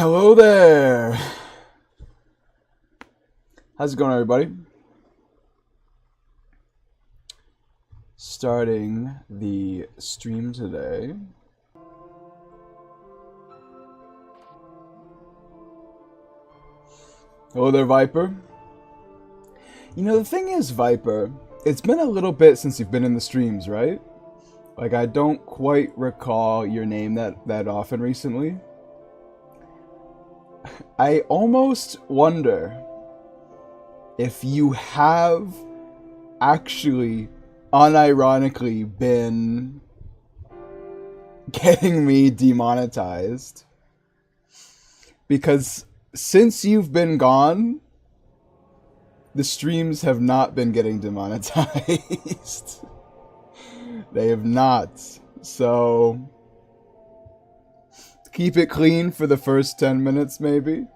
Hello there. How's it going, everybody? Starting the stream today. Hello there, Viper. You know, the thing is, Viper, it's been a little bit since you've been in the streams, right? Like, I don't quite recall your name that often recently. I almost wonder if you have actually unironically been getting me demonetized, because since you've been gone, the streams have not been getting demonetized. They have not. So keep it clean for the first 10 minutes maybe,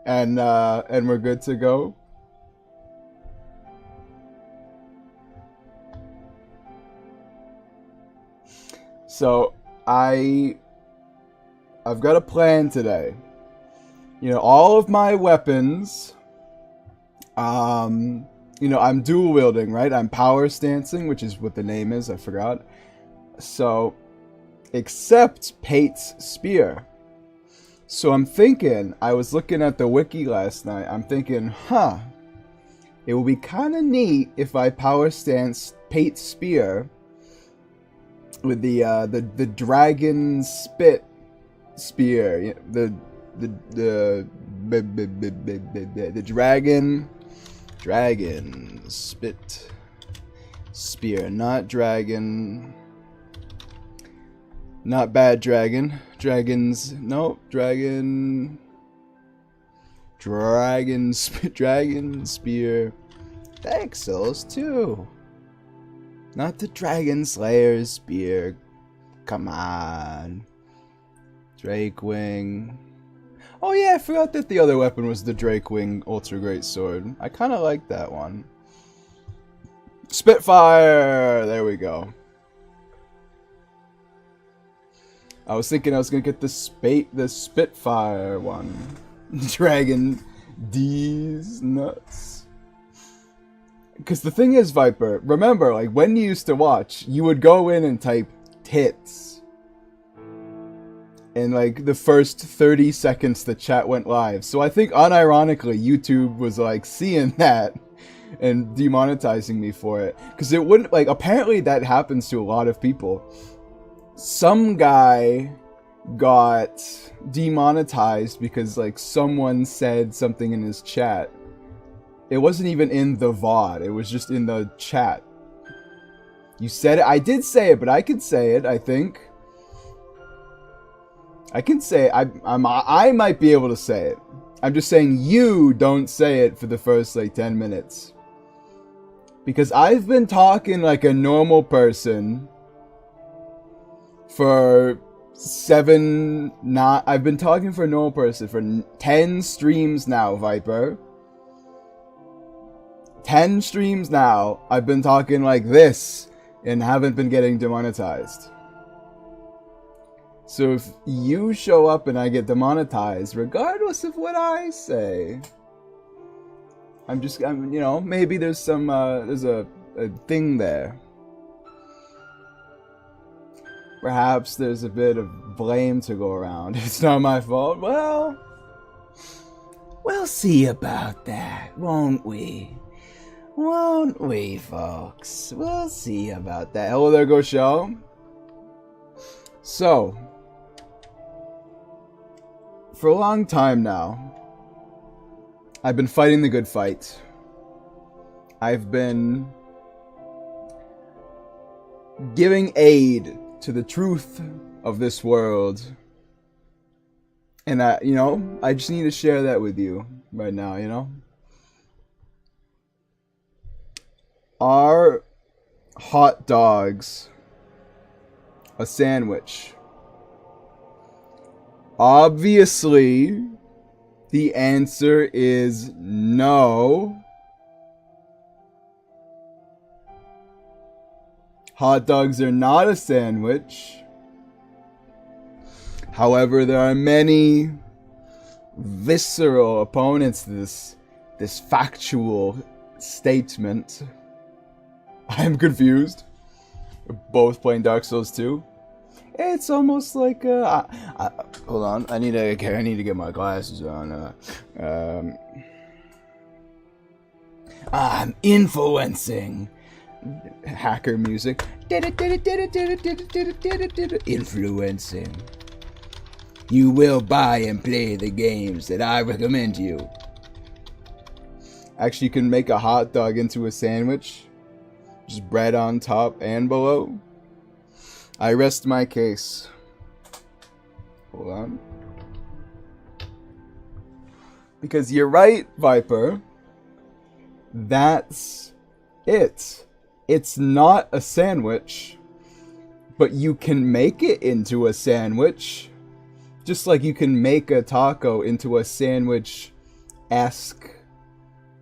and we're good to go. So I've got a plan today. You know, all of my weapons, you know, I'm dual wielding, right? I'm power stancing, which is what the name is, I forgot. So, except Pate's spear. So I'm thinking, I was looking at the wiki last night, I'm thinking, it would be kind of neat if I power stance Pate's spear with the dragon spit spear, the dragon spit spear, not dragon, not bad dragon, dragons, no, dragon spear, Exos too. Not the Dragon Slayer's spear. Come on. Drakewing. Oh yeah, I forgot that the other weapon was the Drakewing Ultra Great Sword. I kind of like that one. Spitfire! There we go. I was thinking I was gonna get the Spitfire one. Dragon D's nuts. Because the thing is, Viper, remember, like, when you used to watch, you would go in and type tits. And, like, the first 30 seconds the chat went live. So I think, unironically, YouTube was, like, seeing that and demonetizing me for it. Because it wouldn't, like, apparently that happens to a lot of people. Some guy got demonetized because, like, someone said something in his chat. It wasn't even in the VOD, it was just in the chat. You said it, I did say it, but I can say it, I think. I can say it, I might be able to say it. I'm just saying you don't say it for the first, like, 10 minutes. Because I've been talking like a normal person for I've been talking for a normal person for 10 streams now, Viper. 10 streams now, I've been talking like this and haven't been getting demonetized. So if you show up and I get demonetized, regardless of what I say, I'm you know, maybe there's some, there's a thing there. Perhaps there's a bit of blame to go around. It's not my fault. Well, we'll see about that, won't we? Won't we, folks? We'll see about that. Hello there, Go Show. So, for a long time now, I've been fighting the good fight. I've been giving aid to the truth of this world. And you know, I just need to share that with you right now, you know? Are hot dogs a sandwich? Obviously, the answer is no. Hot dogs are not a sandwich. However, there are many visceral opponents to this factual statement. I'm confused. We're both playing Dark Souls 2. It's almost like hold on. I need to get my glasses on. I'm influencing. Hacker music. Influencing. You will buy and play the games that I recommend you. Actually, you can make a hot dog into a sandwich. Just bread on top and below. I rest my case. Hold on. Because you're right, Viper. That's it. It's not a sandwich, but you can make it into a sandwich. Just like you can make a taco into a sandwich-esque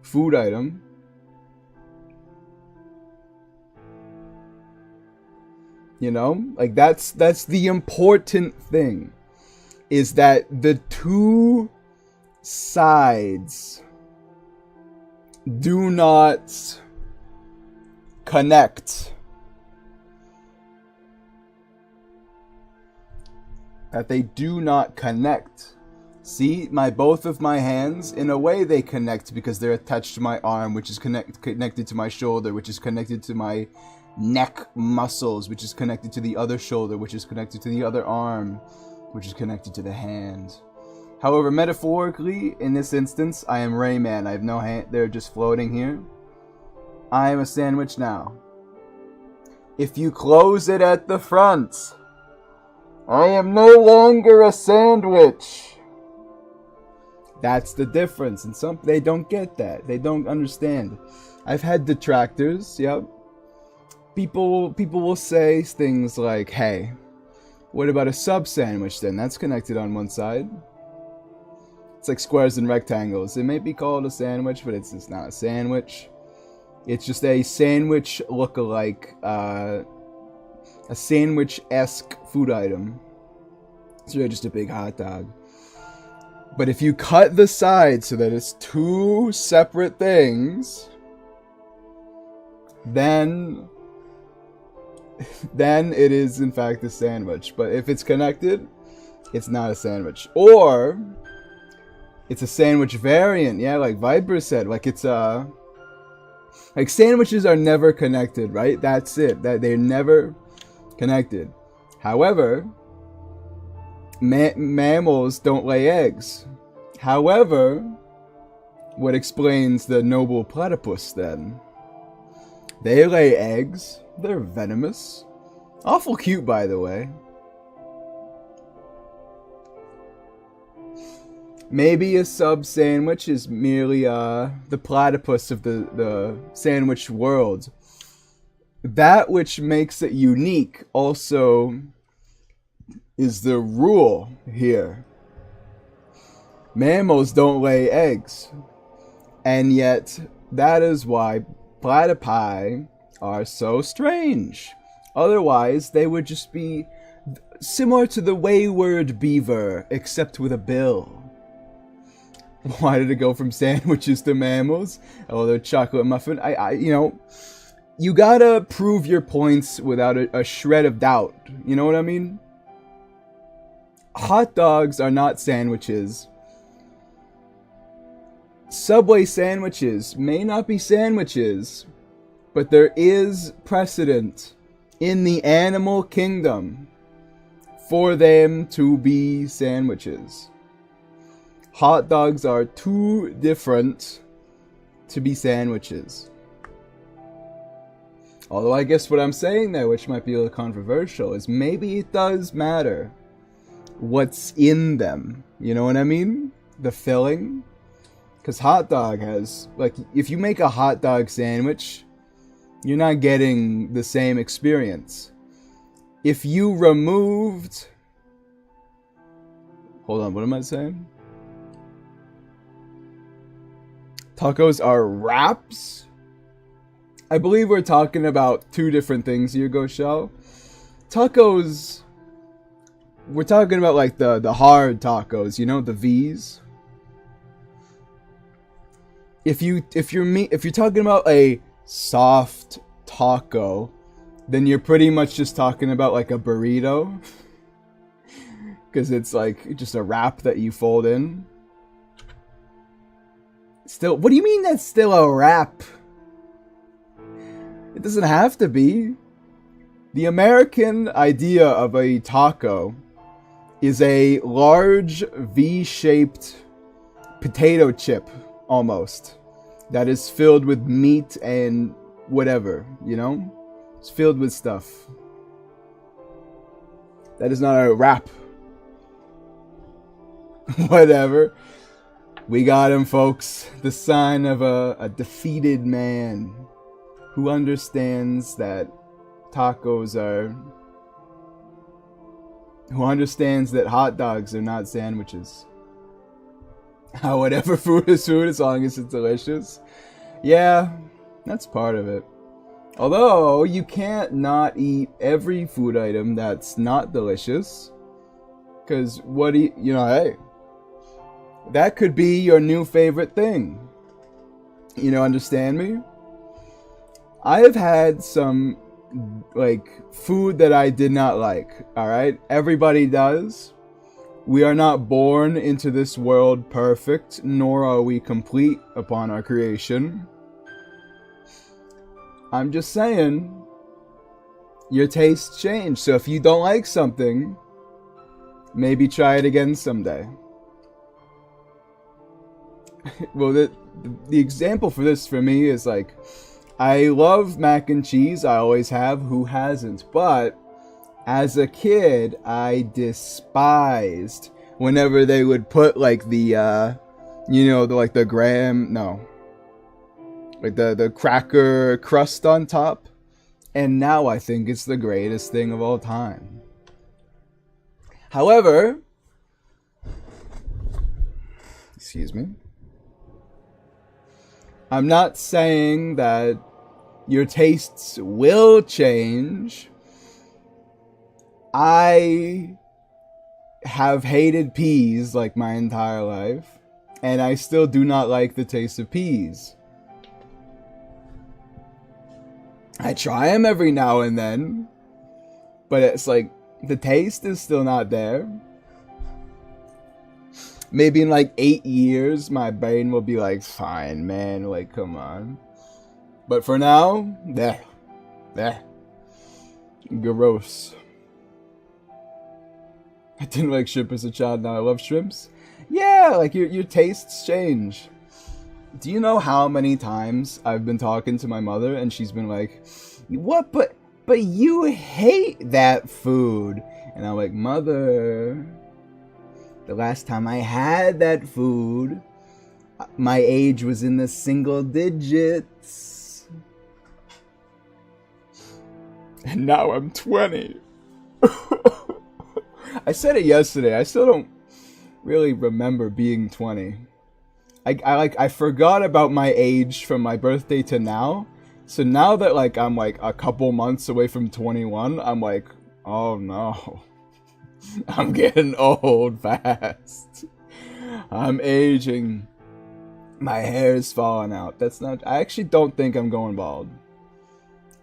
food item. You know, like that's the important thing, is that the two sides do not connect. That they do not connect. See, both of my hands, in a way they connect because they're attached to my arm, which is connected to my shoulder, which is connected to my neck muscles, which is connected to the other shoulder, which is connected to the other arm, which is connected to the hand. However, metaphorically, in this instance, I am Rayman. I have no hand. They're just floating here. I am a sandwich now. If you close it at the front, I am no longer a sandwich. That's the difference. And they don't get that. They don't understand. I've had detractors, yep. People will say things like, hey, what about a sub sandwich then? That's connected on one side. It's like squares and rectangles. It may be called a sandwich, but it's not a sandwich. It's just a sandwich look-alike, a sandwich-esque food item. It's really just a big hot dog. But if you cut the sides so that it's two separate things, then it is in fact a sandwich. But if it's connected, it's not a sandwich. Or it's a sandwich variant, yeah, like Viper said. Like it's like sandwiches are never connected, right? That's it. That they're never connected. However, mammals don't lay eggs. However, what explains the noble platypus then? They lay eggs. They're venomous. Awful cute, by the way. Maybe a sub sandwich is merely the platypus of the sandwich world. That which makes it unique also is the rule here. Mammals don't lay eggs. And yet, that is why platypi are so strange. Otherwise, they would just be similar to the wayward beaver, except with a bill. Why did it go from sandwiches to mammals? Oh, they're chocolate muffin. You know, you gotta prove your points without a shred of doubt. You know what I mean? Hot dogs are not sandwiches. Subway sandwiches may not be sandwiches, but there is precedent in the animal kingdom for them to be sandwiches. Hot dogs are too different to be sandwiches. Although I guess what I'm saying there, which might be a little controversial, is maybe it does matter what's in them. You know what I mean? The filling. Because hot dog has, like, if you make a hot dog sandwich, you're not getting the same experience. If you removed... Hold on, what am I saying? Tacos are wraps? I believe we're talking about two different things here, Goshel. Tacos... We're talking about, like, the hard tacos, you know, the V's. if you're talking about a soft taco, then you're pretty much just talking about like a burrito, because it's like just a wrap that you fold in. Still, what do you mean that's still a wrap? It doesn't have to be. The American idea of a taco is a large V-shaped potato chip, almost, that is filled with meat and whatever, you know? It's filled with stuff. That is not a wrap. Whatever. We got him, folks. The sign of a defeated man who understands that tacos are... who understands that hot dogs are not sandwiches. Whatever food is food as long as it's delicious. Yeah, that's part of it. Although, you can't not eat every food item that's not delicious. Because what do you know, hey, that could be your new favorite thing. You know, understand me? I have had some, like, food that I did not like, alright? Everybody does. We are not born into this world perfect, nor are we complete upon our creation. I'm just saying, your tastes change. So if you don't like something, maybe try it again someday. Well, the example for this for me is like, I love mac and cheese. I always have. Who hasn't? But as a kid, I despised whenever they would put like the, you know, the, like the graham, no, like the cracker crust on top. And now I think it's the greatest thing of all time. However, excuse me, I'm not saying that your tastes will change. I have hated peas like my entire life, and I still do not like the taste of peas. I try them every now and then, but it's like, the taste is still not there. Maybe in like 8 years, my brain will be like, fine, man, like, come on. But for now, gross. I didn't like shrimp as a child, now I love shrimps. Yeah, like your tastes change. Do you know how many times I've been talking to my mother and she's been like, what, but you hate that food. And I'm like, Mother, the last time I had that food, my age was in the single digits. And now I'm 20. I said it yesterday. I still don't really remember being 20. I forgot about my age from my birthday to now. So now that like I'm like a couple months away from 21, I'm like, oh no. I'm getting old fast. I'm aging. My hair is falling out. That's not... I actually don't think I'm going bald.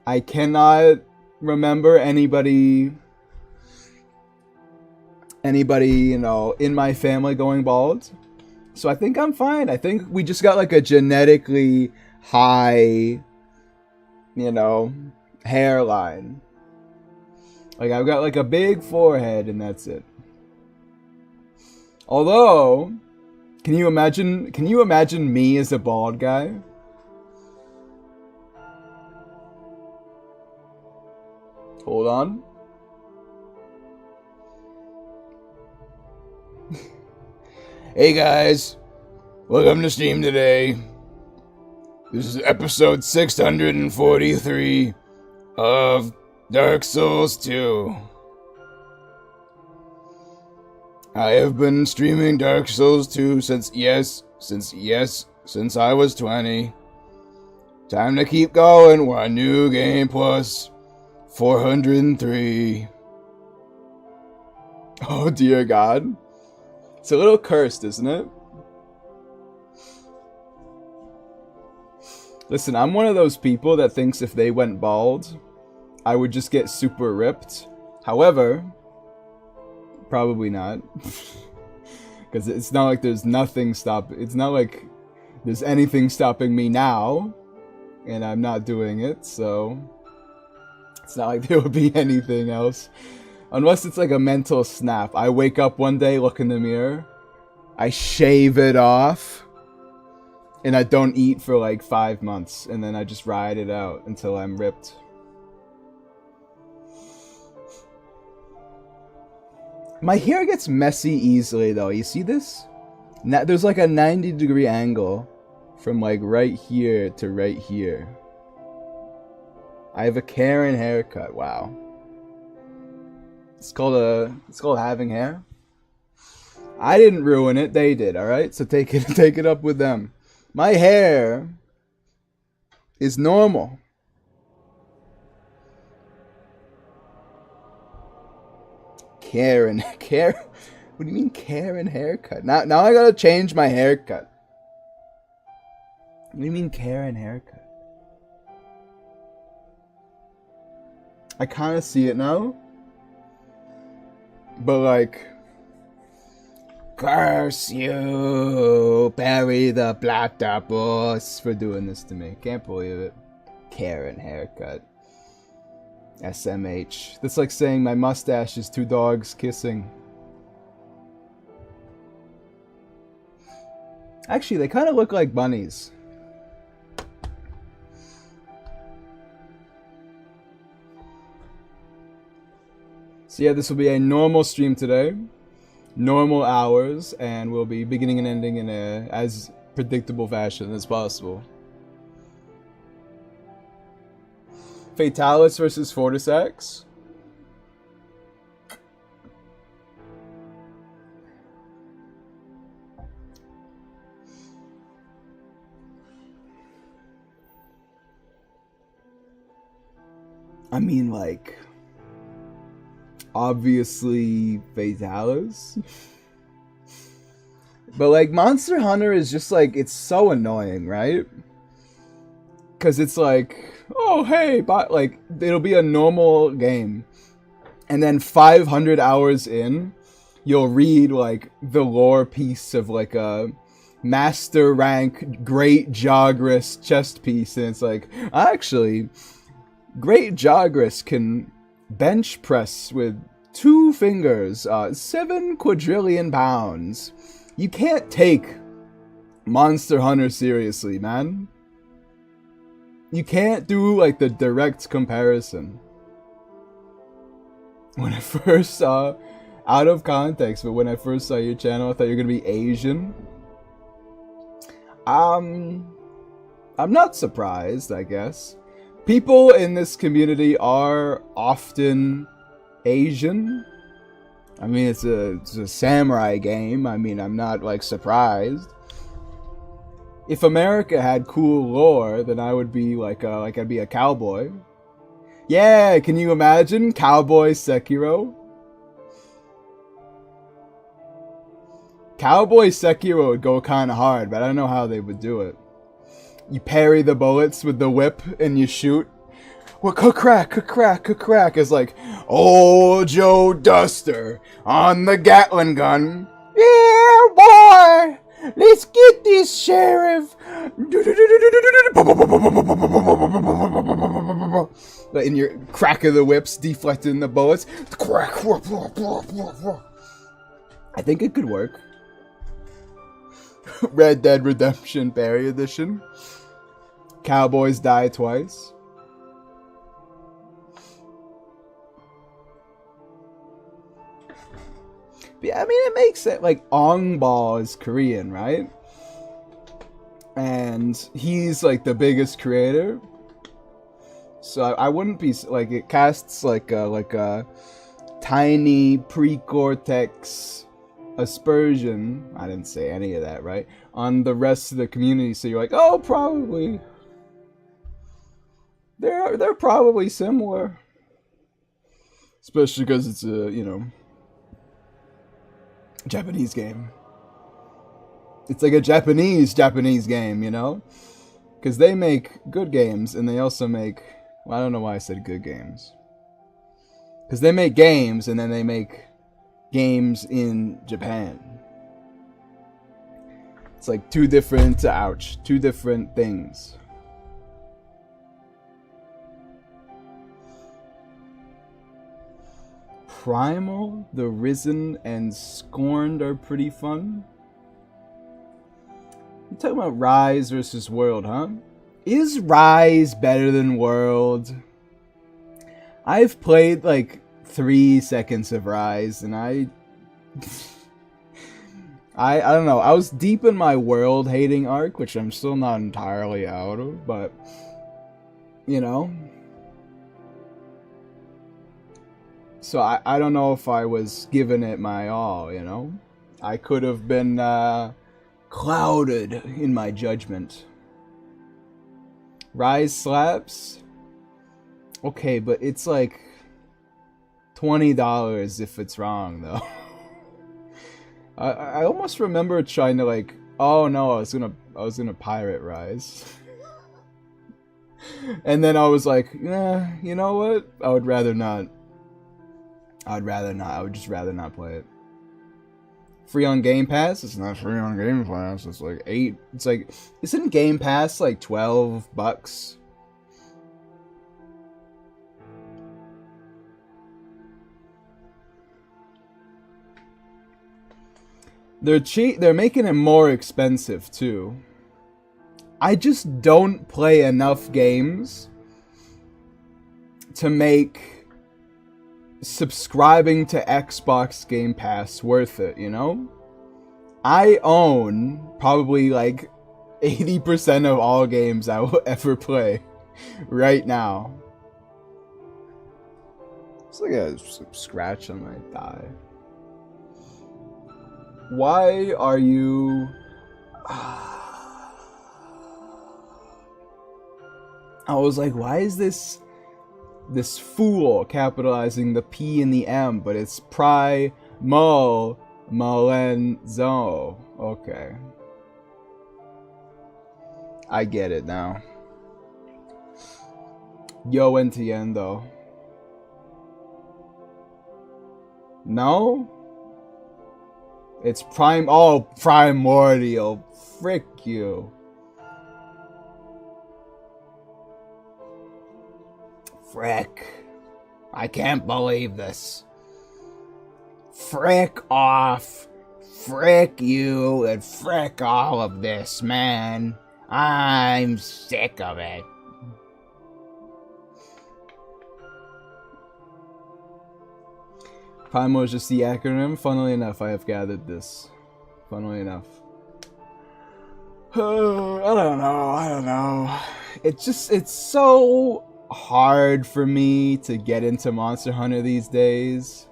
I cannot remember anybody, you know, in my family going bald. So I think I'm fine. I think we just got like a genetically high, you know, hairline. Like I've got like a big forehead and that's it. Although, can you imagine me as a bald guy? Hold on. Hey guys, welcome to Steam today. This is episode 643 of Dark Souls 2. I have been streaming Dark Souls 2 since I was 20. Time to keep going. We're on New Game Plus 403. Oh dear God. It's a little cursed, isn't it? Listen, I'm one of those people that thinks if they went bald, I would just get super ripped. However, probably not. Because it's not like there's nothing it's not like there's anything stopping me now, and I'm not doing it, so it's not like there would be anything else. Unless it's like a mental snap. I wake up one day, look in the mirror, I shave it off, and I don't eat for like 5 months, and then I just ride it out until I'm ripped. My hair gets messy easily though, you see this? There's like a 90-degree angle from like right here to right here. I have a Karen haircut, wow. It's called having hair. I didn't ruin it, they did, alright? So take it up with them. My hair is normal. Karen. What do you mean Karen haircut? Now I gotta change my haircut. What do you mean Karen haircut? I kind of see it now. But like, curse you, Barry the Platypus, for doing this to me. Can't believe it. Karen haircut. SMH. That's like saying my mustache is 2 dogs kissing. Actually, they kind of look like bunnies. So yeah, this will be a normal stream today. Normal hours, and we'll be beginning and ending in a as predictable fashion as possible. Fatalis versus Fortisax. I mean, like, obviously Fatalis. But like, Monster Hunter is just like, it's so annoying, right? Because it's like, oh hey, but like, it'll be a normal game, and then 500 hours in, you'll read like the lore piece of like a master rank Great Jagras chest piece, and it's like, actually, Great Jagras can bench press with 2 fingers, 7 quadrillion pounds. You can't take Monster Hunter seriously, man. You can't do like the direct comparison. When I first saw, out of context, but when I first saw your channel, I thought you were gonna be Asian. I'm not surprised, I guess. People in this community are often Asian. I mean, it's a samurai game. I mean, I'm not like surprised. If America had cool lore, then I would be like I'd be a cowboy. Yeah, can you imagine Cowboy Sekiro? Cowboy Sekiro would go kind of hard, but I don't know how they would do it. You parry the bullets with the whip and you shoot. Well, crack. It's like, oh, Joe Duster on the Gatling gun. Yeah, boy. Let's get this, Sheriff! And your crack of the whips deflecting the bullets. Crack! I think it could work. Red Dead Redemption Berry Edition. Cowboys die twice. Yeah, I mean, it makes it like Ong Ball is Korean, right? And he's like the biggest creator. So I wouldn't be like, it casts like a tiny pre-cortex aspersion. I didn't say any of that, right? On the rest of the community. So you're like, oh, probably. They're probably similar. Especially because it's a, you know, Japanese game. It's like a Japanese game, you know? Because they make good games, and they also make... Well, I don't know why I said good games. Because they make games, and then they make games in Japan. It's like two different things. Primal, The Risen, and Scorned are pretty fun. You talking about Rise versus World, huh? Is Rise better than World? I've played like 3 seconds of Rise, and I don't know. I was deep in my World hating arc, which I'm still not entirely out of, but you know. So I don't know if I was giving it my all, you know. I could have been clouded in my judgment. Rise slaps? Okay, but it's like $20 if it's wrong, though. I almost remember trying to like, oh no, I was gonna pirate Rise. And then I was like, you know what? I would just rather not play it. Free on Game Pass? It's not free on Game Pass. It's like isn't Game Pass like $12? They're cheap. They're making it more expensive too. I just don't play enough games to make subscribing to Xbox Game Pass worth it, you know? I own probably like 80% of all games I will ever play right now. It's like a scratch on my thigh. Why are you... I was like, why is this fool capitalizing the P and the M, but it's Primal Malenzo. Okay. I get it now. Yo entiendo. No? It's primordial. Frick you. Frick. I can't believe this. Frick off. Frick you and frick all of this, man. I'm sick of it. Primal is just the acronym. Funnily enough, I have gathered this. Funnily enough. I don't know. It's so hard for me to get into Monster Hunter these days.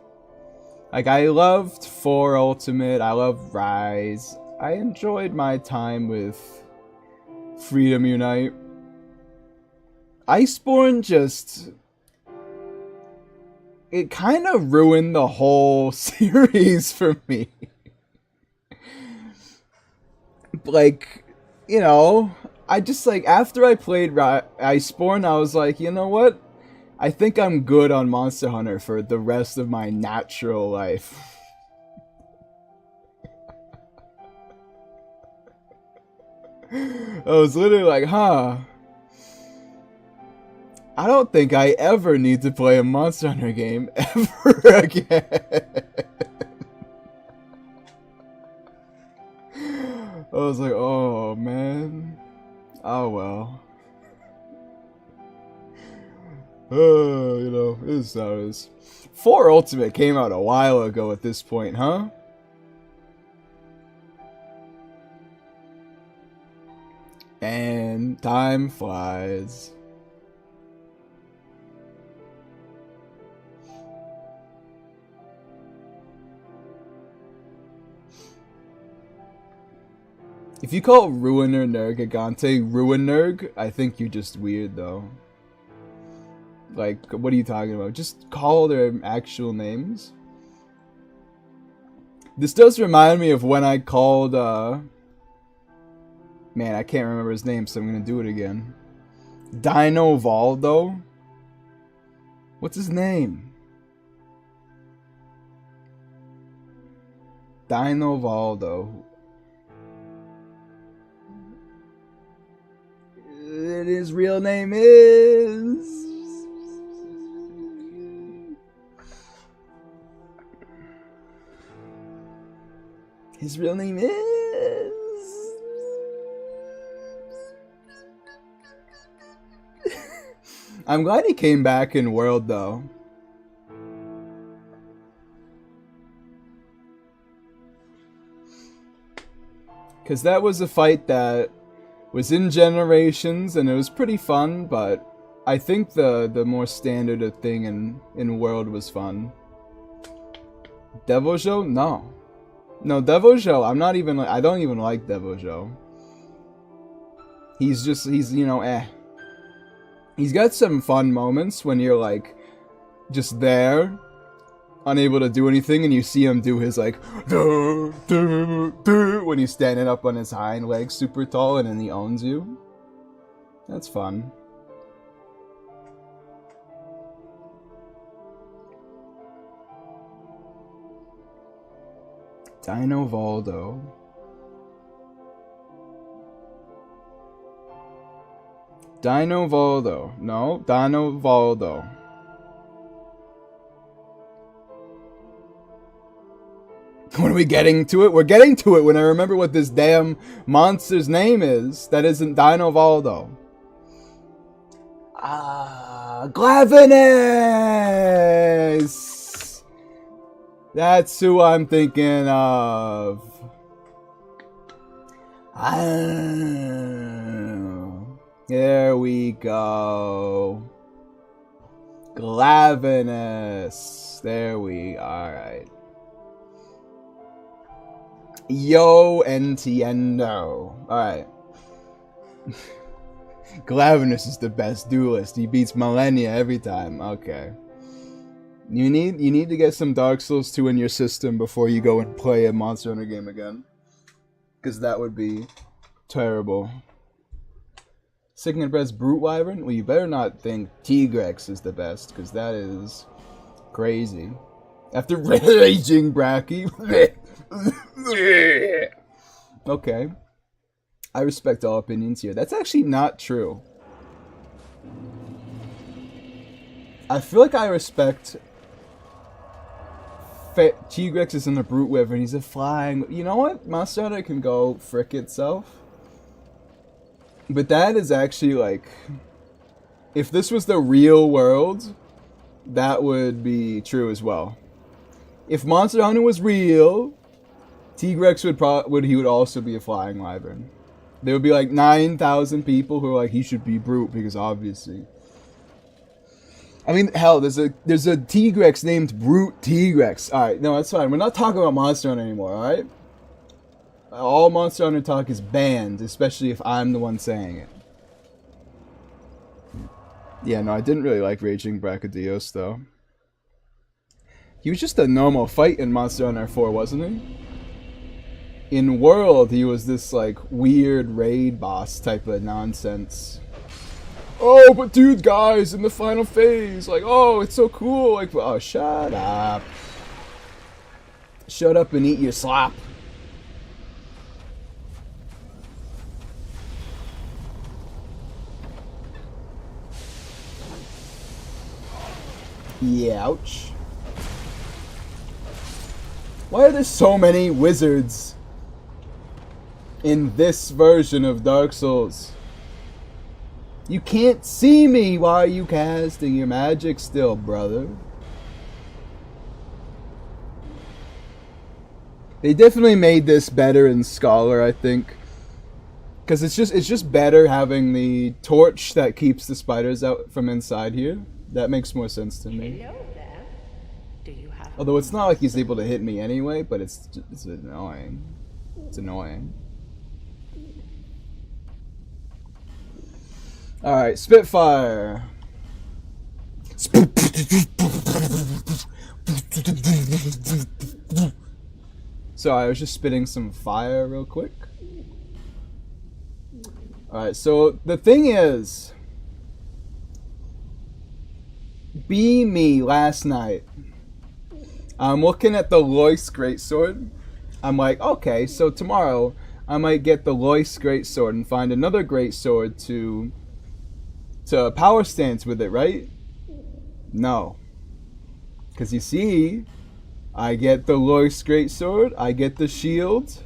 Like, I loved 4 Ultimate, I loved Rise. I enjoyed my time with Freedom Unite. Iceborne just... it kind of ruined the whole series for me. Like, you know, I just like, after I played Iceborne, I was like, you know what? I think I'm good on Monster Hunter for the rest of my natural life. I was literally like, huh. I don't think I ever need to play a Monster Hunter game ever again. I was like, oh man. Oh well. You know, it is how it is. 4 Ultimate came out a while ago at this point, huh? And time flies. If you call Ruiner Nergigante Ruinerg, I think you're just weird though. Like, what are you talking about? Just call their actual names. This does remind me of when I called Man, I can't remember his name, so I'm gonna do it again. Dino Valdo? What's his name? Dino Valdo. His real name is... His real name is... I'm glad he came back in World, though. Because that was a fight that was in Generations, and it was pretty fun, but I think the more standard thing in World was fun. Devojo? No. No, Devojo, I don't even like Devojo. He's, you know, eh. He's got some fun moments when you're, like, just there, unable to do anything, and you see him do his, like, when he's standing up on his hind legs super tall, and then he owns you. That's fun. Dino Valdo. Dino Valdo. No, Dino Valdo. When are we getting to it? We're getting to it when I remember what this damn monster's name is. That isn't Dino Valdo. Glavenus! That's who I'm thinking of. There we go. Glavenus. There we are. Alright. Yo entiendo. Alright. Glavenus is the best duelist. He beats Millennia every time. Okay. You need to get some Dark Souls 2 in your system before you go and play a Monster Hunter game again. Because that would be terrible. Signet Breast Brute Wyvern? Well, you better not think Tigrex is the best, because that is crazy. After Raging Bracky. Okay. I respect all opinions here. That's actually not true. I feel like I respect... Tigrex isn't a Brute Wyvern, he's a flying... You know what? Monster Hunter can go frick itself. But that is actually like... If this was the real world, that would be true as well. If Monster Hunter was real, Tigrex would also be a flying wyvern. There would be like 9,000 people who are like, he should be Brute, because obviously... I mean, hell, there's a Tigrex named Brute Tigrex. Alright, no, that's fine. We're not talking about Monster Hunter anymore, alright? All Monster Hunter talk is banned, especially if I'm the one saying it. Yeah, no, I didn't really like Raging Brachydios, though. He was just a normal fight in Monster Hunter 4, wasn't he? In World, he was this, like, weird raid boss type of nonsense. Oh, but dude, guys, in the final phase, like, oh, it's so cool, like, oh, shut up. Shut up and eat your slop. Yeah, ouch. Why are there so many wizards in this version of Dark Souls? You can't see me. Why are you casting your magic still, brother? They definitely made this better in Scholar, I think. Because it's just better having the torch that keeps the spiders out from inside here. That makes more sense to me. Hello there. Do you have Although it's not like he's able to hit me anyway, but it's annoying. It's annoying. Alright, Spitfire. Sorry, I was just spitting some fire real quick. Alright, so the thing is, be me last night. I'm looking at the Lois Greatsword. I'm like, okay, so tomorrow I might get the Lois Greatsword and find another Greatsword to power stance with it, right? No. Because you see, I get the Lois Greatsword, I get the shield.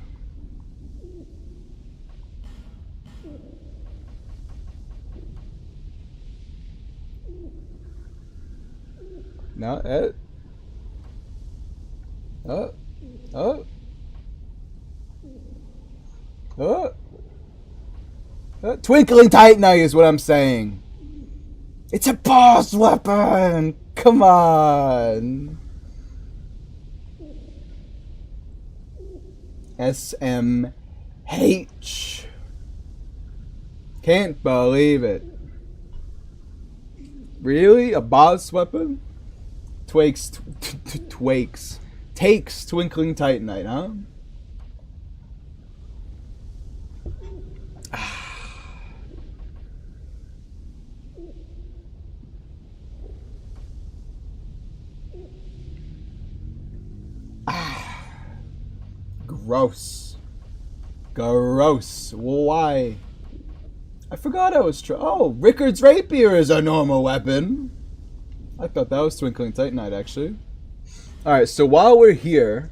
No, oh, oh, oh. Twinkling Titanite is what I'm saying. It's a boss weapon! Come on! SMH. Can't believe it. Really? A boss weapon? Takes Twinkling Titanite, huh? Gross. Gross. Why? I forgot I was oh, Rickard's Rapier is a normal weapon. I thought that was Twinkling Titanite, actually. Alright, so while we're here,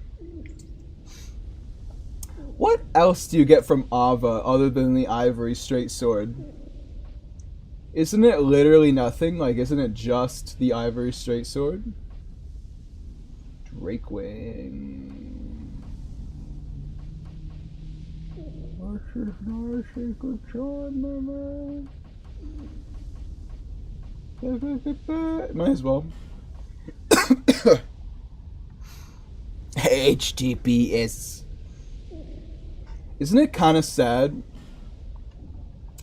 what else do you get from Ava other than the Ivory Straight Sword? Isn't it literally nothing? Like, isn't it just the Ivory Straight Sword? Drakewing. Good job, my man. Might as well. HTTPS. Isn't it kind of sad?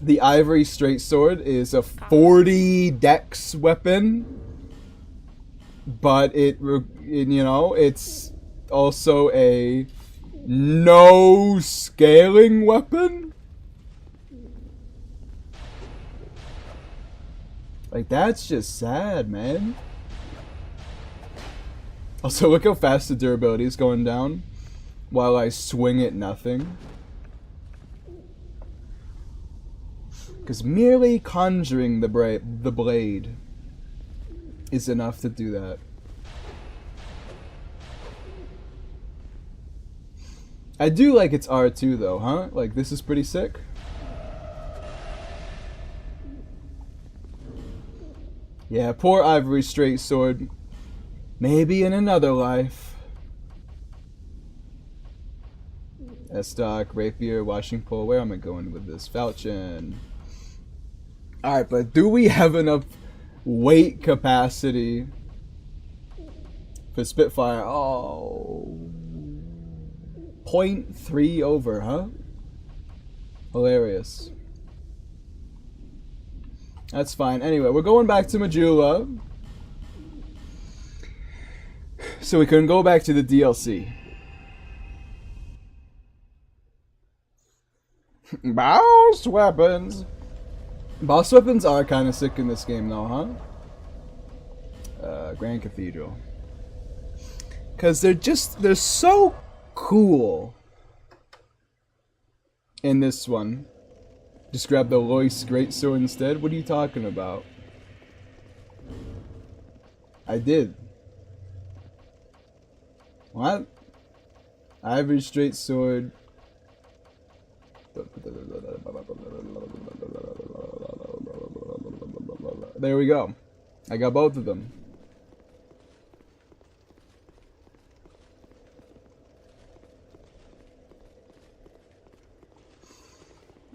The Ivory Straight Sword is a 40 dex weapon, but it's also a no scaling weapon? Like, that's just sad, man. Also, look how fast the durability is going down while I swing at nothing. Because merely conjuring the blade is enough to do that. I do like its R2 though, huh? Like, this is pretty sick. Yeah, poor Ivory Straight Sword. Maybe in another life. S-Stock, Rapier, Washing Pole. Where am I going with this? Falchion. Alright, but do we have enough weight capacity for Spitfire? Oh. 0.3 over, huh? Hilarious. That's fine. Anyway, we're going back to Majula. So we can go back to the DLC. Boss weapons. Boss weapons are kind of sick in this game though, huh? Grand Cathedral. Because they're so cool in this one. Just grab the Lois Greatsword instead? What are you talking about? I did. What? Ivory Straight Sword. There we go. I got both of them.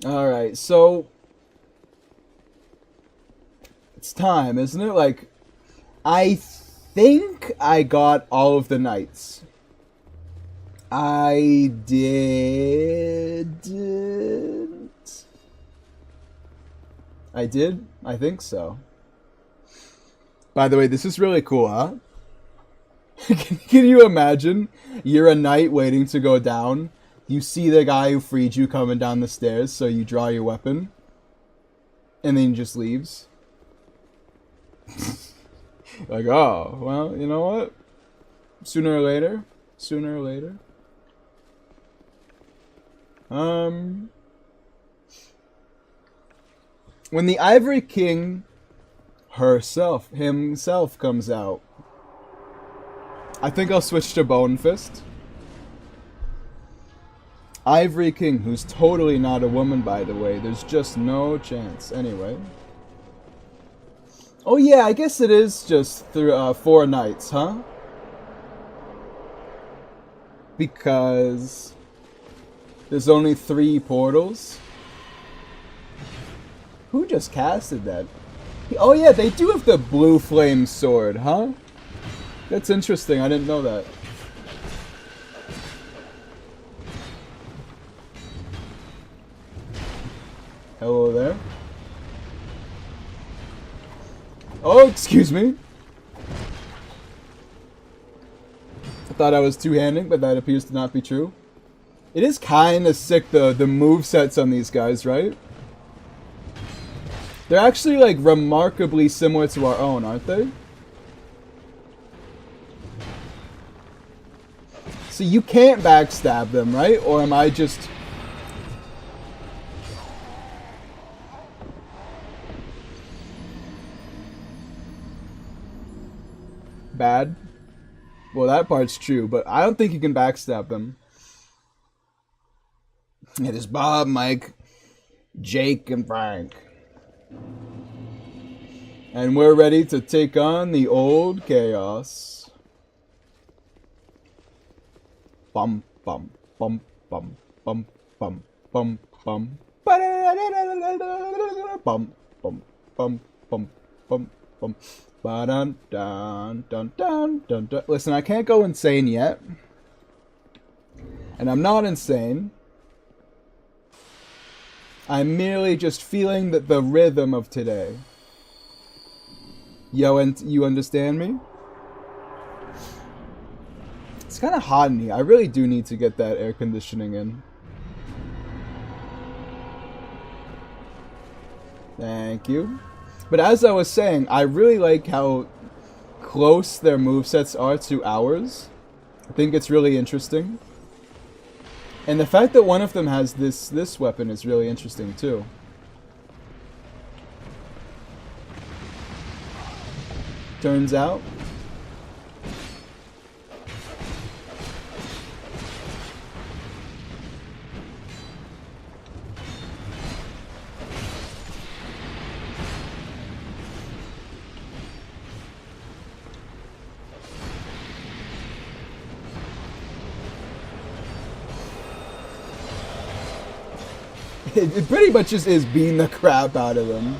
Alright, so it's time, isn't it? Like, I think I got all of the knights. I didn't. I did? I think so. By the way, this is really cool, huh? Can you imagine? You're a knight waiting to go down. You see the guy who freed you coming down the stairs, so you draw your weapon. And then he just leaves. Like, oh, well, you know what? Sooner or later. When the Ivory King himself comes out, I think I'll switch to Bone Fist. Ivory King, who's totally not a woman, by the way. There's just no chance. Anyway. Oh yeah, I guess it is just 4 nights, huh? Because there's only 3 portals. Who just casted that? Oh yeah, they do have the blue flame sword, huh? That's interesting, I didn't know that. Hello there. Oh, excuse me. I thought I was two-handing, but that appears to not be true. It is kind of sick, the movesets on these guys, right? They're actually, like, remarkably similar to our own, aren't they? So you can't backstab them, right? Or am I just... bad? Well, that part's true, but I don't think you can backstab them. It is Bob, Mike, Jake, and Frank. And we're ready to take on the old chaos. Bum bum bum bum bum bum bum bum bum bum bum bum bum bum. Ba-dun, dun, dun, dun, dun, dun. Listen, I can't go insane yet. And I'm not insane. I'm merely just feeling the rhythm of today. Yo, and you understand me? It's kind of hot in here. I really do need to get that air conditioning in. Thank you. But as I was saying, I really like how close their movesets are to ours. I think it's really interesting. And the fact that one of them has this weapon is really interesting too. Turns out. It pretty much just is beating the crap out of them.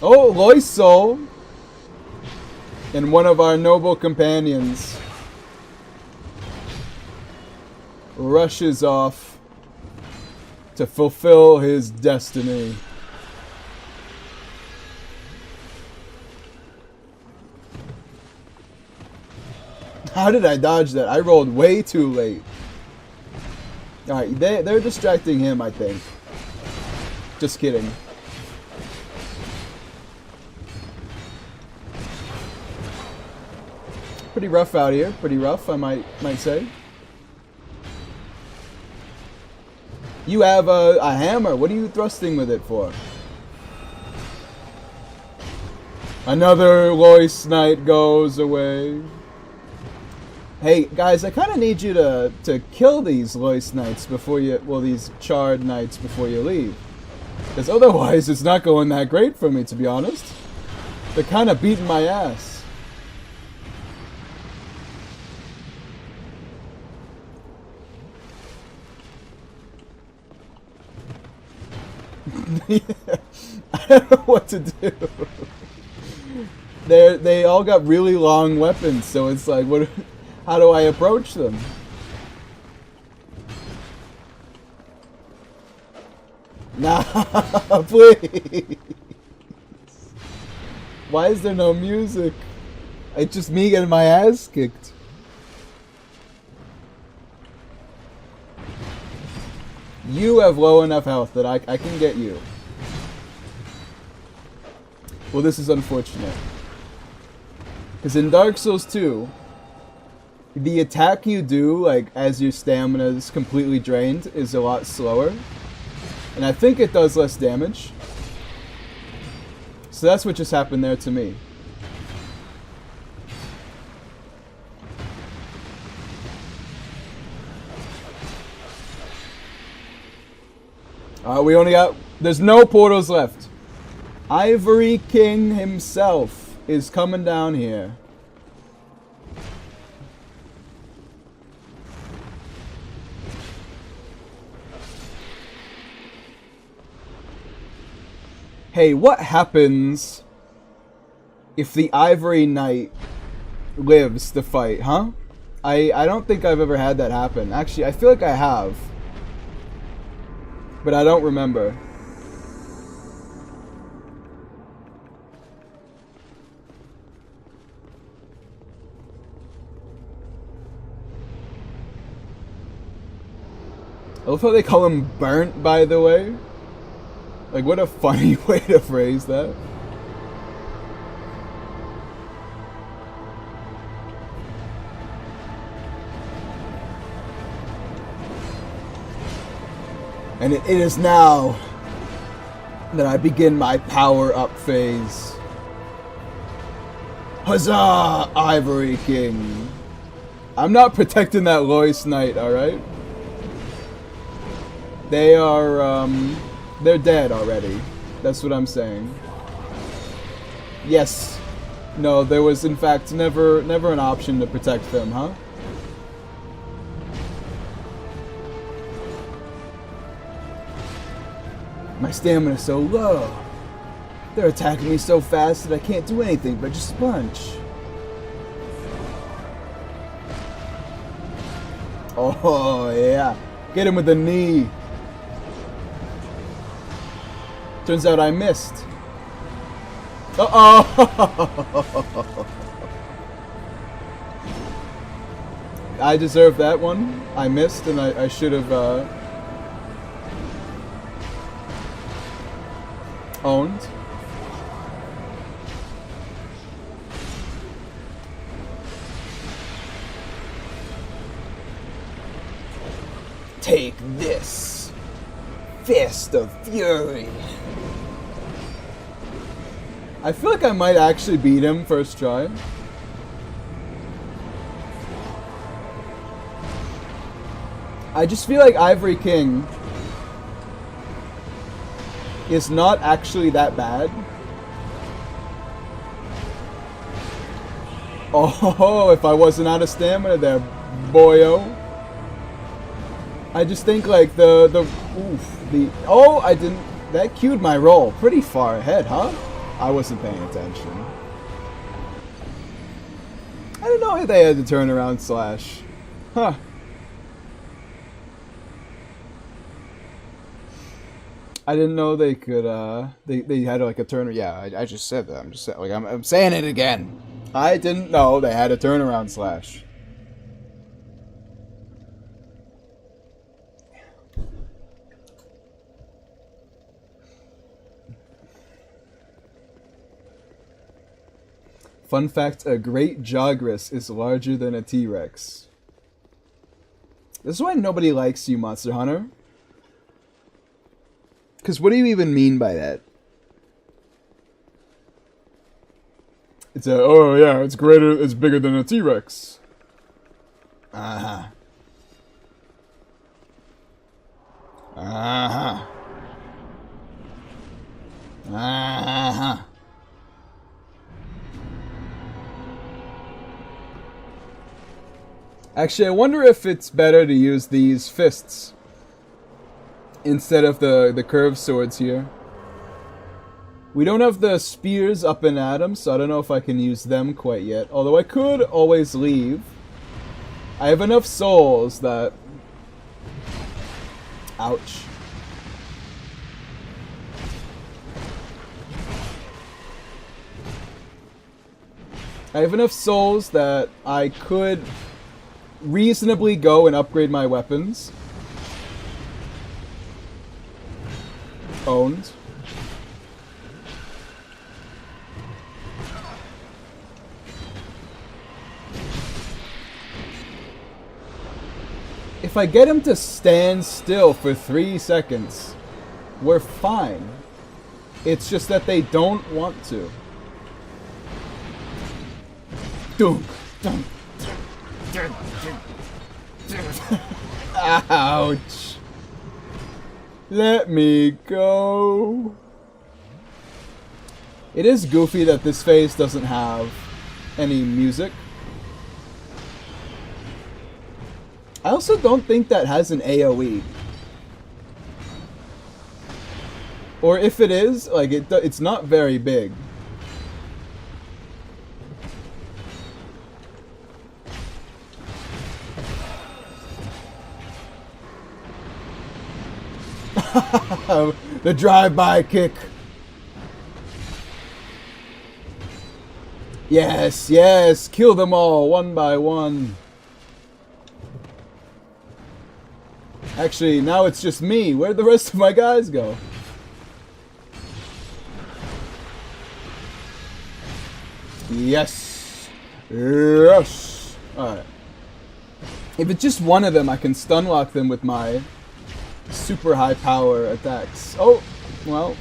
Oh, Lois Soul. And one of our noble companions rushes off to fulfill his destiny. How did I dodge that? I rolled way too late. Alright, they're distracting him, I think. Just kidding. Pretty rough out here. Pretty rough, I might say. You have a hammer. What are you thrusting with it for? Another Lois Knight goes away. Hey, guys, I kind of need you to kill these Lois Knights before you... well, these charred Knights before you leave. Because otherwise, it's not going that great for me, to be honest. They're kind of beating my ass. I don't know what to do. They all got really long weapons, so it's like, what... how do I approach them? Nah, please. Why is there no music? It's just me getting my ass kicked. You have low enough health that I can get you. Well, this is unfortunate. Because in Dark Souls 2, the attack you do, like, as your stamina is completely drained, is a lot slower. And I think it does less damage. So that's what just happened there to me. We only got... There's no portals left. Ivory King himself is coming down here. Hey, what happens if the Ivory Knight lives to fight, huh? I don't think I've ever had that happen. Actually, I feel like I have. But I don't remember. I love how they call him burnt, by the way. Like, what a funny way to phrase that. And it is now that I begin my power-up phase. Huzzah, Ivory King! I'm not protecting that Lois Knight, alright? They are, they're dead already. That's what I'm saying. Yes. No, there was in fact never an option to protect them, huh? My stamina's so low. They're attacking me so fast that I can't do anything but just punch. Oh, yeah. Get him with a knee. Turns out I missed. Uh-oh! I deserve that one. I missed and I should have owned. Take this, Fist of Fury. I feel like I might actually beat him first try. I just feel like Ivory King is not actually that bad. Oh, if I wasn't out of stamina there, boyo. I just think like oh, I didn't, that cued my roll pretty far ahead, huh? I wasn't paying attention. I didn't know they had the turnaround slash. Huh. I didn't know they could, they had like a turn. Yeah, I just said that. I'm just like, I'm saying it again. I didn't know they had a turnaround slash. Fun fact, a great Jagras is larger than a T-Rex. This is why nobody likes you, Monster Hunter. Because what do you even mean by that? It's a, oh yeah, it's bigger than a T-Rex. Uh-huh. Uh-huh. Uh-huh. Actually, I wonder if it's better to use these fists instead of the curved swords here. We don't have the spears up and at 'em, so I don't know if I can use them quite yet. Although I could always leave. I have enough souls that... Ouch. I have enough souls that I could reasonably go and upgrade my weapons. Owned. if I get him to stand still for 3 seconds, we're fine. It's just that they don't want to. Dunk, dunk, dunk, dunk. Ouch. Let me go. It is goofy that this phase doesn't have any music. I also don't think that has an AoE. Or if it is, like it's not very big. The drive-by kick. Yes, yes, kill them all one by one. Actually, now it's just me. Where'd the rest of my guys go? Yes. Yes. Alright. If it's just one of them, I can stun lock them with my super high power attacks. Oh, well.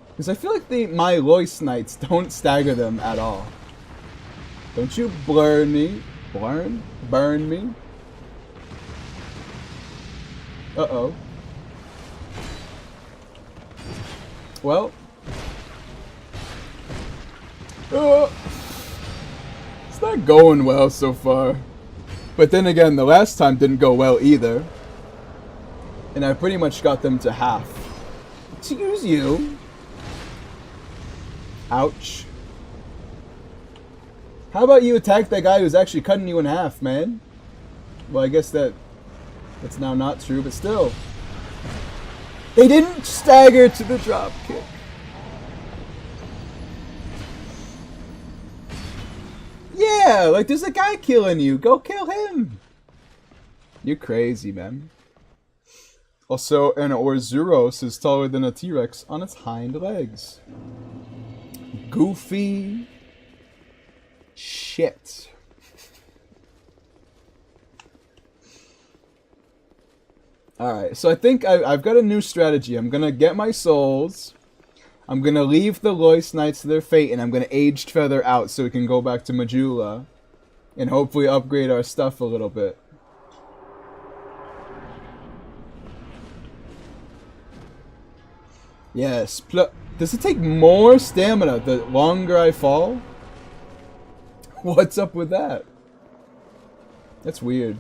Because I feel like my Lois Knights don't stagger them at all. Don't you burn me. Burn me. Uh-oh. Well. It's not going well so far. But then again, the last time didn't go well either. And I pretty much got them to half. Excuse you. Ouch. How about you attack that guy who's actually cutting you in half, man? Well, I guess that's now not true, but still. They didn't stagger to the drop kick. Yeah, like there's a guy killing you. Go kill him. You're crazy, man. Also, an Orzuros is taller than a T-Rex on its hind legs. Goofy shit. Alright, so I think I've got a new strategy. I'm gonna get my souls. I'm gonna leave the Lois Knights to their fate, and I'm gonna Aged Feather out so we can go back to Majula and hopefully upgrade our stuff a little bit. Yes. Does it take more stamina the longer I fall? What's up with that? That's weird.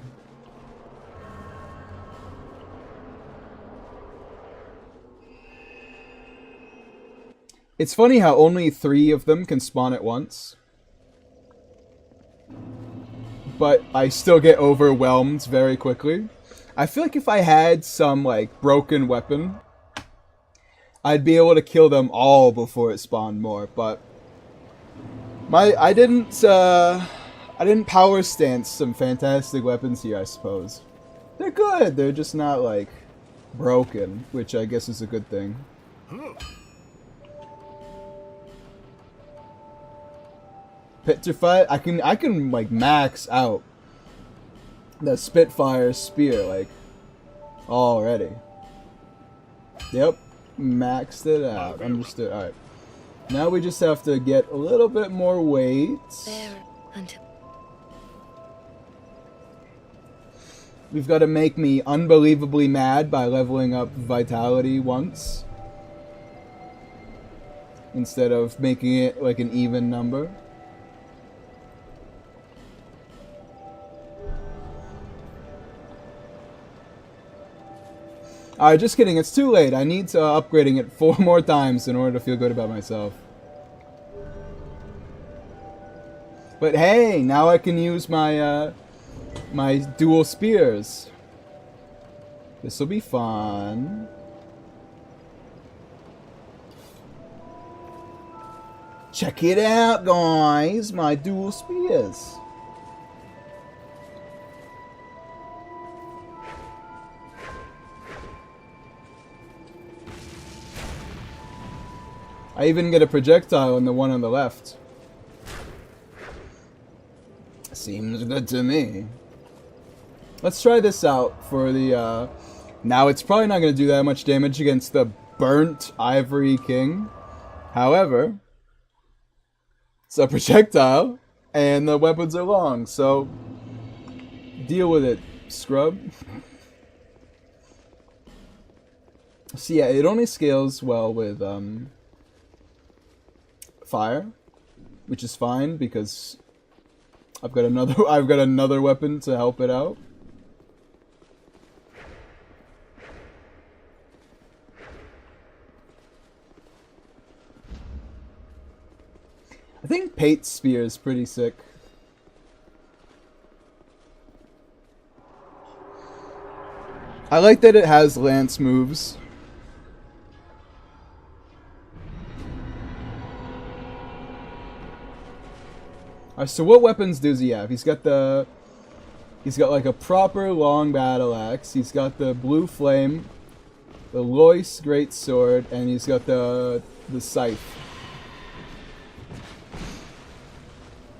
It's funny how only 3 of them can spawn at once. But I still get overwhelmed very quickly. I feel like if I had some, like, broken weapon, I'd be able to kill them all before it spawned more, but I didn't power stance some fantastic weapons here, I suppose. They're good, they're just not, like, broken, which I guess is a good thing. Petrified? I can like max out the Spitfire spear like already. Yep, maxed it out. Understood. All right. Now we just have to get a little bit more weight. We've got to make me unbelievably mad by leveling up Vitality once instead of making it like an even number. Alright, just kidding, it's too late. I need to upgrading it 4 more times in order to feel good about myself. But hey, now I can use my my dual spears. This will be fun. Check it out, guys, my dual spears. I even get a projectile on the one on the left. Seems good to me. Let's try this out for the, Now, it's probably not going to do that much damage against the burnt Ivory King. However, it's a projectile, and the weapons are long, so deal with it, scrub. So yeah, it only scales well with fire, which is fine because I've got another weapon to help it out. I think Pate's spear is pretty sick. I like that it has lance moves. Alright, so what weapons does he have? He's got like a proper long battle axe. He's got the blue flame, the Lois great sword, and he's got the scythe.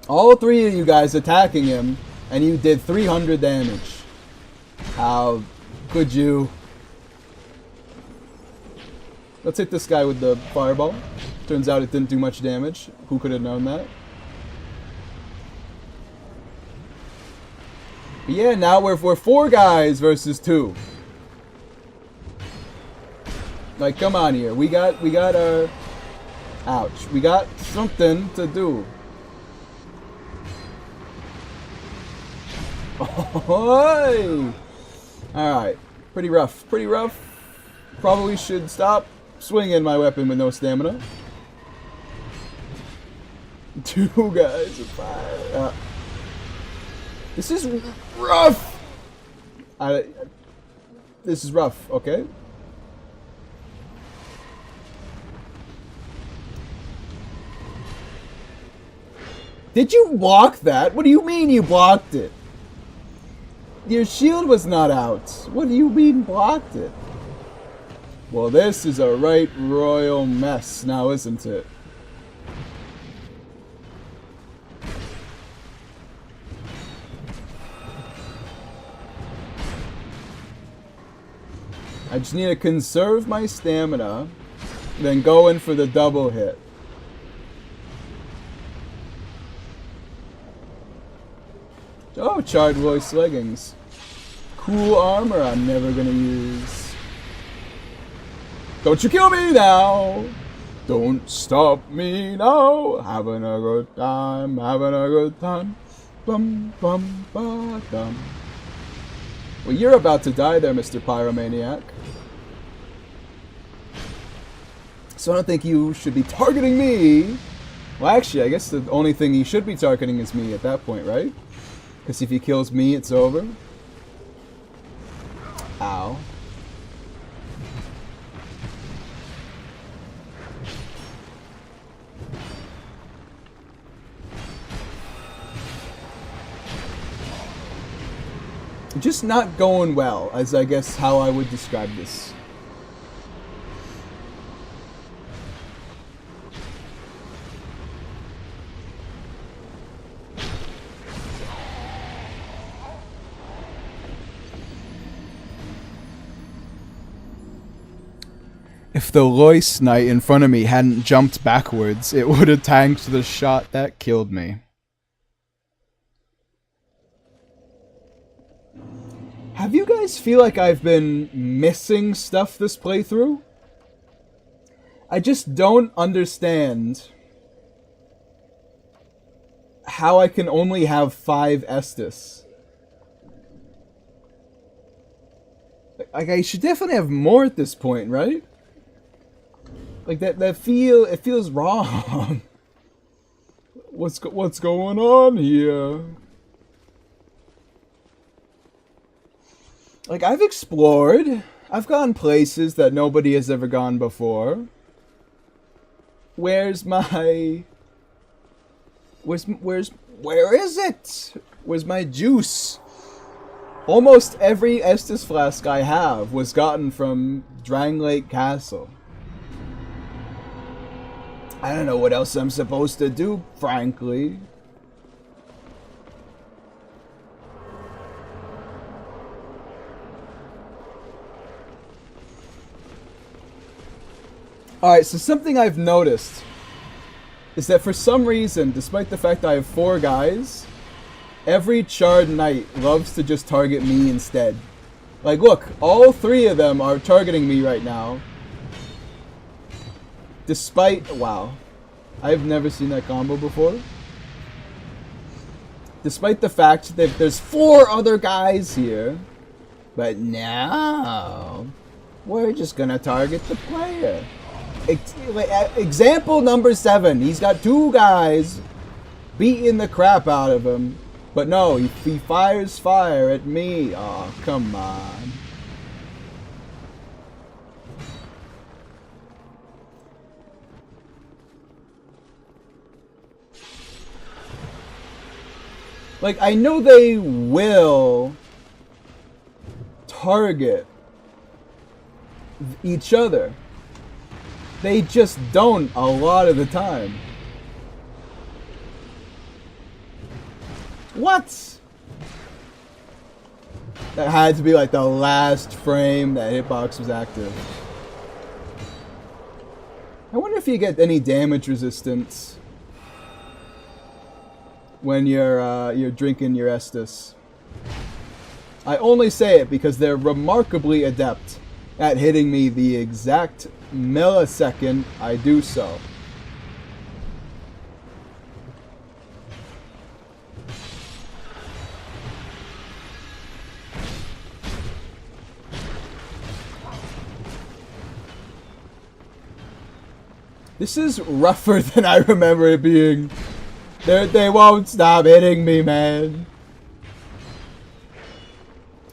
All three of you guys attacking him, and you did 300 damage. How could you? Let's hit this guy with the fireball. Turns out it didn't do much damage. Who could have known that? But yeah, now we're 4 guys versus 2. Like, come on here. We got our... Ouch. We got something to do. Oh, alright. Pretty rough. Pretty rough. Probably should stop swinging my weapon with no stamina. 2 guys of 5. This is rough! This is rough, okay? Did you block that? What do you mean you blocked it? Your shield was not out. What do you mean blocked it? Well, this is a right royal mess now, isn't it? I just need to conserve my stamina, then go in for the double hit. Oh, charred voice leggings. Cool armor I'm never gonna use. Don't you kill me now! Don't stop me now! Having a good time, having a good time. Bum bum ba dum. Well, you're about to die there, Mr. Pyromaniac. So I don't think you should be targeting me. Well, actually, I guess the only thing he should be targeting is me at that point, right? Because if he kills me, it's over. Ow. Just not going well, as I guess how I would describe this. If the Lois Knight in front of me hadn't jumped backwards, it would have tanked the shot that killed me. Have you guys feel like I've been missing stuff this playthrough? I just don't understand how I can only have 5 Estus. Like, I should definitely have more at this point, right? Like, it feels wrong. What's going on here? Like, I've explored. I've gone places that nobody has ever gone before. Where is it? Where's my juice? Almost every Estus flask I have was gotten from Drang Lake Castle. I don't know what else I'm supposed to do, frankly. Alright, so something I've noticed is that for some reason, despite the fact I have 4 guys, every Charred Knight loves to just target me instead. Like, look, all 3 of them are targeting me right now. Despite... Wow. I've never seen that combo before. Despite the fact that there's 4 other guys here. But now... we're just gonna target the player. Example number 7. He's got 2 guys beating the crap out of him. But no, he fires fire at me. Oh, come on. Like, I know they will target each other. They just don't a lot of the time. What? That had to be like the last frame that hitbox was active. I wonder if you get any damage resistance when you're drinking your Estus. I only say it because they're remarkably adept at hitting me the exact millisecond I do so. This is rougher than I remember it being. They won't stop hitting me, man.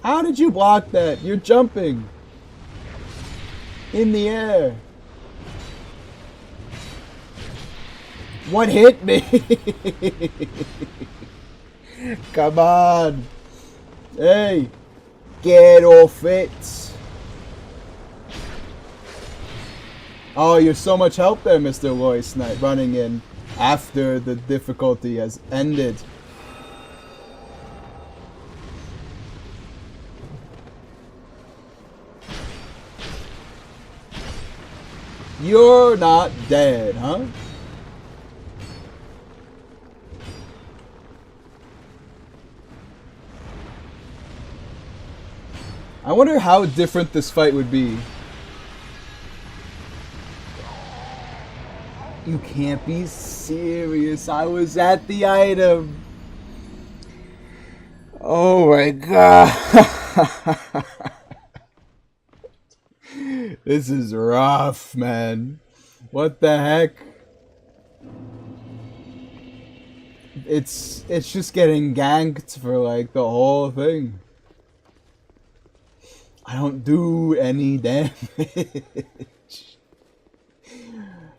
How did you block that? You're jumping in the air. What hit me? Come on. Hey, get off it. Oh, you're so much help there, Mr. Lois Knight, running in after the difficulty has ended. You're not dead, huh? I wonder how different this fight would be. You can't be serious. I was at the item. Oh my god. This is rough, man. What the heck? It's just getting ganked for like the whole thing. I don't do any damage.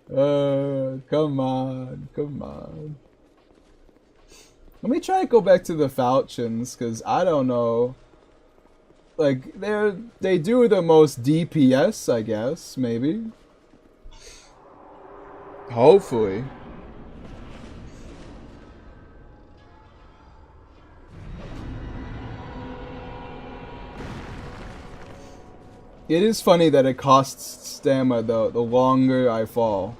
Come on, come on. Let me try to go back to the falchions, because I don't know. Like, they do the most DPS, I guess, maybe. Hopefully. It is funny that it costs stamina, though, the longer I fall.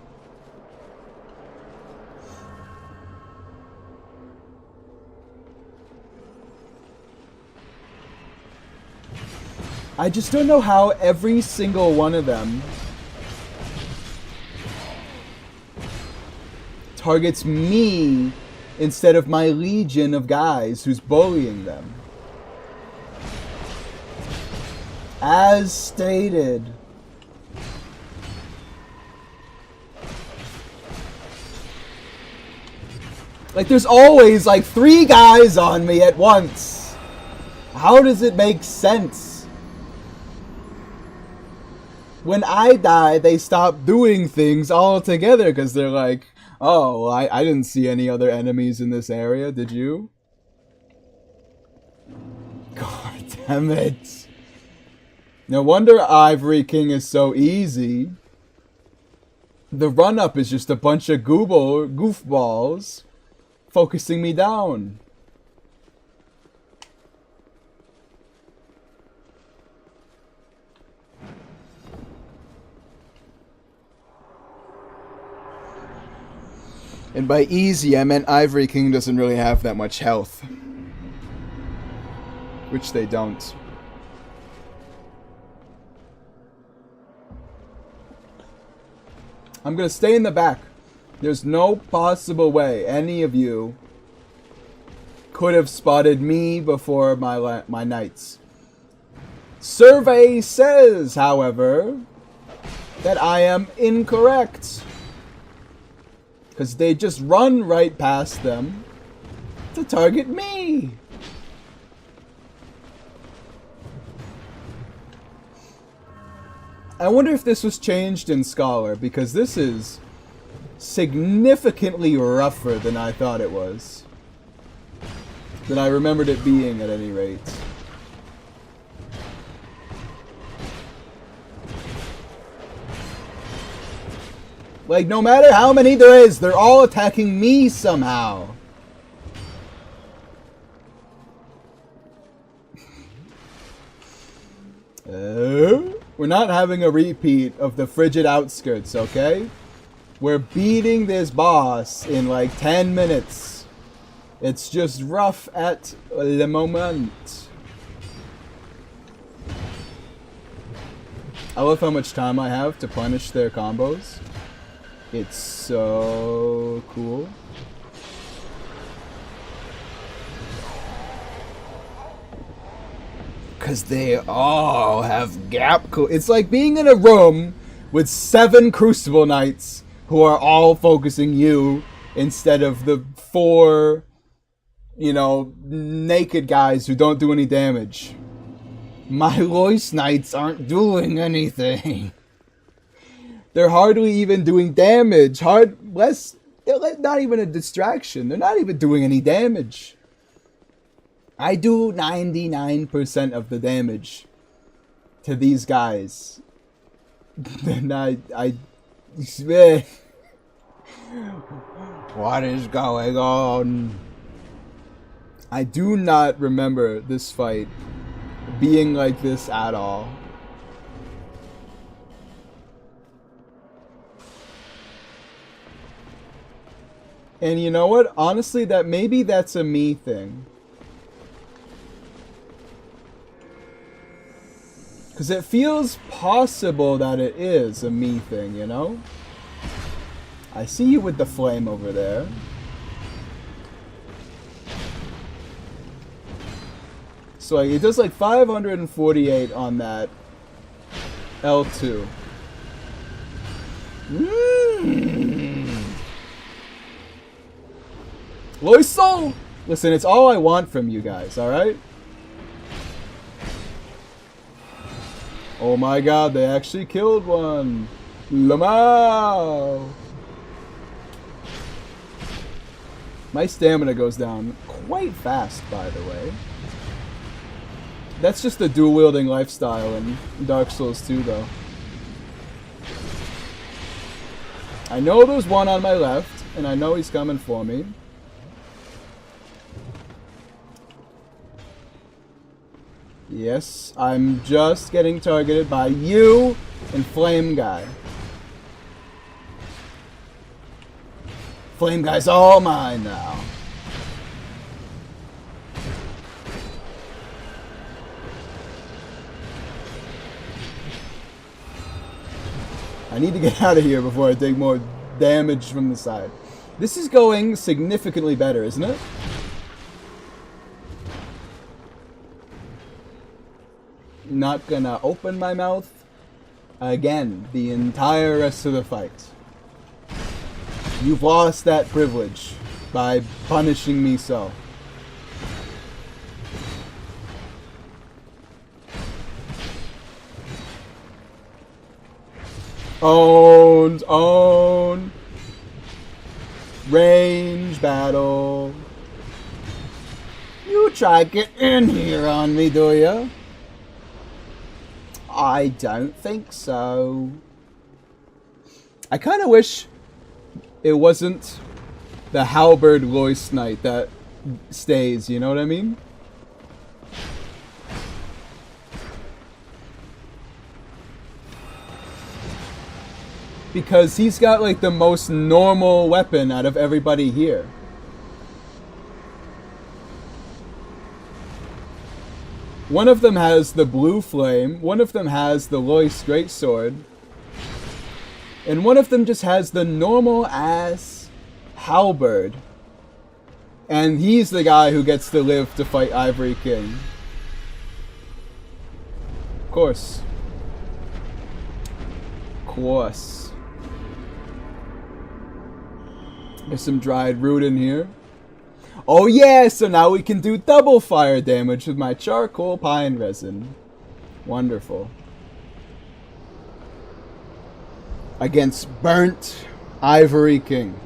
I just don't know how every single one of them targets me instead of my legion of guys who's bullying them. As stated. Like, there's always like 3 guys on me at once. How does it make sense? When I die, they stop doing things altogether because they're like, oh, well, I didn't see any other enemies in this area, did you? God damn it. No wonder Ivory King is so easy. The run-up is just a bunch of goofballs focusing me down. And by easy, I meant Ivory King doesn't really have that much health. Which they don't. I'm gonna stay in the back. There's no possible way any of you could have spotted me before my knights. Survey says, however, that I am incorrect. Because they just run right past them to target me. I wonder if this was changed in Scholar, because this is significantly rougher than I thought it was. Than I remembered it being, at any rate. Like, no matter how many there is, they're all attacking me somehow. We're not having a repeat of the frigid outskirts, okay? We're beating this boss in like 10 minutes. It's just rough at the moment. I love how much time I have to punish their combos. It's so cool. Because they all have gap. It's like being in a room with 7 Crucible Knights who are all focusing you instead of the 4, you know, naked guys who don't do any damage. My Lois Knights aren't doing anything. They're hardly even doing damage. Not even a distraction. They're not even doing any damage. I do 99% of the damage to these guys. And what is going on? I do not remember this fight being like this at all. And you know what? Honestly, maybe that's a me thing. Because it feels possible that it is a me thing, you know? I see you with the flame over there. So like, it does like 548 on that L2. Loisol! Listen, it's all I want from you guys, alright? Oh my god, they actually killed one! Lamau! My stamina goes down quite fast, by the way. That's just the dual-wielding lifestyle in Dark Souls 2, though. I know there's one on my left, and I know he's coming for me. Yes, I'm just getting targeted by you and Flame Guy. Flame Guy's all mine now. I need to get out of here before I take more damage from the side. This is going significantly better, isn't it? Not gonna open my mouth again the entire rest of the fight. You've lost that privilege by punishing me so. Own. Range battle. You try getting here on me, do ya? I don't think so. I kind of wish it wasn't the halberd Lois Knight that stays, you know what I mean? because he's got like the most normal weapon out of everybody here. One of them has the blue flame, one of them has the Lois Greatsword, and one of them just has the normal ass halberd. And he's the guy who gets to live to fight Ivory King. Of course. Of course. There's some dried root in here. Oh yeah, so now we can do double fire damage with my charcoal pine resin. Wonderful. Against burnt Ivory King,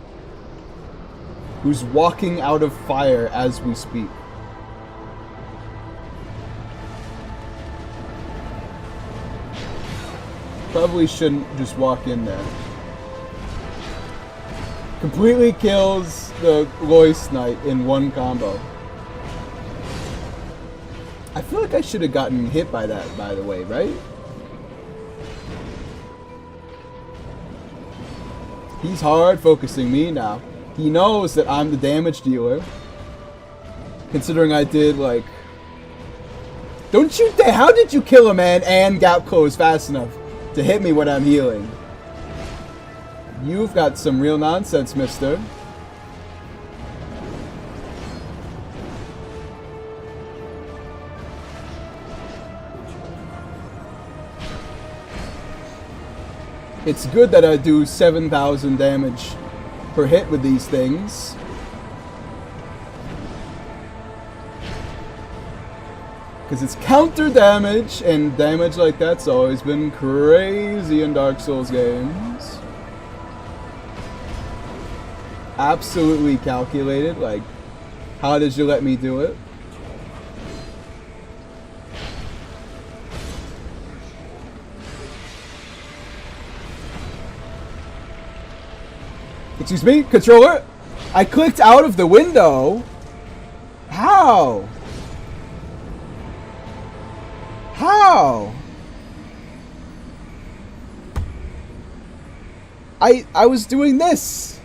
who's walking out of fire as we speak. Probably shouldn't just walk in there. Completely kills the Lois Knight in one combo. I feel like I should have gotten hit by that, by the way, right? He's hard focusing me now. He knows that I'm the damage dealer. Considering I did, like... Don't you dare! How did you kill a man and gap close fast enough to hit me when I'm healing? You've got some real nonsense, mister. It's good that I do 7,000 damage per hit with these things. Because it's counter damage, and damage like that's always been crazy in Dark Souls games. Absolutely calculated, like, how did you let me do it? Excuse me, controller? I clicked out of the window. How? How? I was doing this.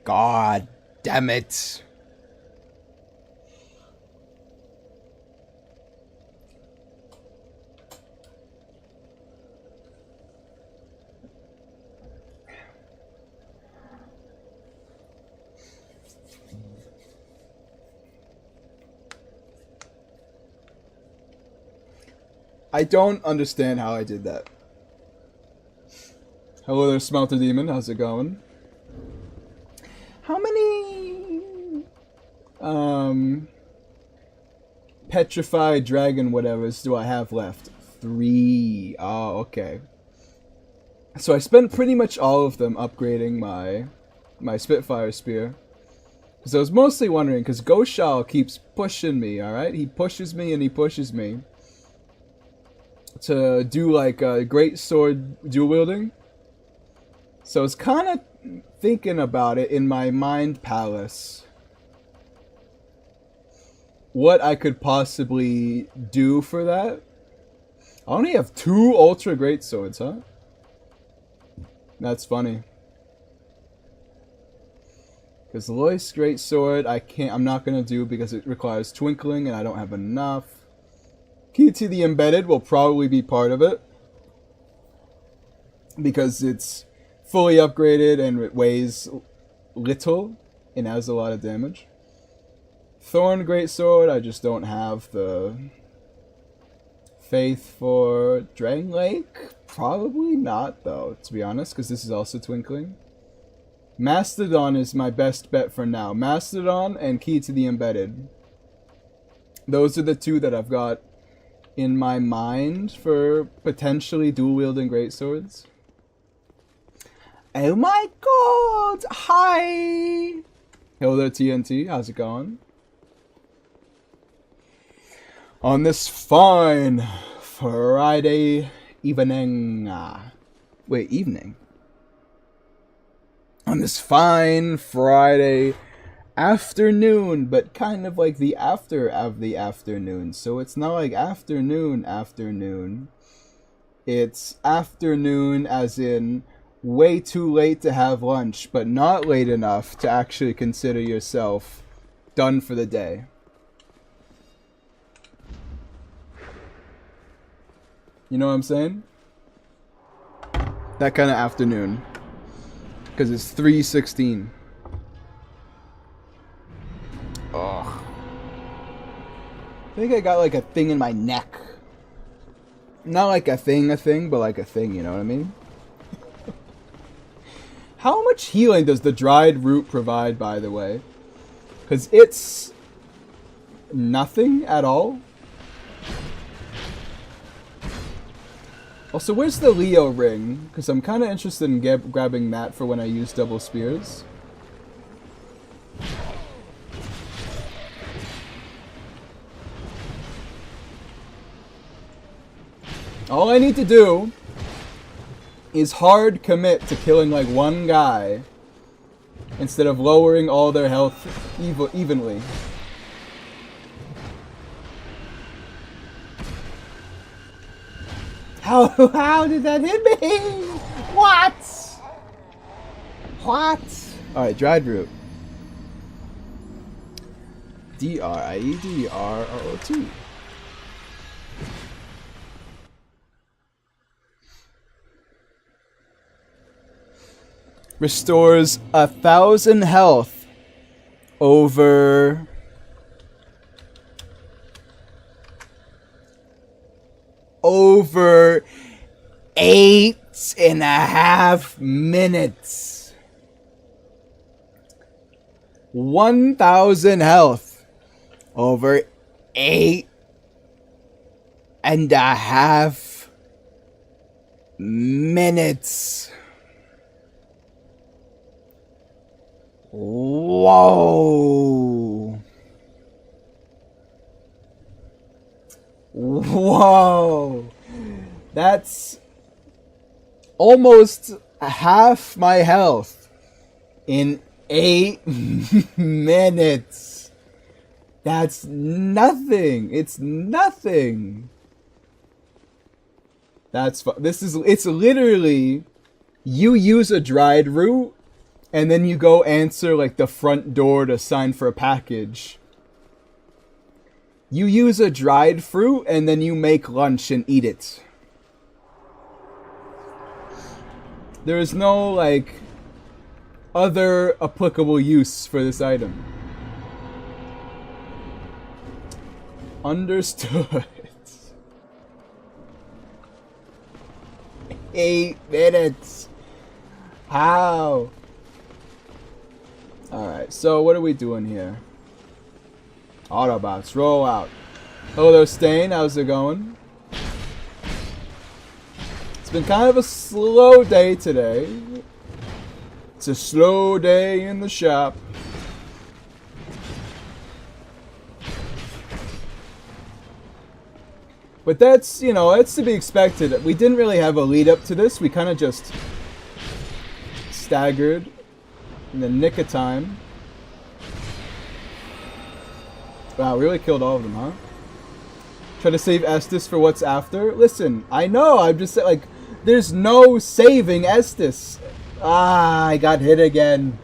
God damn it. I don't understand how I did that. Hello there, Smelter Demon. How's it going? How many petrified dragon whatevers do I have left? 3. Oh, okay. So I spent pretty much all of them upgrading my Spitfire Spear. Because I was mostly wondering, because Goshal keeps pushing me, alright? He pushes me and he pushes me to do like a great sword dual wielding. So I was kind of thinking about it in my mind palace. What I could possibly do for that. I only have 2 ultra great swords, huh? That's funny. Because Lois Greatsword I'm not gonna do because it requires twinkling and I don't have enough. Key to the Embedded will probably be part of it. Because it's fully upgraded and it weighs little and has a lot of damage. Thorn Greatsword, I just don't have the faith for. Dragon Lake? Probably not though, to be honest, because this is also twinkling. Mastodon is my best bet for now. Mastodon and Key to the Embedded. Those are the 2 that I've got in my mind for potentially dual wielding greatswords. Oh my god! Hi! Hello there, TNT. How's it going? On this fine Friday evening. Wait, evening? on this fine Friday afternoon, but kind of like the after of the afternoon. So it's not like afternoon. It's afternoon as in way too late to have lunch, but not late enough to actually consider yourself done for the day. You know what I'm saying? That kind of afternoon. Because it's 3:16. Ugh. I think I got like a thing in my neck. Not like a thing, but like a thing, you know what I mean? How much healing does the dried root provide, by the way? Because it's nothing at all. Also, where's the Leo ring? Because I'm kind of interested in grabbing that for when I use double spears. All I need to do is hard commit to killing like one guy instead of lowering all their health evenly. How did that hit me? What? Alright, dried root. D-R-I-E-D-R-R-O-T. Restores 1,000 health over 8.5 minutes. 1,000 health over 8.5 minutes. Whoa. Whoa. That's almost half my health in 8 minutes. That's nothing. It's nothing. That's it's literally you use a dried root and then you go answer like the front door to sign for a package. You use a dried fruit and then you make lunch and eat it. There is no like other applicable use for this item. Understood. 8 minutes. How? Alright, so what are we doing here? Autobots, roll out. Hello there, Stain. How's it going? It's been kind of a slow day today. It's a slow day in the shop. But that's, you know, it's to be expected. We didn't really have a lead up to this. We kind of just staggered in the nick of time. Wow, we really killed all of them, huh? Try to save Estes for what's after? Listen, I know, I'm just like, there's no saving Estes. Ah, I got hit again.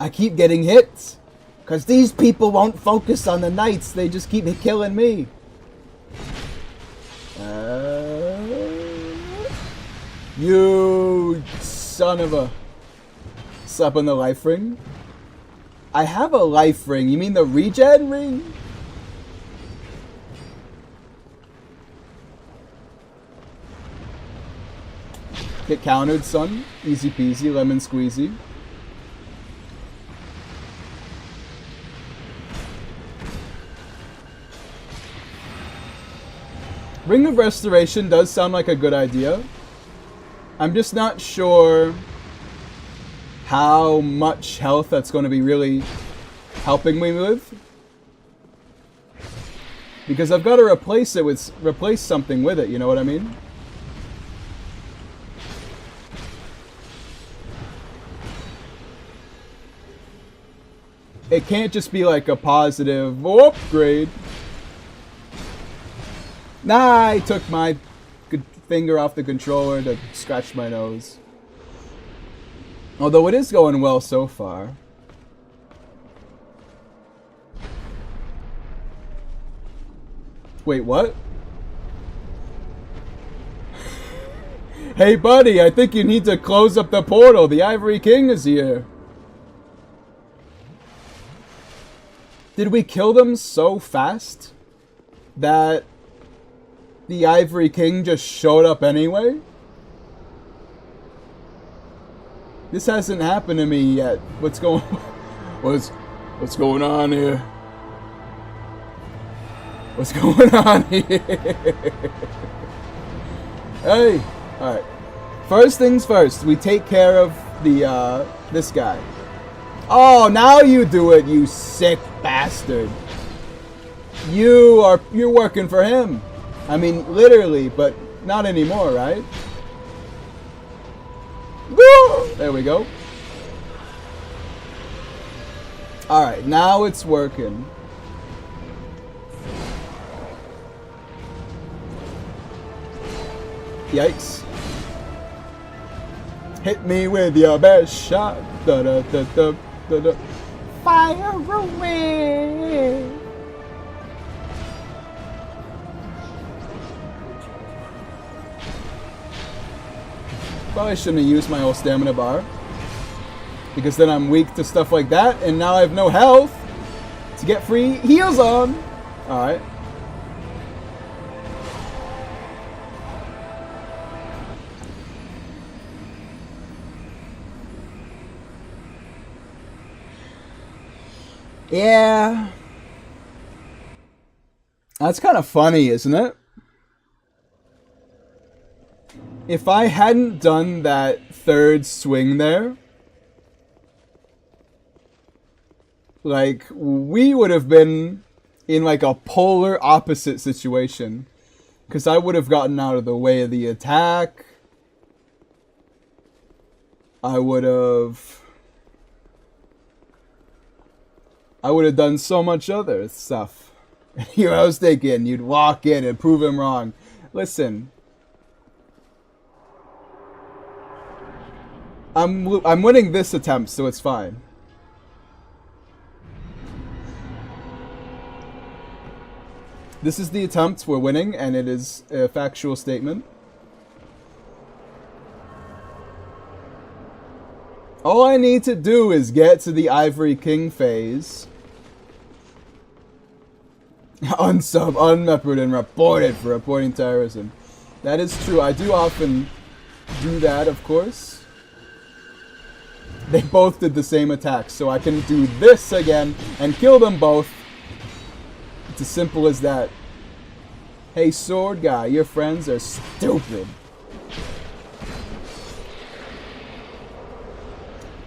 I keep getting hit. Because these people won't focus on the knights, they just keep killing me. You son of a... Slap on the life ring? I have a life ring. You mean the regen ring? Get countered, son. Easy peasy, lemon squeezy. Ring of Restoration does sound like a good idea. I'm just not sure how much health that's going to be really helping me with. Because I've got to replace something with it, you know what I mean? It can't just be like a positive upgrade. Nah, I took my finger off the controller to scratch my nose. Although it is going well so far. Wait, what? Hey buddy, I think you need to close up the portal. The Ivory King is here. Did we kill them so fast that the Ivory King just showed up anyway? This hasn't happened to me yet. What's going on here? What's going on here? Hey, alright. First things first, we take care of the this guy. Oh, now you do it, you sick bastard. You're working for him. I mean, literally, but not anymore, right? Woo! There we go. Alright, now it's working. Yikes. Hit me with your best shot. Da da da da da da. Fire away. Probably shouldn't have used my whole stamina bar, because then I'm weak to stuff like that, and now I have no health to get free heals on. Alright. Yeah. That's kind of funny, isn't it? If I hadn't done that third swing there, like, we would have been in like a polar opposite situation. Because I would have gotten out of the way of the attack. I would have done so much other stuff. You know, I was thinking you'd walk in and prove him wrong. Listen. I'm winning this attempt, so it's fine. This is the attempt we're winning, and it is a factual statement. All I need to do is get to the Ivory King phase. Unsub, unmeppered, and reported for reporting terrorism. That is true. I do often do that, of course. They both did the same attack, so I can do this again and kill them both. It's as simple as that. Hey, sword guy, your friends are stupid.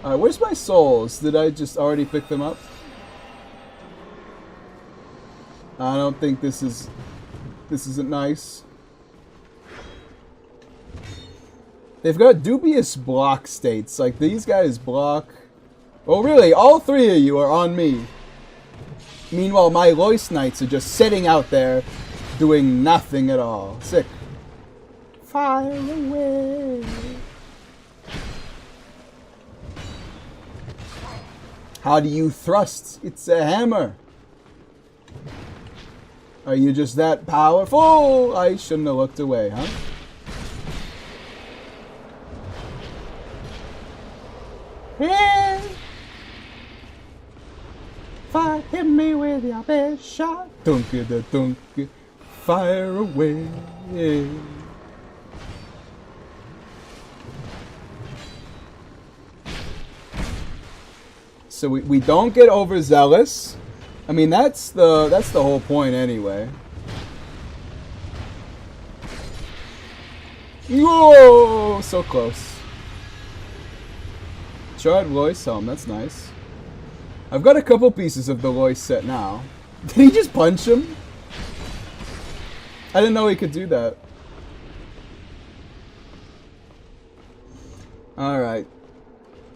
Alright, where's my souls? Did I just already pick them up? I don't think this isn't nice. They've got dubious block states. Like, these guys block. Oh, really? All three of you are on me. Meanwhile, my Lois Knights are just sitting out there doing nothing at all. Sick. Fire away. How do you thrust? It's a hammer. Are you just that powerful? I shouldn't have looked away, huh? Yeah. Fire, hit me with your best shot. Dunky da dunky. Fire away. Yeah. So we don't get overzealous. I mean, that's the whole point anyway. Whoa, so close. Shard Lois helm, that's nice. I've got a couple pieces of the Lois set now. Did he just punch him? I didn't know he could do that. Alright.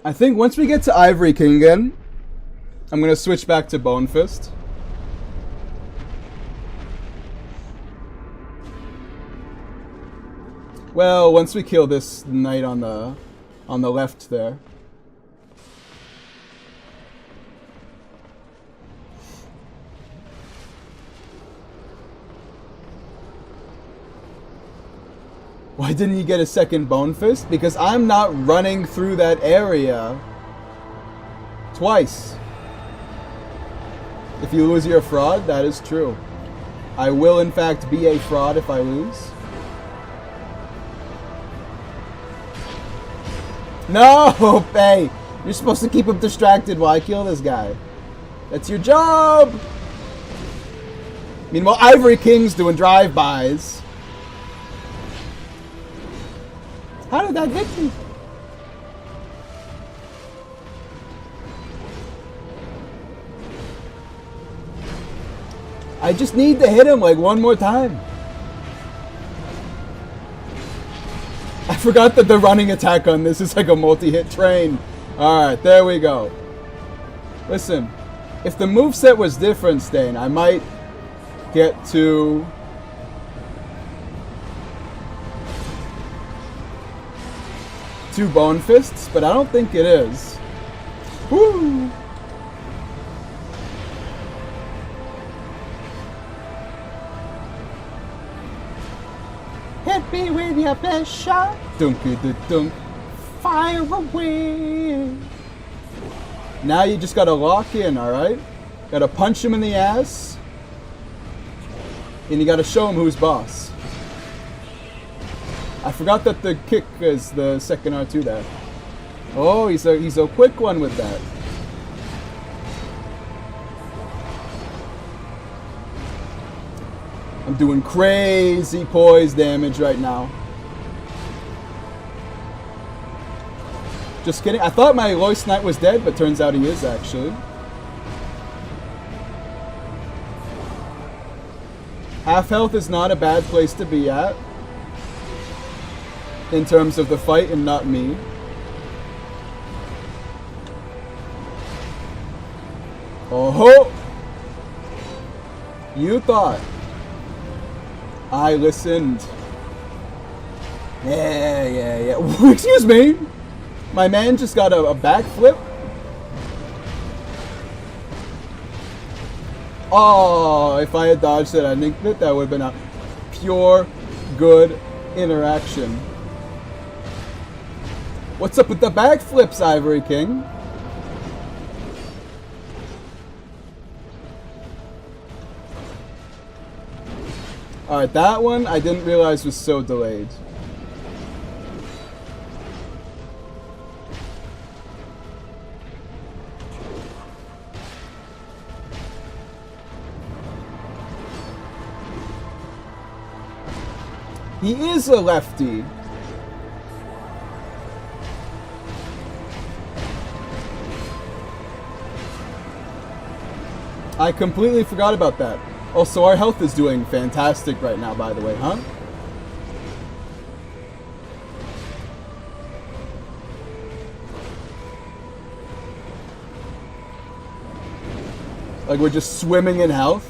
I think once we get to Ivory King again, I'm gonna switch back to Bone Fist. Well, once we kill this knight on the left there. Why didn't you get a second Bone Fist? Because I'm not running through that area twice. If you lose, you're a fraud. That is true. I will, in fact, be a fraud if I lose. No, hey, you're supposed to keep him distracted while I kill this guy. That's your job. Meanwhile, Ivory King's doing drive-bys. How did that hit me? I just need to hit him like one more time. I forgot that the running attack on this is like a multi-hit train. Alright, there we go. Listen, if the moveset was different, Stain, I might get to... two Bone Fists, but I don't think it is. Woo! Hit me with your best shot. Dunk-a-dunk. Fire away. Now you just gotta lock in, alright? Gotta punch him in the ass. And you gotta show him who's boss. I forgot that the kick is the second R2 there. Oh, he's a quick one with that. I'm doing crazy poise damage right now. Just kidding. I thought my Lois Knight was dead, but turns out he is actually. Half health is not a bad place to be at. In terms of the fight and not me. Oh ho! You thought I listened. Yeah. Excuse me! My man just got a backflip. Oh, if I had dodged that ending bit, that would have been a pure good interaction. What's up with the backflips, Ivory King? Alright, that one I didn't realize was so delayed. He is a lefty. I completely forgot about that. Also, our health is doing fantastic right now, by the way, huh? Like we're just swimming in health.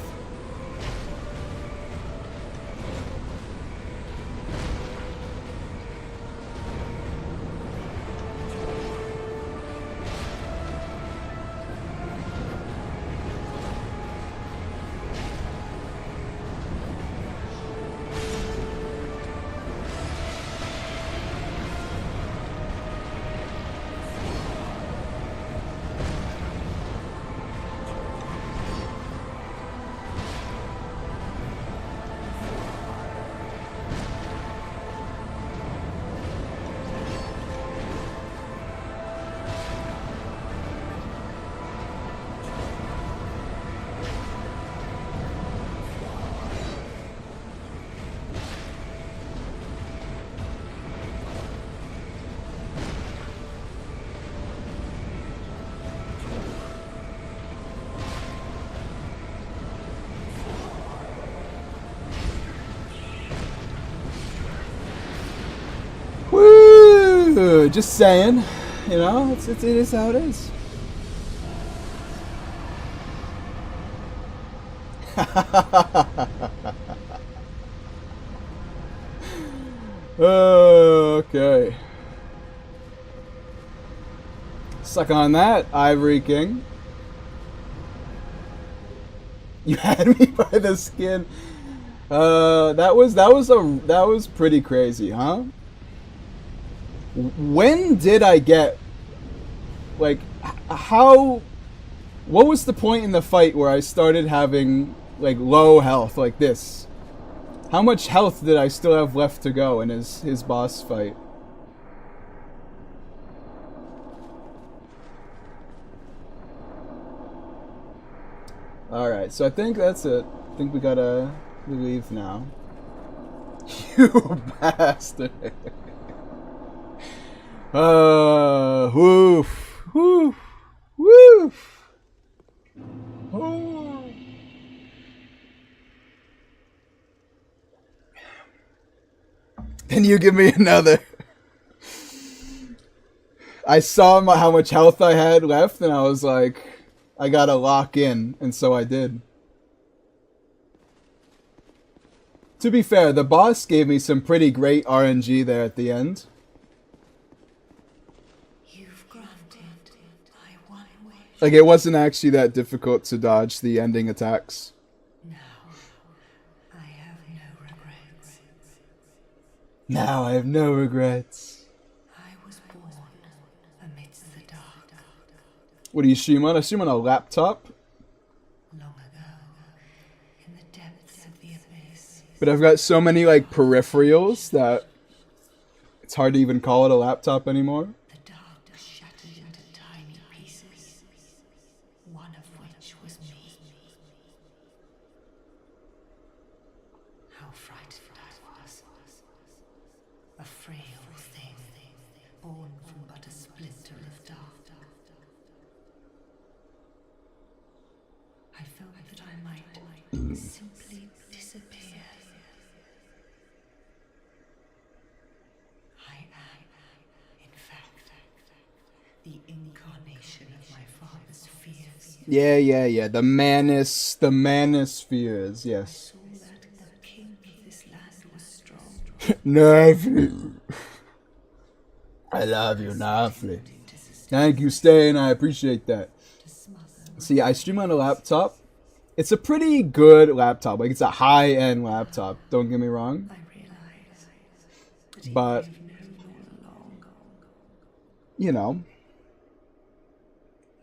Woo! Just saying, you know, it is how it is. Okay. Suck on that, Ivory King. You had me by the skin. That was pretty crazy, huh? When did I get, like, how? What was the point in the fight where I started having like low health like this? How much health did I still have left to go in his boss fight? Alright, so I think that's it. I think we gotta leave now. You bastard. Woof. Woof. Woof. Oh. Then you give me another. I saw how much health I had left, and I was like, I gotta lock in, and so I did. To be fair, the boss gave me some pretty great RNG there at the end. You've granted my one wish. Like, it wasn't actually that difficult to dodge the ending attacks. Now, I have no regrets. Now I have no regrets. I was born amidst the dark. What do you stream on? I stream on a laptop. Long ago, in the depths of the abyss. But I've got so many, like, peripherals that it's hard to even call it a laptop anymore. The dark was shattered into tiny pieces, one of which was me. How frightened I was. A frail thing, born from but a splinter of dark. I felt that I might simply disappear. I am, in fact, the incarnation of my father's fears. Yeah. The manospheres, yes. I saw that the king of this land was strong. Lovely. I love you, lovely. Thank you, Stain. I appreciate that. See, I stream on a laptop. It's a pretty good laptop. Like, it's a high-end laptop. Don't get me wrong. I realized that But, he known all along. you know.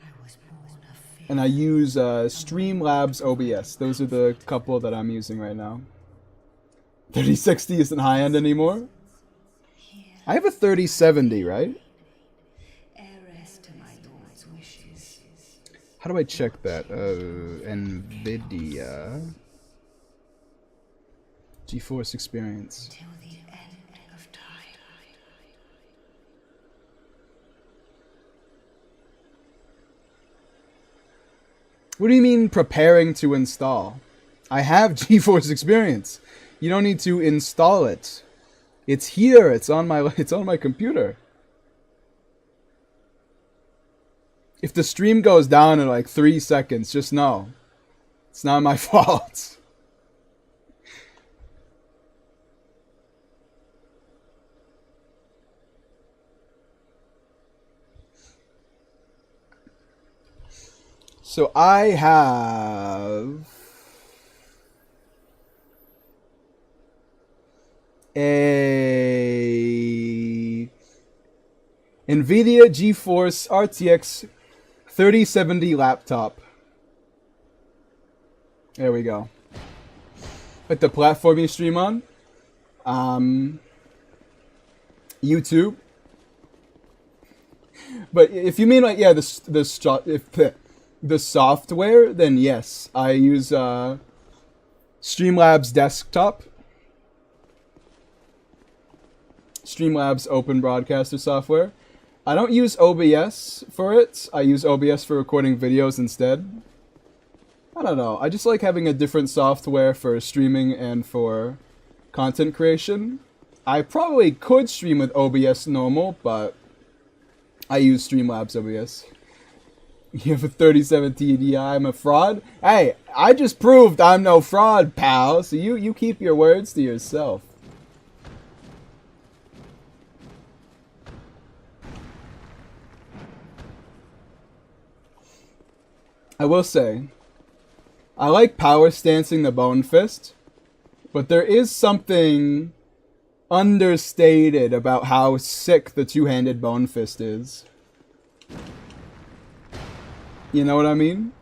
I was born of fear. And I use Streamlabs OBS. Those are the couple that I'm using right now. 3060 isn't high-end anymore. I have a 3070, right? Heiress to my lord's wishes. How do I check that? NVIDIA. GeForce Experience. Till the end of time. What do you mean preparing to install? I have GeForce Experience. You don't need to install it. It's here. It's on my computer. If the stream goes down in like 3 seconds, just know it's not my fault. So I have a NVIDIA GeForce RTX 3070 laptop. There we go. Like the platform you stream on? YouTube. But if you mean like, yeah, the software, then yes, I use Streamlabs Desktop. Streamlabs Open Broadcaster software. I don't use OBS for it. I use OBS for recording videos instead. I don't know. I just like having a different software for streaming and for content creation. I probably could stream with OBS normal, but I use Streamlabs OBS. You have a 37 TDI. I'm a fraud? Hey, I just proved I'm no fraud, pal. So you keep your words to yourself. I will say, I like power stancing the Bone Fist, but there is something understated about how sick the two-handed Bone Fist is. You know what I mean?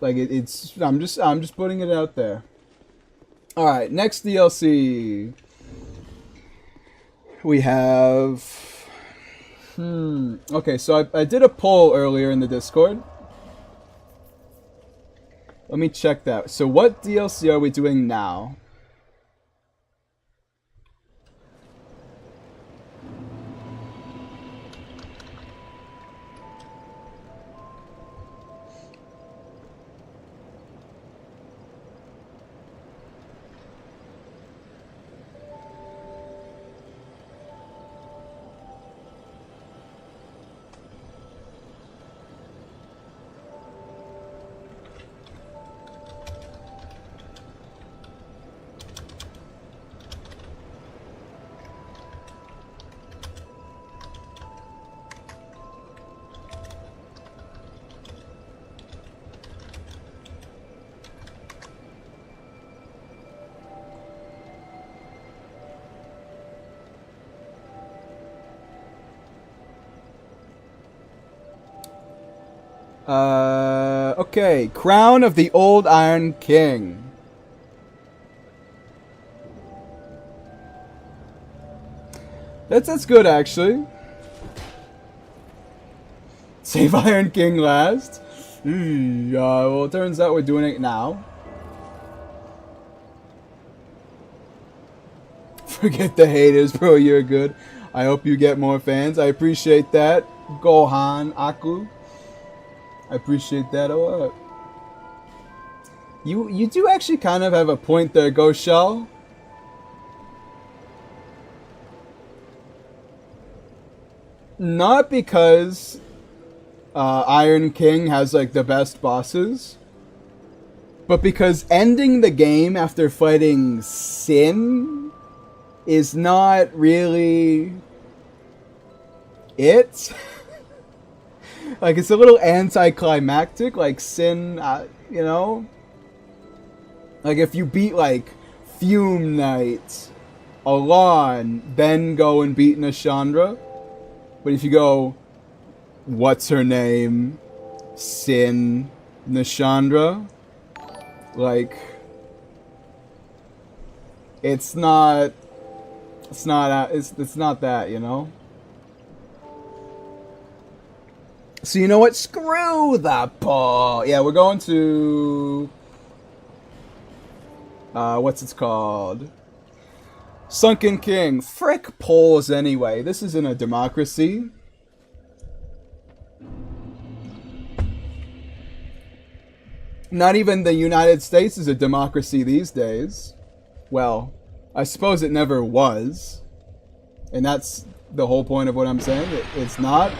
Like it's I'm just putting it out there. All right, next DLC. We have okay, so I did a poll earlier in the Discord. Let me check that. So what DLC are we doing now? Okay, Crown of the Old Iron King. That's good actually. Save Iron King last. Well, it turns out we're doing it now. Forget the haters, bro. You're good. I hope you get more fans. I appreciate that, Gohan Aku. I appreciate that a lot. You do actually kind of have a point there, Goshal. Not because Iron King has like the best bosses, but because ending the game after fighting Sin is not really it. Like, it's a little anticlimactic, like Sin, you know? Like, if you beat, like, Fume Knight, Alon, then go and beat Nashandra. But if you go, what's her name? Sin, Nashandra? Like, it's not that, you know? So you know what? Screw the poll. Yeah, we're going to what's it called? Sunken King. Frick polls anyway. This isn't a democracy. Not even the United States is a democracy these days. Well, I suppose it never was. And that's the whole point of what I'm saying. It's not.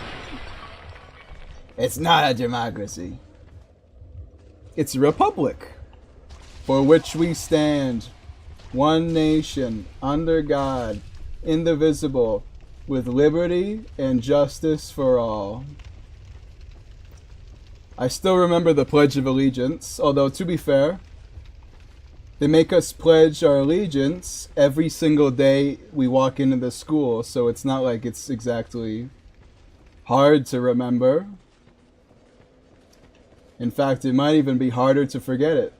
It's not a democracy. It's a republic, for which we stand, one nation, under God, indivisible, with liberty and justice for all. I still remember the Pledge of Allegiance, although to be fair, they make us pledge our allegiance every single day we walk into the school, so it's not like it's exactly hard to remember. In fact, it might even be harder to forget it.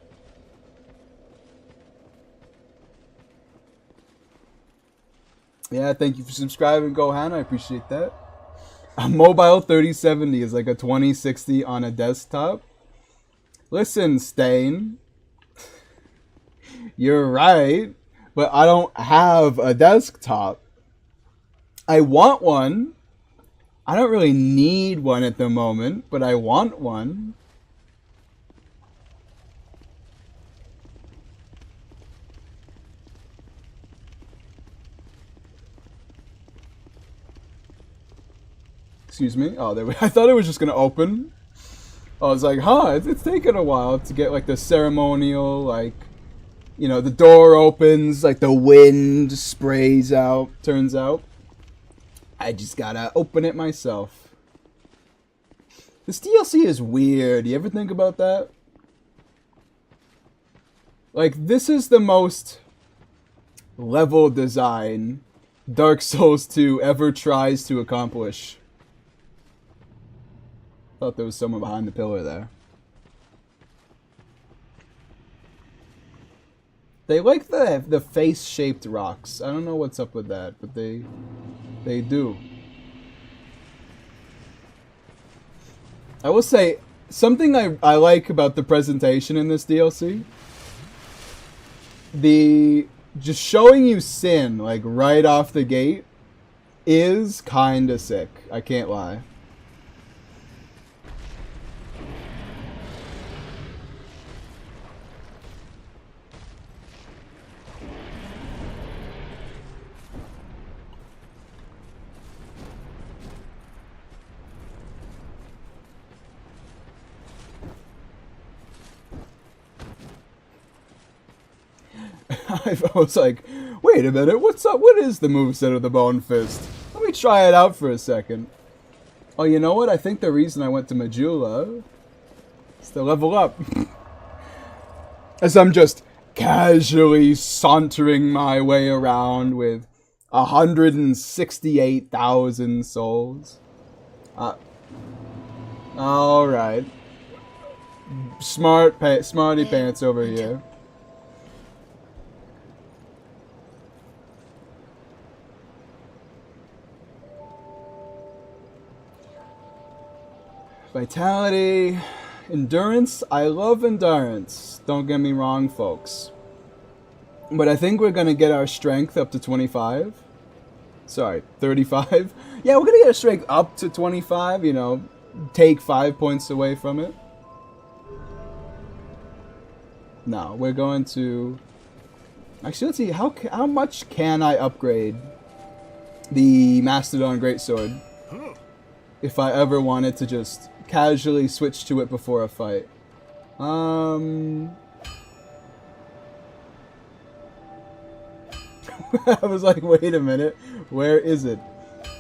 Yeah, thank you for subscribing, Gohan. I appreciate that. A mobile 3070 is like a 2060 on a desktop. Listen, Stain. You're right, but I don't have a desktop. I want one. I don't really need one at the moment, but I want one. Excuse me. Oh, there we, I thought it was just gonna open. I was like, huh, it's taken a while to get like the ceremonial, like, you know, the door opens, like the wind sprays out. Turns out, I just gotta open it myself. This DLC is weird. You ever think about that? Like, this is the most level design Dark Souls 2 ever tries to accomplish. Thought there was someone behind the pillar there. They like the face-shaped rocks. I don't know what's up with that, but they do. I will say, something I like about the presentation in this DLC, just showing you Sin, like, right off the gate, is kinda sick. I can't lie. I was like, wait a minute, what's up? What is the moveset of the Bone Fist? Let me try it out for a second. Oh, you know what? I think the reason I went to Majula is to level up. As I'm just casually sauntering my way around with 168,000 souls. Alright. Smarty pants over here. Vitality, endurance. I love endurance. Don't get me wrong, folks. But I think we're gonna get our strength up to 25. Sorry, 35. Yeah, we're gonna get our strength up to 25. You know, take 5 points away from it. No, we're going to. Actually, let's see. How much can I upgrade the Mastodon Greatsword if I ever wanted to just casually switch to it before a fight? I was like, wait a minute, where is it?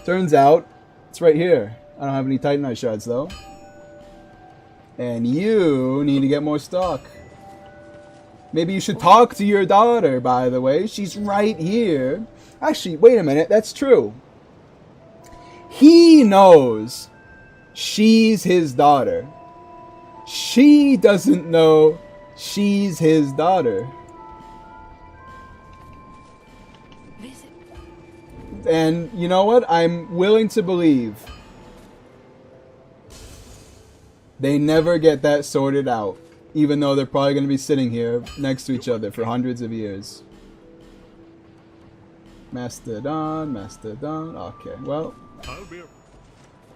Turns out, it's right here. I don't have any Titanite shards though. And you need to get more stock. Maybe you should talk to your daughter, by the way. She's right here. Actually, wait a minute, that's true. He knows she's his daughter. She doesn't know she's his daughter. And you know what? I'm willing to believe they never get that sorted out, even though they're probably going to be sitting here next to each other for hundreds of years. Mastodon. Okay, well,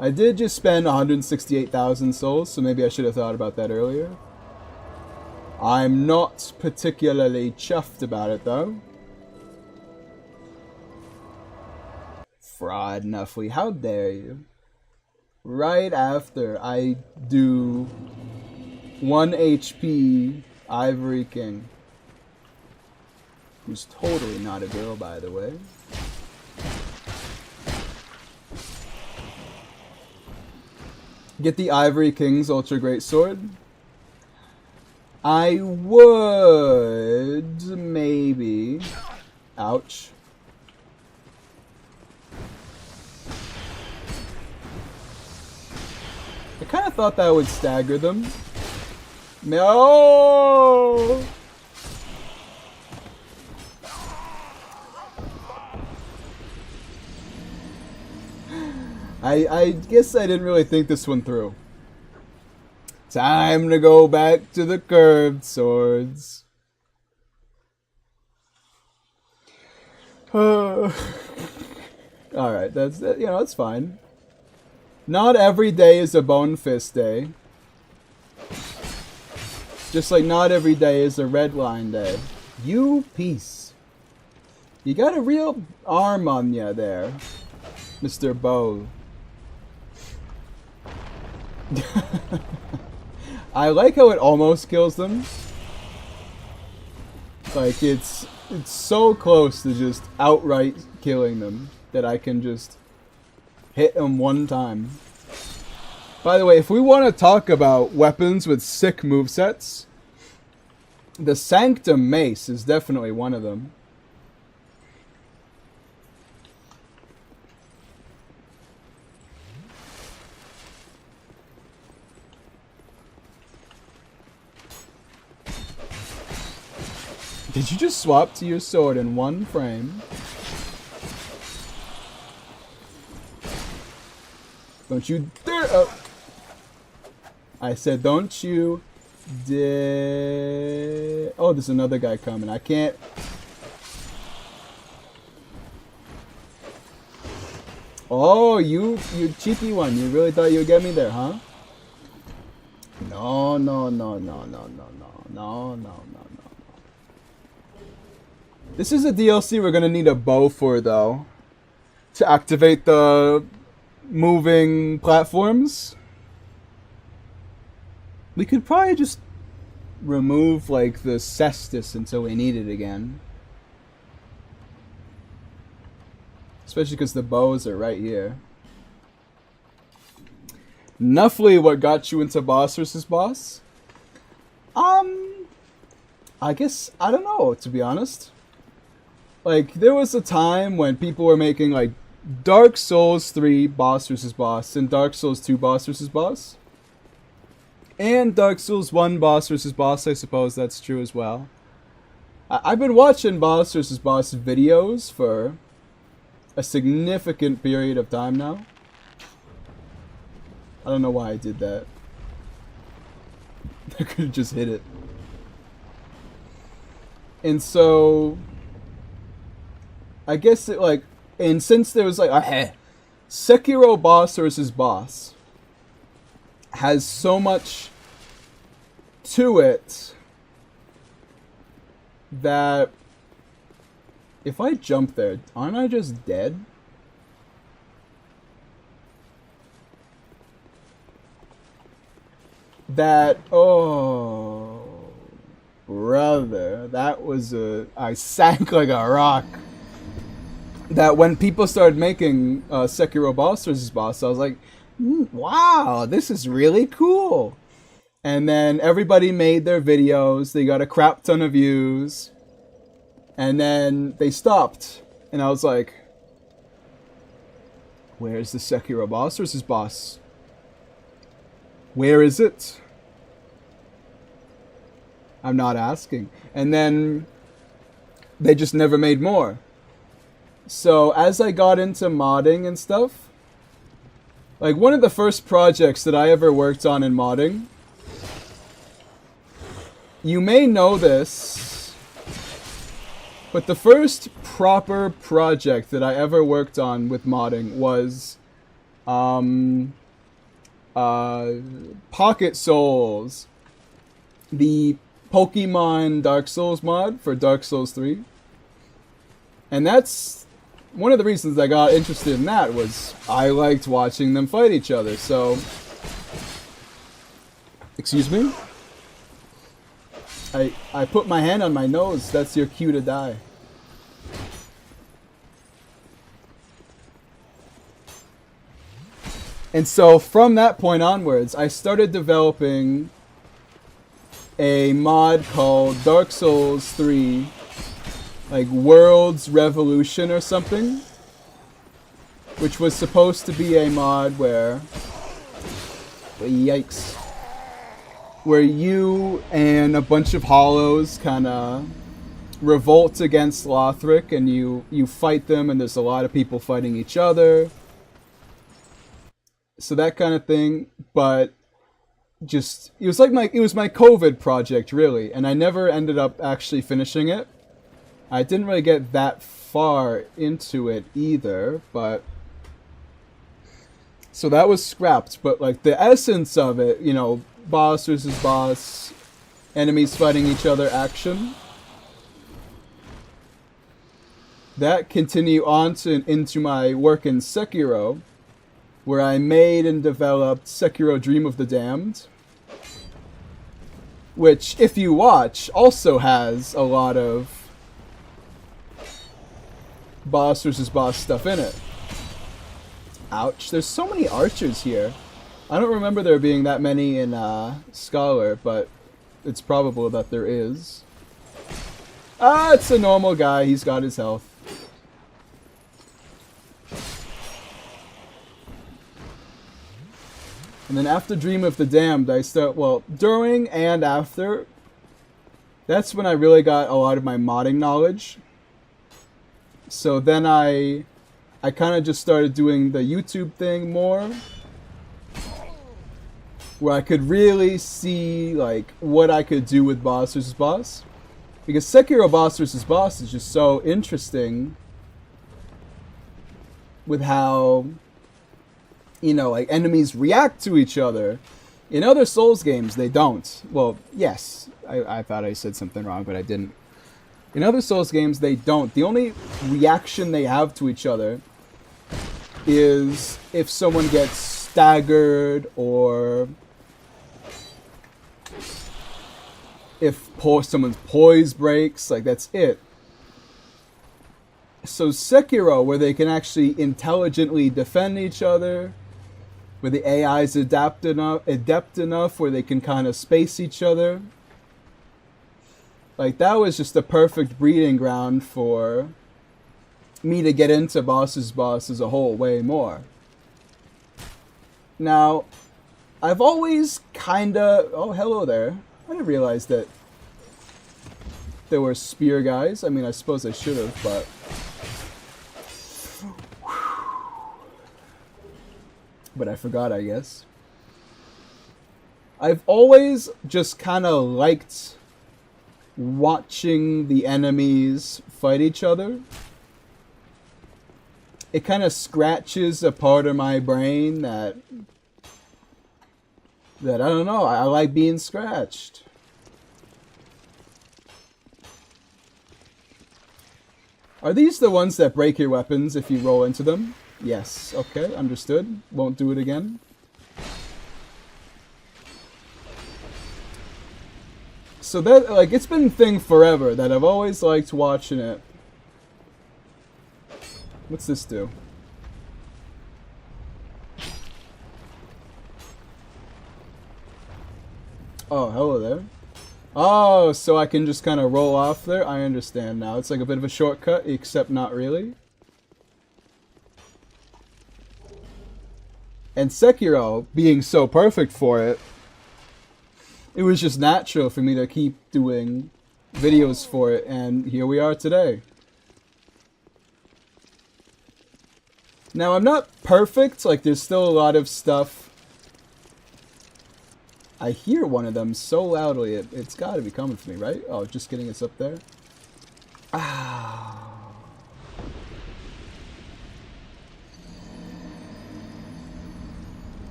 I did just spend 168,000 souls, so maybe I should have thought about that earlier. I'm not particularly chuffed about it, though. Fraud Nuffly, how dare you? Right after I do 1 HP Ivory King, who's totally not a girl, by the way. Get the Ivory King's Ultra Great Sword. I would maybe. Ouch. I kind of thought that would stagger them. No! I guess I didn't really think this one through. Time to go back to the curved swords. Alright, that's, you know, that's fine. Not every day is a Bone Fist day. Just like not every day is a Red Line day. You piece. You got a real arm on ya there, Mr. Bow. I like how it almost kills them. Like, it's so close to just outright killing them that I can just hit them one time. By the way, if we want to talk about weapons with sick movesets, the Sanctum Mace is definitely one of them. Did you just swap to your sword in one frame? Don't you dare! Oh. I said, don't you dare! Oh, there's another guy coming. I can't. Oh, you cheeky one! You really thought you would get me there, huh? No, no, no, no, no, no, no, no, no, no, no. This is a DLC we're gonna need a bow for, though, to activate the moving platforms. We could probably just remove, like, the cestus until we need it again. Especially because the bows are right here. Roughly what got you into boss versus boss? I guess, I don't know, to be honest. Like, there was a time when people were making, like, Dark Souls 3 boss versus boss, and Dark Souls 2 boss versus boss. And Dark Souls 1 boss versus boss, I suppose that's true as well. I've been watching boss versus boss videos for a significant period of time now. I don't know why I did that. I could have just hit it. And so I guess it, like, and since there was like a Sekiro boss versus boss has so much to it that if I jump there, aren't I just dead? That, oh, brother, that was I sank like a rock. That when people started making Sekiro boss versus boss, I was like, wow, this is really cool. And then everybody made their videos, they got a crap ton of views, and then they stopped. And I was like, where's the Sekiro boss versus boss? Where is it? I'm not asking. And then they just never made more. So as I got into modding and stuff, like one of the first projects that I ever worked on in modding, you may know this, but the first proper project that I ever worked on with modding was Pocket Souls, the Pokemon Dark Souls mod for Dark Souls 3. And that's one of the reasons I got interested in that, was I liked watching them fight each other. So, excuse me? I put my hand on my nose. That's your cue to die. And so from that point onwards, I started developing a mod called Dark Souls 3, like World's Revolution or something, which was supposed to be a mod where, yikes, where you and a bunch of hollows kind of revolt against Lothric, and you fight them, and there's a lot of people fighting each other. So that kind of thing, but just, it was my COVID project, really, and I never ended up actually finishing it. I didn't really get that far into it either, but so that was scrapped. But like the essence of it, you know, boss versus boss, enemies fighting each other action, that continued on to into my work in Sekiro. where I made and developed Sekiro Dream of the Damned, which, if you watch, also has a lot of boss versus boss stuff in it. Ouch, there's so many archers here. I don't remember there being that many in Scholar, but it's probable that there is. Ah, it's a normal guy, he's got his health. And then after Dream of the Damned, I start, well, during and after, that's when I really got a lot of my modding knowledge. So then I kind of just started doing the YouTube thing more, where I could really see like what I could do with boss versus boss. Because Sekiro boss versus boss is just so interesting with how, you know, like enemies react to each other. In other Souls games, they don't. Well, yes, I thought I said something wrong, but I didn't. In other Souls games, they don't. The only reaction they have to each other is if someone gets staggered or if someone's poise breaks. Like, that's it. So Sekiro, where they can actually intelligently defend each other, where the AI is adept enough where they can kind of space each other. Like, that was just the perfect breeding ground for me to get into boss as a whole way more. Now, I've always kinda... Oh, hello there. I didn't realize that there were spear guys. I mean, I suppose I should have, but... But I forgot, I guess. I've always just kind of liked watching the enemies fight each other. It kind of scratches a part of my brain that I don't know, I like being scratched. Are these the ones that break your weapons if you roll into them? Yes, okay, understood. Won't do it again. So that, like, it's been a thing forever that I've always liked watching it. What's this do? Oh, hello there. Oh, so I can just kind of roll off there? I understand now. It's like a bit of a shortcut, except not really. And Sekiro, being so perfect for it, it was just natural for me to keep doing videos for it, and here we are today. Now, I'm not perfect, like, there's still a lot of stuff. I hear one of them so loudly, it's gotta be coming for me, right? Oh, just kidding, it's up there. Ah.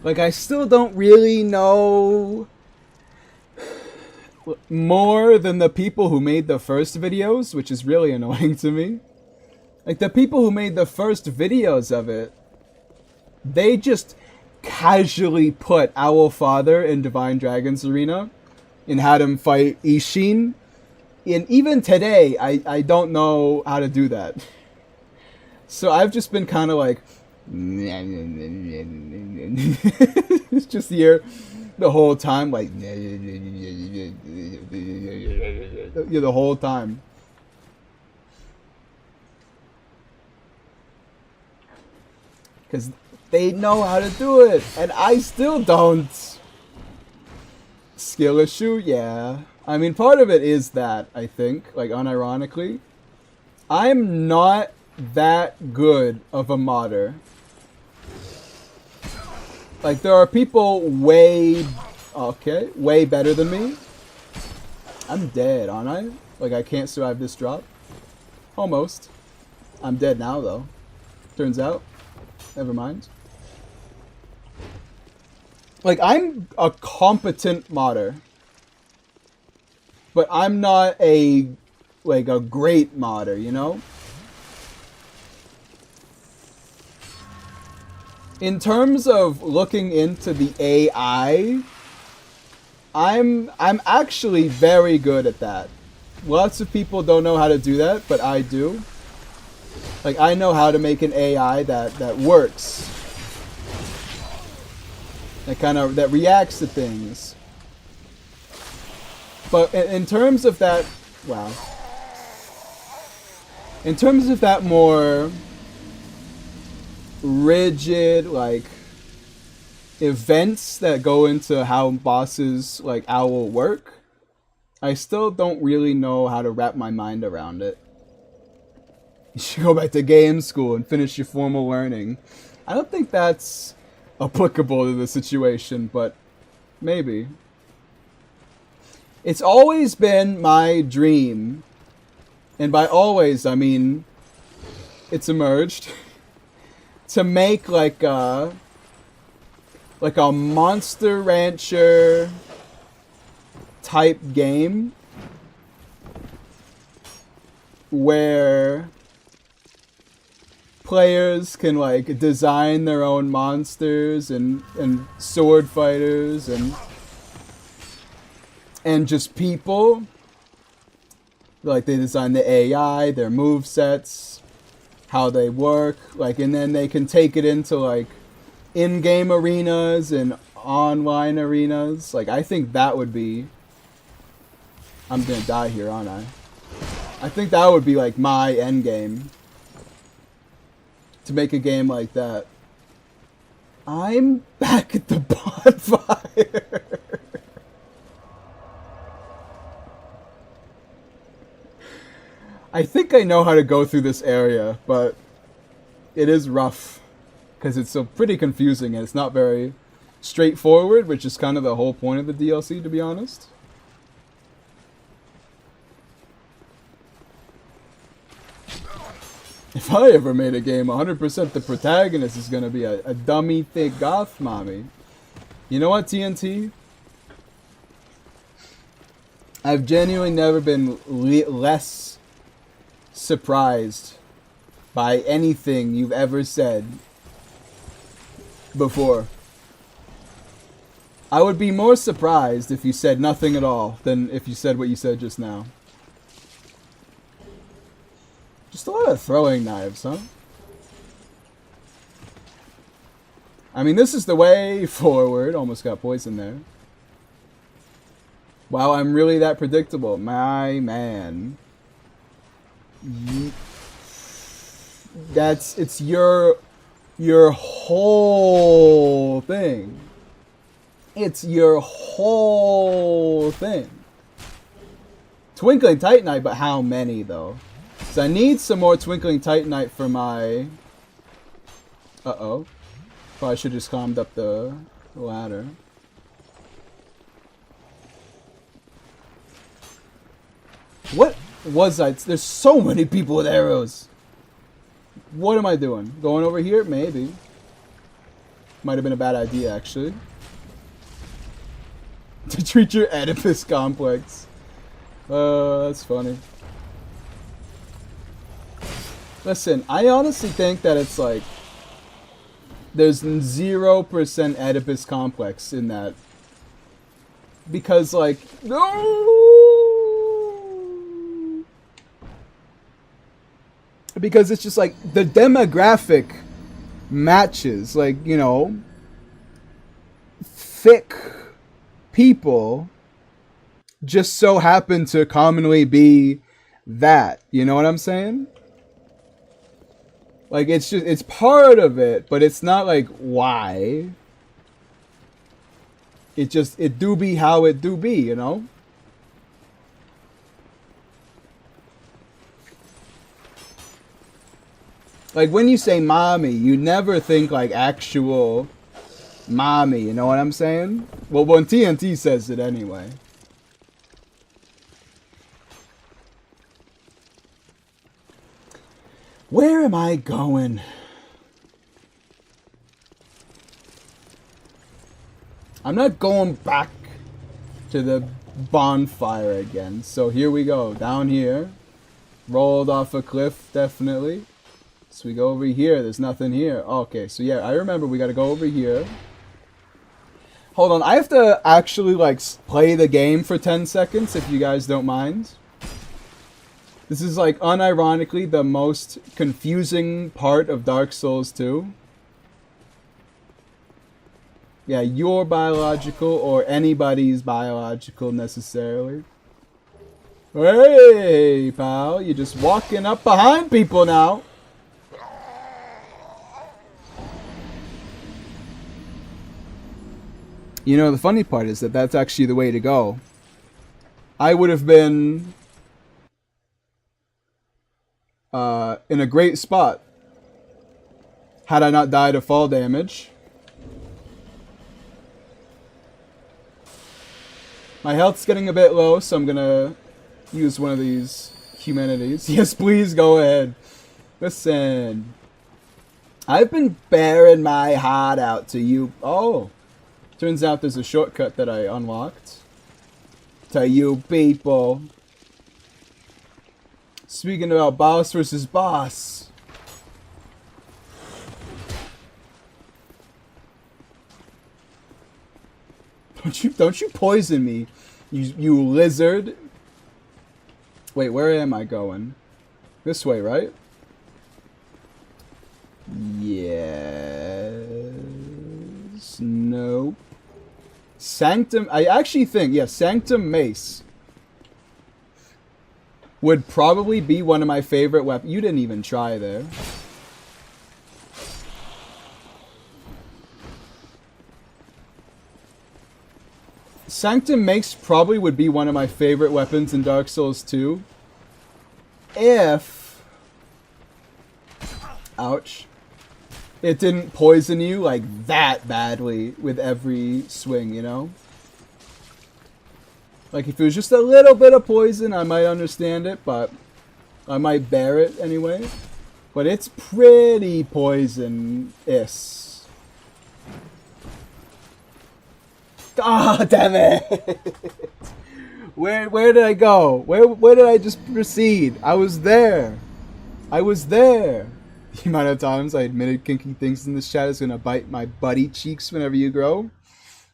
Like, I still don't really know more than the people who made the first videos, which is really annoying to me. Like, the people who made the first videos of it, they just casually put Owl Father in Divine Dragon's Arena and had him fight Ishin. And even today, I don't know how to do that. So I've just been kind of like... It's just here the whole time, like... Yeah, the whole time. Because they know how to do it, and I still don't. Skill issue? Yeah. I mean, part of it is that, I think, like, unironically. I'm not that good of a modder. Like, there are people way better than me. I'm dead, aren't I? Like, I can't survive this drop. Almost. I'm dead now, though. Turns out. Never mind. Like, I'm a competent modder. But I'm not a great modder, you know? In terms of looking into the AI, I'm actually very good at that. Lots of people don't know how to do that, but I do. Like, I know how to make an AI that works. That reacts to things. But in terms of that, wow. In terms of that more rigid, like, events that go into how bosses like Owl work, I still don't really know how to wrap my mind around it. You should go back to game school and finish your formal learning. I don't think that's applicable to the situation, but maybe. It's always been my dream, and by always I mean it's emerged, to make like a Monster Rancher type game where players can like design their own monsters and sword fighters and just people. Like, they design the AI, their move sets, how they work, like, and then they can take it into like in-game arenas and online arenas. Like, I think that would be... I'm gonna die here, aren't I? I think that would be like my end game. To make a game like that. I'm back at the bonfire. I think I know how to go through this area, but it is rough. Because it's so pretty confusing and it's not very straightforward, which is kind of the whole point of the DLC, to be honest. If I ever made a game, 100% the protagonist is going to be a dummy, thick goth mommy. You know what, TNT? I've genuinely never been less surprised by anything you've ever said before. I would be more surprised if you said nothing at all than if you said what you said just now. Just a lot of throwing knives, huh? I mean, this is the way forward. Almost got poisoned there. Wow, I'm really that predictable. My man. It's your whole thing. It's your whole thing. Twinkling Titanite, but how many though? So I need some more Twinkling Titanite for my... Uh-oh. Probably should have just climbed up the ladder. What was I? There's so many people with arrows. What am I doing? Going over here? Maybe. Might have been a bad idea, actually. To treat your Oedipus complex. That's funny. Listen, I honestly think that it's like... There's 0% Oedipus complex in that. Because, like... No! Because it's just like, the demographic matches. Like, you know... Thick people just so happen to commonly be that. You know what I'm saying? Like, it's just, it's part of it, but it's not like why. It just, it do be how it do be, you know? Like, when you say mommy, you never think like actual mommy, you know what I'm saying? Well, when TNT says it anyway. Where am I going? I'm not going back to the bonfire again. So here we go. Down here. Rolled off a cliff, definitely. So we go over here. There's nothing here. Okay, so yeah, I remember we gotta go over here. Hold on, I have to actually, like, play the game for 10 seconds, if you guys don't mind. This is, like, unironically the most confusing part of Dark Souls 2. Yeah, your biological or anybody's biological, necessarily. Hey, pal, you're just walking up behind people now. You know, the funny part is that that's actually the way to go. I would have been in a great spot had I not died of fall damage. My health's getting a bit low, so I'm gonna use one of these humanities. Yes, please go ahead. Listen, I've been bearing my heart out to you. Oh. Turns out there's a shortcut that I unlocked. To you people. Speaking about boss versus boss. Don't you poison me, you lizard. Wait, where am I going? This way, right? Yes. Nope. Sanctum, I actually think, yeah, Sanctum Mace would probably be one of my favorite weapons. You didn't even try there. Sanctum Mace probably would be one of my favorite weapons in Dark Souls 2. If... Ouch. It didn't poison you, like, that badly with every swing, you know? Like, if it was just a little bit of poison, I might understand it, but I might bear it anyway. But it's pretty poison-is. Ah, damn it! Where did I go? Where did I just proceed? I was there. I was there. The amount of times I admitted kinky things in this chat is gonna bite my buddy cheeks whenever you grow.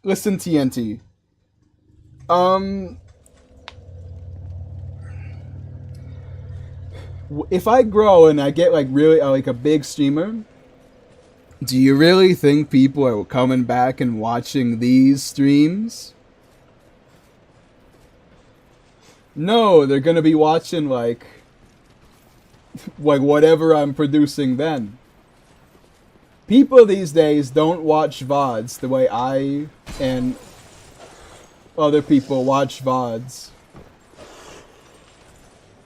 Listen, TNT. If I grow and I get like really like a big streamer, do you really think people are coming back and watching these streams? No, they're gonna be watching like whatever I'm producing then. People these days don't watch VODs the way I and other people watch VODs.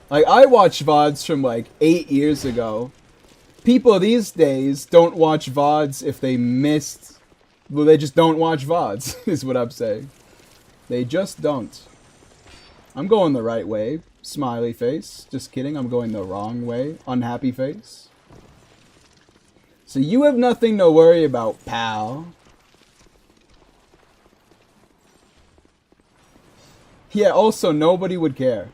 Like, I watch VODs from like 8 years ago. People these days don't watch VODs if they missed... Well, they just don't watch VODs, is what I'm saying. They just don't. I'm going the right way. Smiley face. Just kidding, I'm going the wrong way. Unhappy face. So you have nothing to worry about, pal. Yeah, also, nobody would care.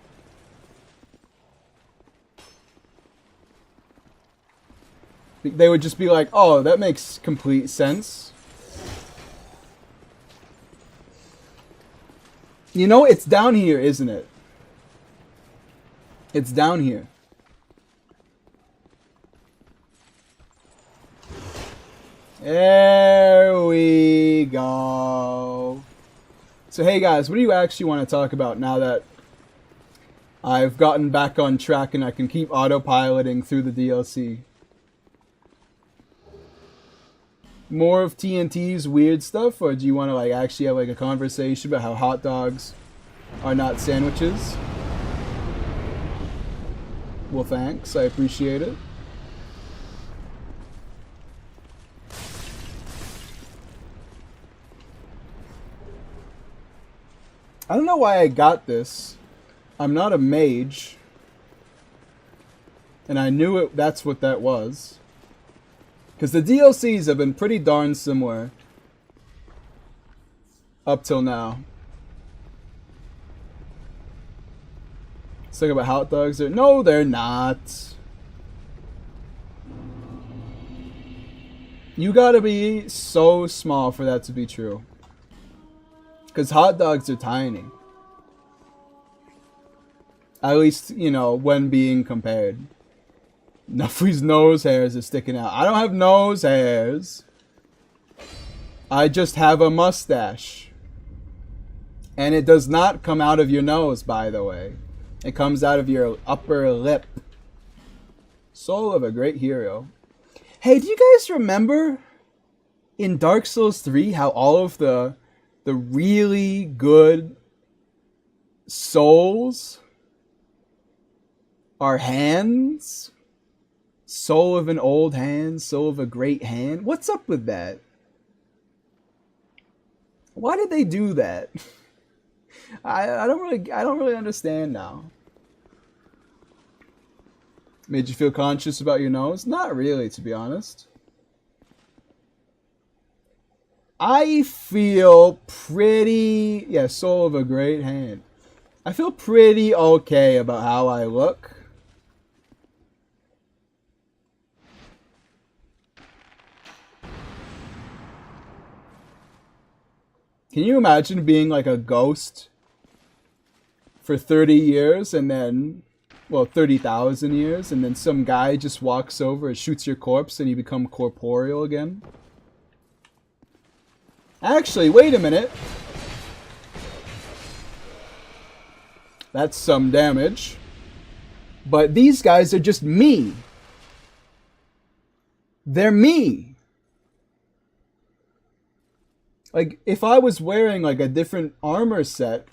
They would just be like, oh, that makes complete sense. You know, it's down here, isn't it? It's down here. There we go. So hey guys, what do you actually want to talk about now that I've gotten back on track and I can keep autopiloting through the DLC? More of TNT's weird stuff, or do you want to like actually have like a conversation about how hot dogs are not sandwiches? Well, thanks. I appreciate it. I don't know why I got this. I'm not a mage. And I knew it. That's what that was. Because the DLCs have been pretty darn similar. Up till now. Let's talk about hot dogs. No, they're not. You gotta be so small for that to be true. Because hot dogs are tiny. At least, you know, when being compared. Nuffy's nose hairs are sticking out. I don't have nose hairs. I just have a mustache. And it does not come out of your nose, by the way. It comes out of your upper lip. Soul of a great hero. Hey, do you guys remember in Dark Souls 3 how all of the really good souls are hands? Soul of an old hand, soul of a great hand. What's up with that? Why did they do that? I don't really understand now. Made you feel conscious about your nose? Not really, to be honest. I feel pretty... Yeah, soul of a great hand. I feel pretty okay about how I look. Can you imagine being like a ghost for 30 years and then... Well, 30,000 years, and then some guy just walks over and shoots your corpse and you become corporeal again? Actually, wait a minute. That's some damage. But these guys are just me. They're me. Like, if I was wearing like a different armor set,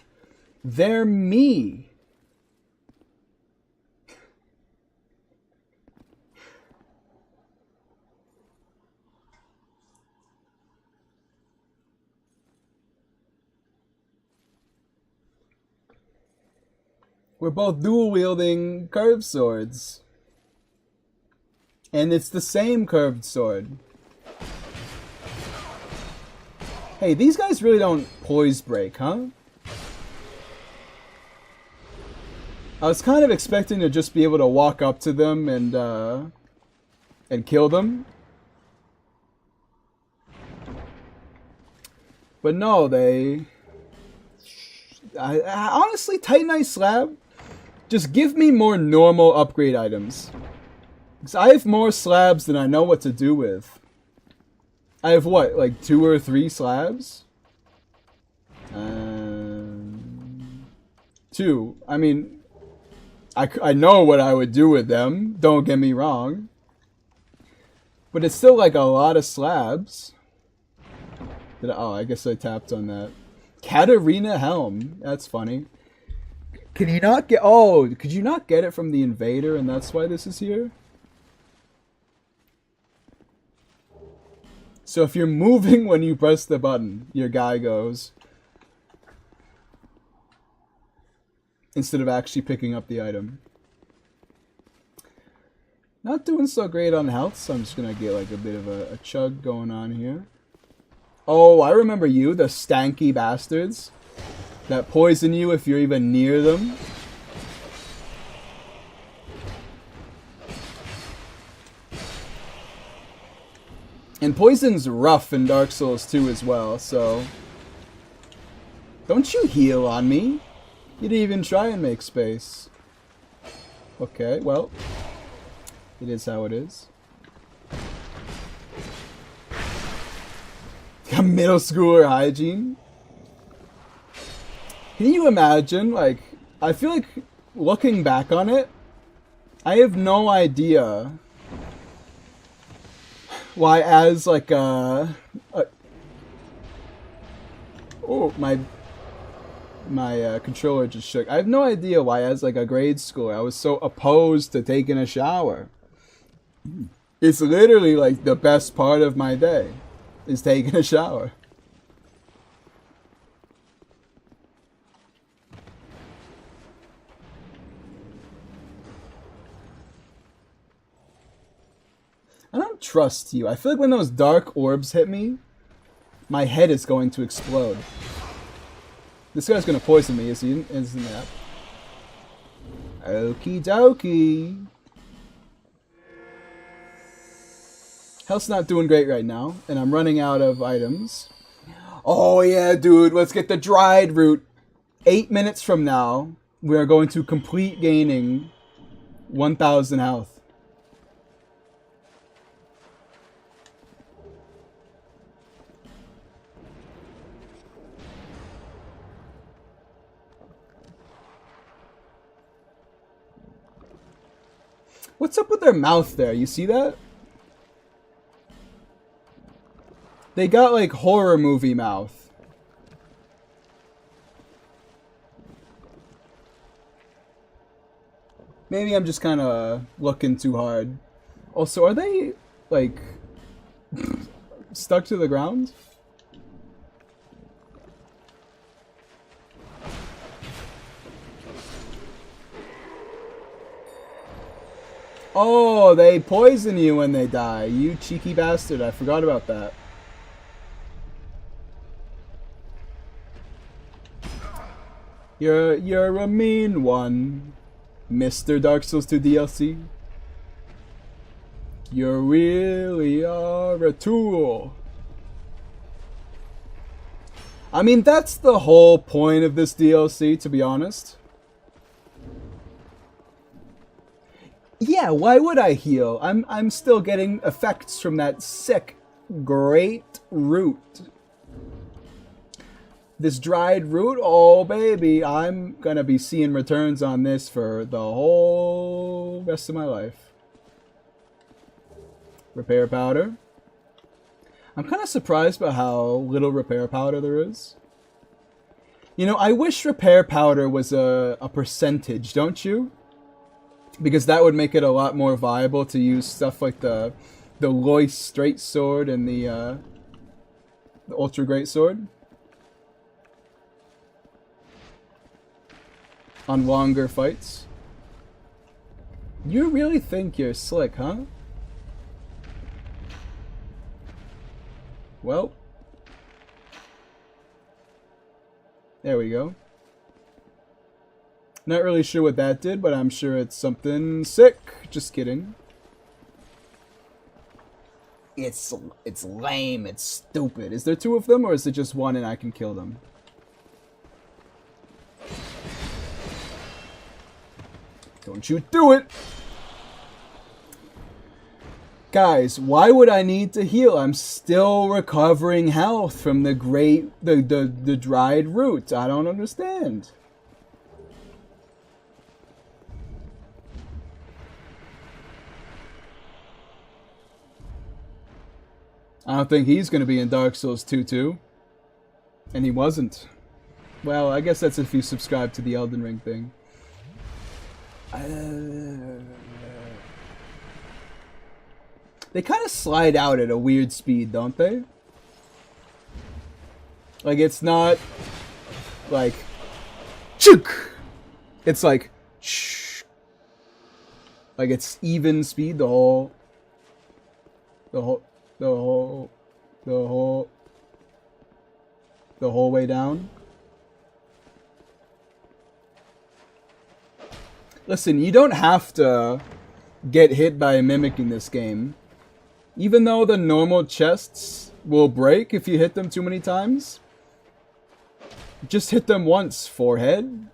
they're me. We're both dual-wielding curved swords. And it's the same curved sword. Hey, these guys really don't poise break, huh? I was kind of expecting to just be able to walk up to them and kill them. But no, they... I honestly, Titanite Slab, just give me more normal upgrade items. Because I have more slabs than I know what to do with. I have what, like 2 or 3 slabs? 2. I mean, I know what I would do with them, don't get me wrong. But it's still like a lot of slabs. Oh, I guess I tapped on that. Katarina Helm. That's funny. Can you not get... Oh, could you not get it from the invader and that's why this is here? So if you're moving when you press the button, your guy goes. Instead of actually picking up the item. Not doing so great on health, so I'm just gonna get like a bit of a chug going on here. Oh, I remember you, the stanky bastards that poison you if you're even near them. And poison's rough in Dark Souls 2 as well, so... Don't you heal on me? You didn't even try and make space. Okay, well... It is how it is. Middle schooler hygiene. Can you imagine, like, I feel like looking back on it, I have no idea why as like oh, my controller just shook. I have no idea why as like a grade schooler I was so opposed to taking a shower. It's literally like the best part of my day. Is taking a shower. I don't trust you. I feel like when those dark orbs hit me, my head is going to explode. This guy's gonna poison me, isn't that? Okie dokie. Health's not doing great right now, and I'm running out of items. Oh yeah, dude, let's get the dried root. 8 minutes from now, we are going to complete gaining 1,000 health. What's up with their mouth there? You see that? They got like horror movie mouth. Maybe I'm just kind of looking too hard. Also, are they like stuck to the ground? Oh, they poison you when they die. You cheeky bastard. I forgot about that. You're a mean one, Mr. Dark Souls 2 DLC. You really are a tool. I mean, that's the whole point of this DLC, to be honest. Yeah, why would I heal? I'm still getting effects from that sick, great root. This dried root, oh baby, I'm gonna be seeing returns on this for the whole rest of my life. Repair powder. I'm kind of surprised by how little repair powder there is. You know, I wish repair powder was a percentage, don't you? Because that would make it a lot more viable to use stuff like the Lois Straight Sword and the Ultra Great Sword on longer fights. You really think you're slick, huh? Well, there we go. Not really sure what that did, but I'm sure it's something sick. Just kidding. It's lame. It's stupid. Is there two of them, or is it just one and I can kill them? Don't you do it! Guys, why would I need to heal? I'm still recovering health from the dried root. I don't understand. I don't think he's going to be in Dark Souls 2 too. And he wasn't. Well, I guess that's if you subscribe to the Elden Ring thing. They kind of slide out at a weird speed, don't they? Like, it's not like chook. It's like shh. Like it's even speed the whole way down. Listen, you don't have to get hit by a mimic in this game. Even though the normal chests will break if you hit them too many times. Just hit them once, forehead.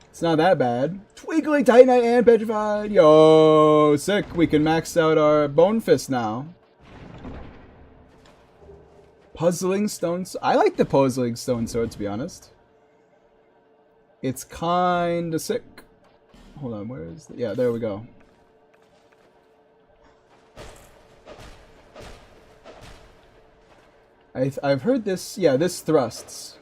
It's not that bad. Twinkling, Titanite, and Petrified. Yo, sick. We can max out our Bone Fist now. Puzzling Stone Sword. I like the Puzzling Stone Sword, to be honest. It's kinda sick. Hold on, where is it? Yeah, there we go. I've heard this. Yeah, this thrusts.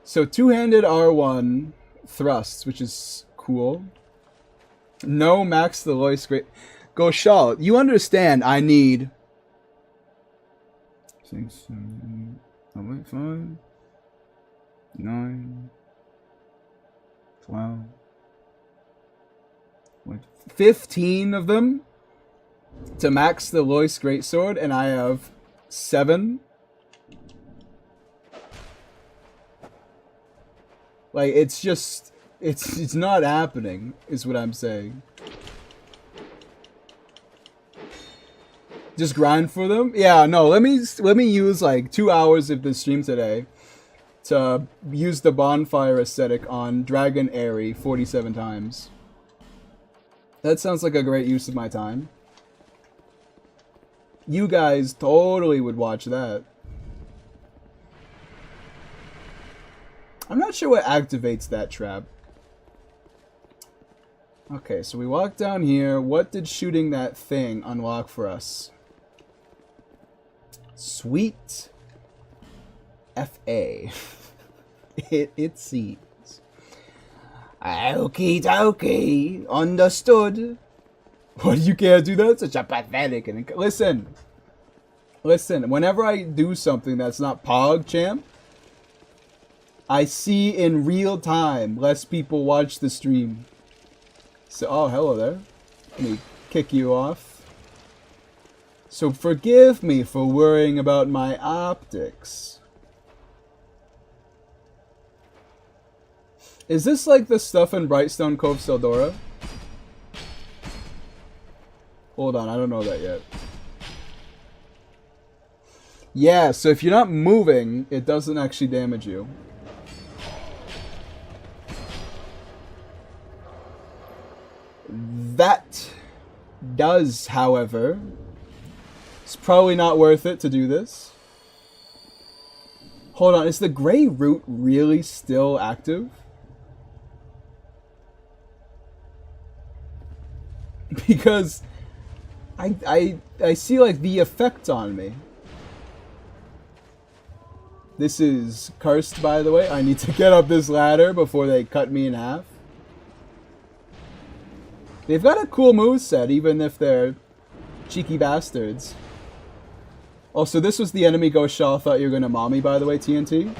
So two-handed R1 thrusts, which is cool. No max the Lois Great. Go Shaw. You understand? I need 6, 7, 8, 5, 9, 12, 15 of them to max the Lois Greatsword, and I have 7. Like, it's just, it's not happening, is what I'm saying. Just grind for them? Yeah, no, let me use like 2 hours of the stream today to use the bonfire aesthetic on Dragon Airy 47 times. That sounds like a great use of my time. You guys totally would watch that. I'm not sure what activates that trap. Okay, so we walk down here. What did shooting that thing unlock for us? Sweet FA. it seems. Okie dokie. Understood. What, you can't do that? Such a pathetic and... Listen. Whenever I do something that's not PogChamp, I see in real time less people watch the stream. So, oh, hello there. Let me kick you off. So forgive me for worrying about my optics. Is this like the stuff in Brightstone Cove Seldora? Hold on, I don't know that yet. Yeah, so if you're not moving, it doesn't actually damage you. That does, however, it's probably not worth it to do this. Hold on, is the gray root really still active? Because I see like the effect on me. This is cursed, by the way. I need to get up this ladder before they cut me in half. They've got a cool moveset, even if they're cheeky bastards. Also, this was the enemy Ghost Shaw thought you were gonna mommy, by the way, TNT.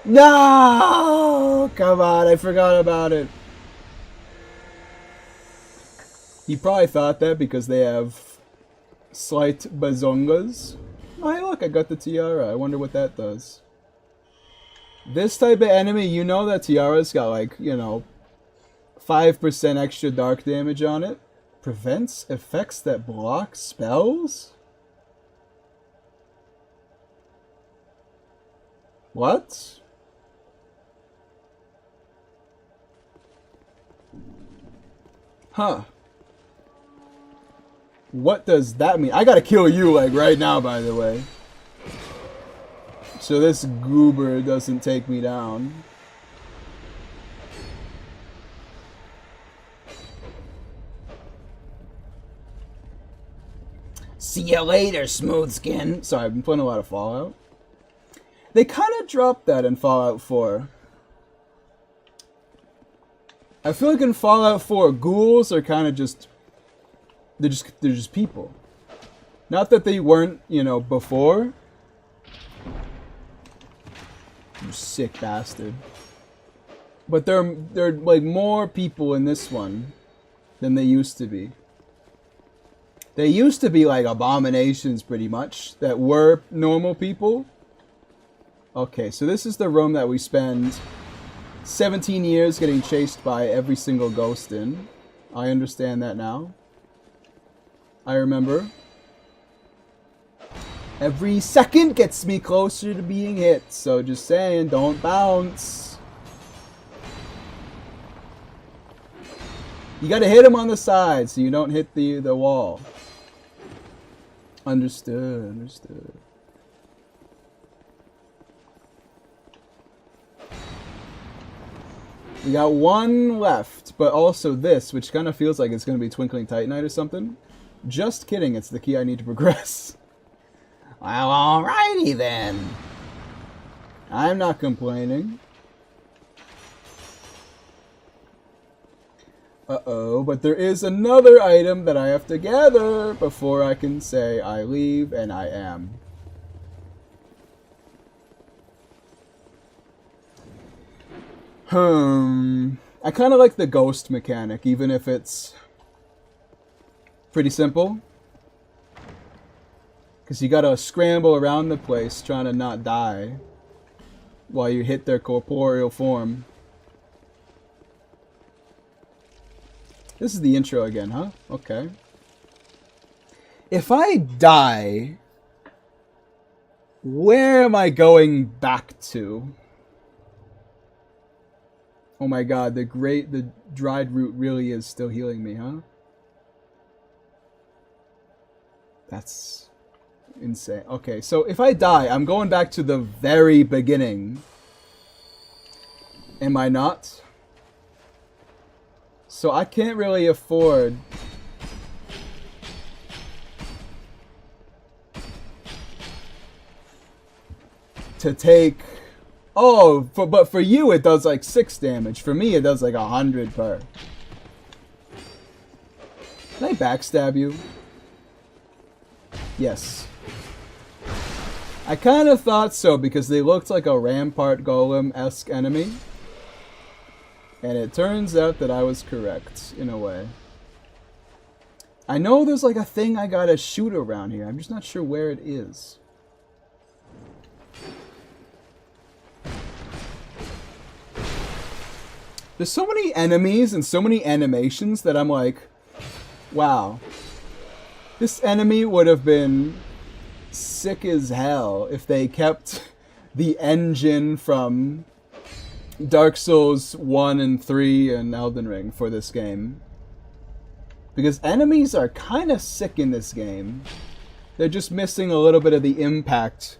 No! Come on, I forgot about it. You probably thought that because they have slight bazongas. Oh, hey, look, I got the tiara. I wonder what that does. This type of enemy, you know that tiara's got like, you know, 5% extra dark damage on it. Prevents effects that block spells? What? Huh. What does that mean? I gotta kill you, like, right now, by the way. So this goober doesn't take me down. See you later, smooth skin. Sorry, I've been playing a lot of Fallout. They kind of dropped that in Fallout 4. I feel like in Fallout 4, ghouls are kind of just... They're just people. Not that they weren't, you know, before. You sick bastard. But there are like more people in this one than they used to be. They used to be like abominations pretty much that were normal people. Okay, so this is the room that we spend 17 years getting chased by every single ghost in. I understand that now. I remember. Every second gets me closer to being hit, so just saying, don't bounce. You gotta hit him on the side so you don't hit the wall. Understood, understood. We got one left, but also this, which kind of feels like it's gonna be Twinkling Titanite or something. Just kidding, it's the key I need to progress. Well, alrighty then. I'm not complaining. Uh-oh, but there is another item that I have to gather before I can say I leave, and I am. I kind of like the ghost mechanic, even if it's pretty simple. Because you gotta scramble around the place trying to not die while you hit their corporeal form. This is the intro again, huh? Okay. If I die, where am I going back to? Oh my god, the dried root really is still healing me, huh? That's insane. Okay, so if I die, I'm going back to the very beginning. Am I not? So I can't really afford to take... Oh, but for you it does like 6 damage. For me it does like 100 per. Can I backstab you? Yes. I kind of thought so because they looked like a Rampart Golem-esque enemy. And it turns out that I was correct, in a way. I know there's like a thing I gotta shoot around here. I'm just not sure where it is. There's so many enemies and so many animations that I'm like, wow. This enemy would have been sick as hell if they kept the engine from Dark Souls 1 and 3 and Elden Ring for this game. Because enemies are kind of sick in this game. They're just missing a little bit of the impact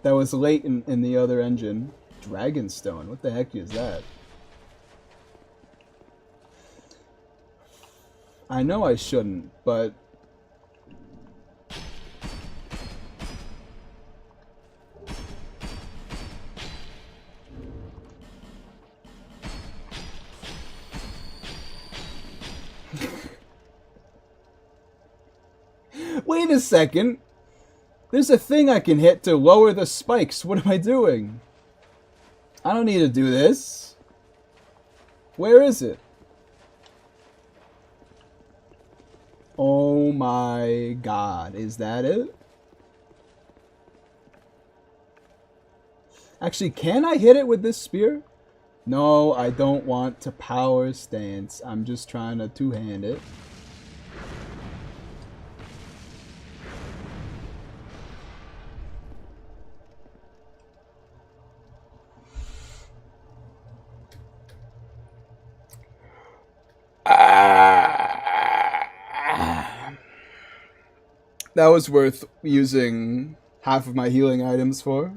that was late in the other engine. Dragonstone, what the heck is that? I know I shouldn't, but... Wait a second! There's a thing I can hit to lower the spikes. What am I doing? I don't need to do this. Where is it? Oh my god, is that it? Actually, can I hit it with this spear? No, I don't want to power stance. I'm just trying to two-hand it. That was worth using half of my healing items for.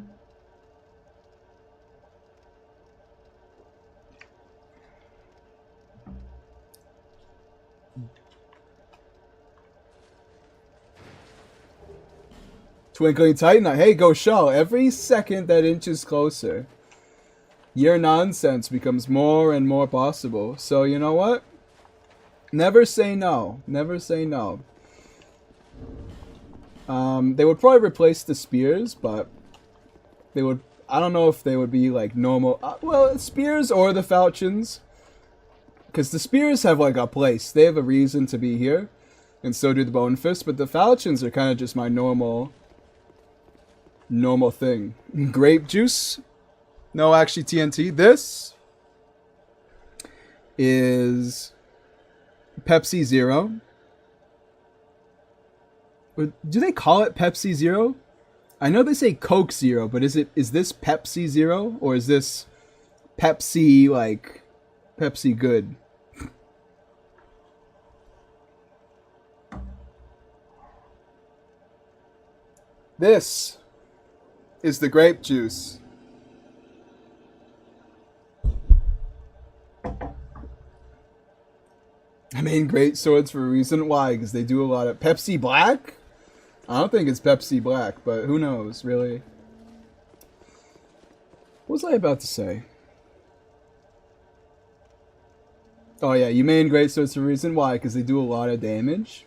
Twinkling Titanite. Hey, go show. Every second that inches closer, your nonsense becomes more and more possible. So, you know what? Never say no. Never say no. They would probably replace the spears, but they would... I don't know if they would be like normal... well, spears or the falchions. Because the spears have like a place. They have a reason to be here. And so do the bone fists. But the falchions are kind of just my normal thing. Grape juice? No, actually TNT. This is Pepsi Zero. Do they call it Pepsi Zero? I know they say Coke Zero, but is this Pepsi Zero? Or is this Pepsi, like, Pepsi Good? This is the grape juice. I mean, great swords for a reason. Why? Because they do a lot of... Pepsi Black? I don't think it's Pepsi Black, but who knows, really? What was I about to say? Oh yeah, you main great swords for a reason. Why? Because they do a lot of damage.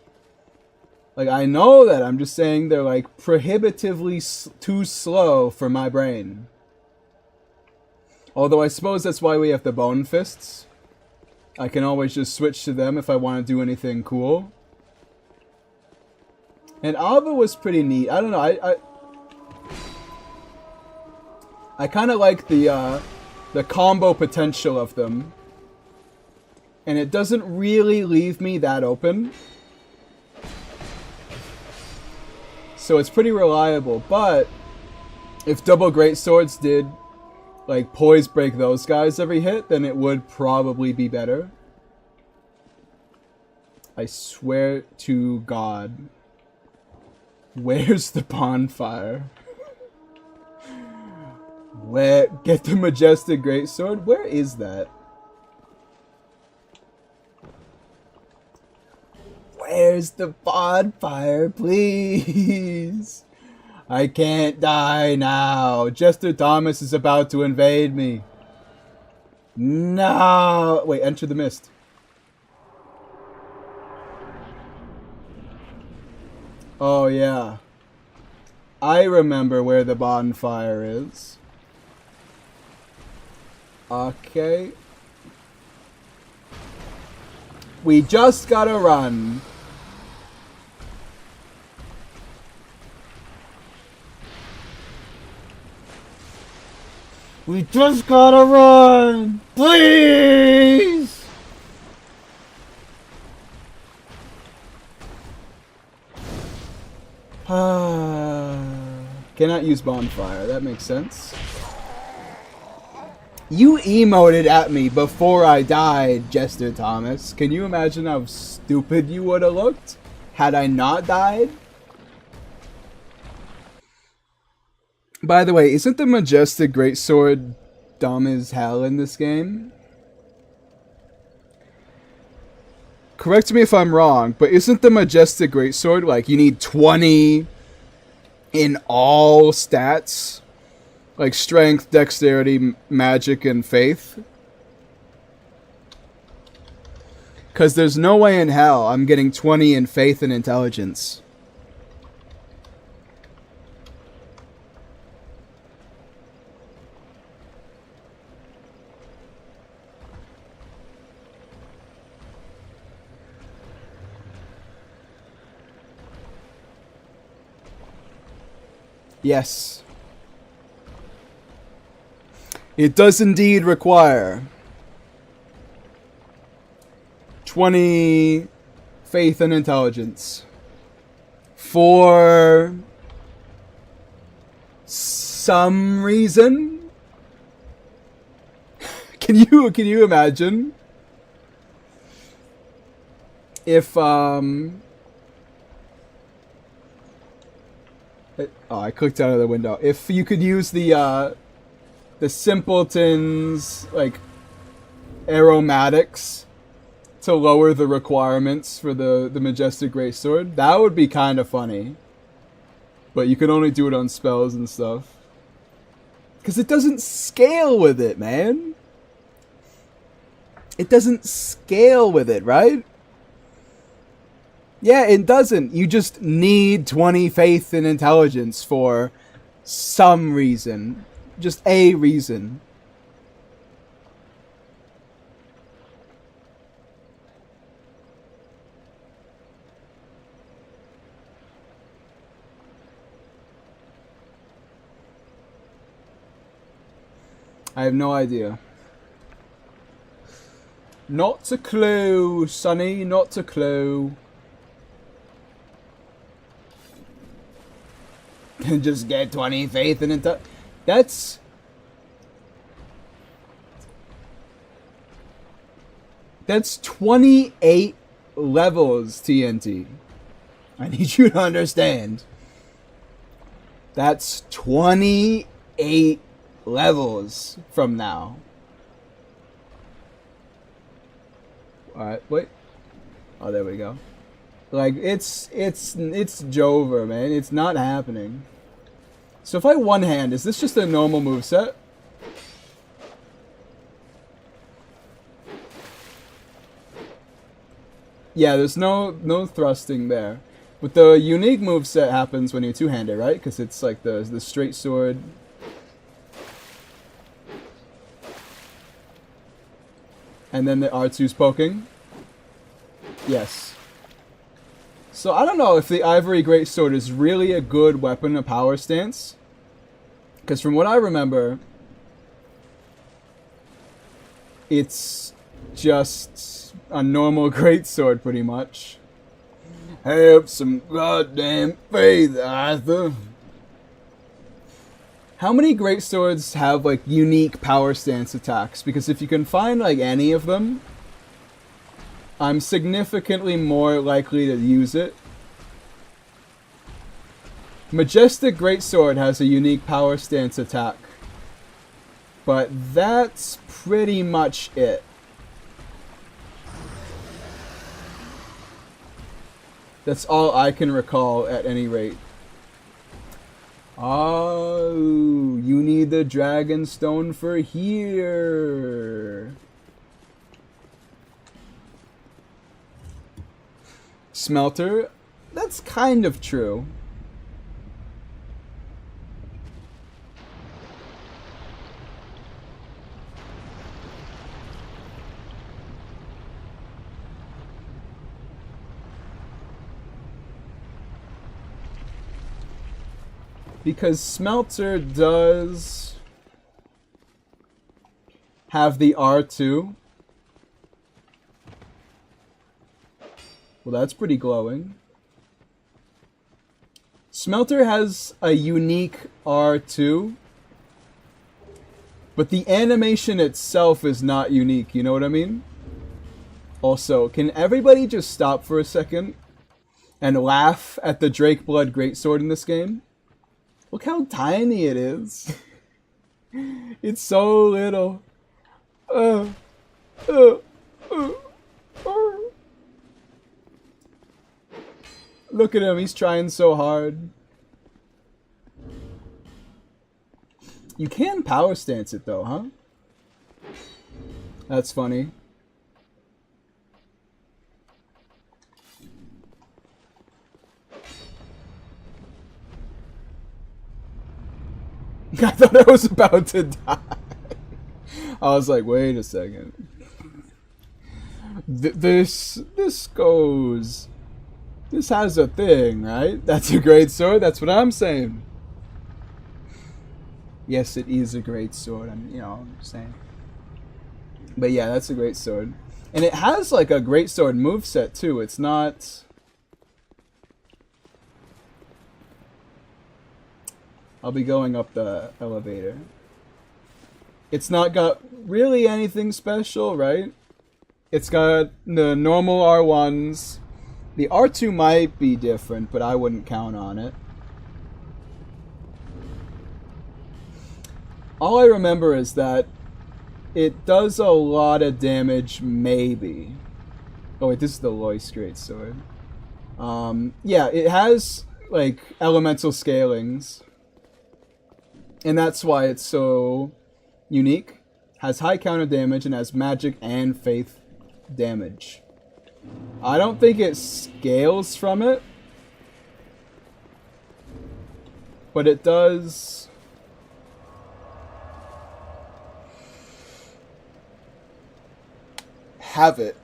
Like, I know that. I'm just saying they're, like, prohibitively too slow for my brain. Although I suppose that's why we have the bone fists. I can always just switch to them if I want to do anything cool. And Ava was pretty neat. I don't know. I kind of like the combo potential of them. And it doesn't really leave me that open. So it's pretty reliable, but if double greatswords did like poise break those guys every hit, then it would probably be better. I swear to God. Where's the bonfire? Where? Get the majestic greatsword? Where is that? Where's the bonfire, please? I can't die now. Jester Thomas is about to invade me. No! Wait, enter the mist. Oh, yeah. I remember where the bonfire is. Okay. We just gotta run. We just gotta run! Please! Cannot use bonfire. That makes sense. You emoted at me before I died, Jester Thomas. Can you imagine how stupid you would have looked had I not died? By the way, isn't the majestic greatsword dumb as hell in this game? Correct me if I'm wrong, but isn't the majestic greatsword like you need 20 in all stats? Like strength, dexterity, magic, and faith? Because there's no way in hell I'm getting 20 in faith and intelligence. Yes. It does indeed require 20 faith and intelligence for some reason. Can you imagine if oh, I clicked out of the window. If you could use the simpletons like aromatics to lower the requirements for the majestic greatsword, that would be kind of funny. But you can only do it on spells and stuff. Because it doesn't scale with it, man. It doesn't scale with it, right? Yeah, it doesn't. You just need 20 faith and intelligence for some reason. Just a reason. I have no idea. Not a clue, Sonny. Not a clue. Can just get 20 faith and intelligence. That's 28 levels, TNT. I need you to understand. That's 28 levels from now. Alright, wait. Oh, there we go. Like, it's Jover, man. It's not happening. So if I one-hand, is this just a normal moveset? Yeah, there's no thrusting there. But the unique moveset happens when you're two-handed, right? Because it's like the straight sword. And then the R2's poking. Yes. So I don't know if the Ivory Greatsword is really a good weapon of power stance. Because from what I remember, it's just a normal greatsword, pretty much. Have some goddamn faith, Arthur. How many greatswords have like unique power stance attacks? Because if you can find like any of them, I'm significantly more likely to use it. Majestic Greatsword has a unique power stance attack, but that's pretty much it. That's all I can recall at any rate. Oh, you need the dragon stone for here. Smelter, that's kind of true. Because Smelter does have the R2. Well, that's pretty glowing. Smelter has a unique R2, but the animation itself is not unique, you know what I mean? Also, can everybody just stop for a second and laugh at the Drake Blood Greatsword in this game? Look how tiny it is. It's so little. Look at him, he's trying so hard. You can power stance it though, huh? That's funny. I thought I was about to die. I was like, wait a second. This goes... This has a thing, right? That's a great sword. That's what I'm saying. Yes, it is a great sword. I'm saying. But yeah, that's a great sword. And it has like a great sword moveset too. It's not... I'll be going up the elevator. It's not got really anything special, right? It's got the normal R1s. The R2 might be different, but I wouldn't count on it. All I remember is that it does a lot of damage, maybe. Oh wait, this is the Lois Greatsword. Yeah, it has like elemental scalings. And that's why it's so unique. Has high counter damage and has magic and faith damage. I don't think it scales from it. But it does... have it.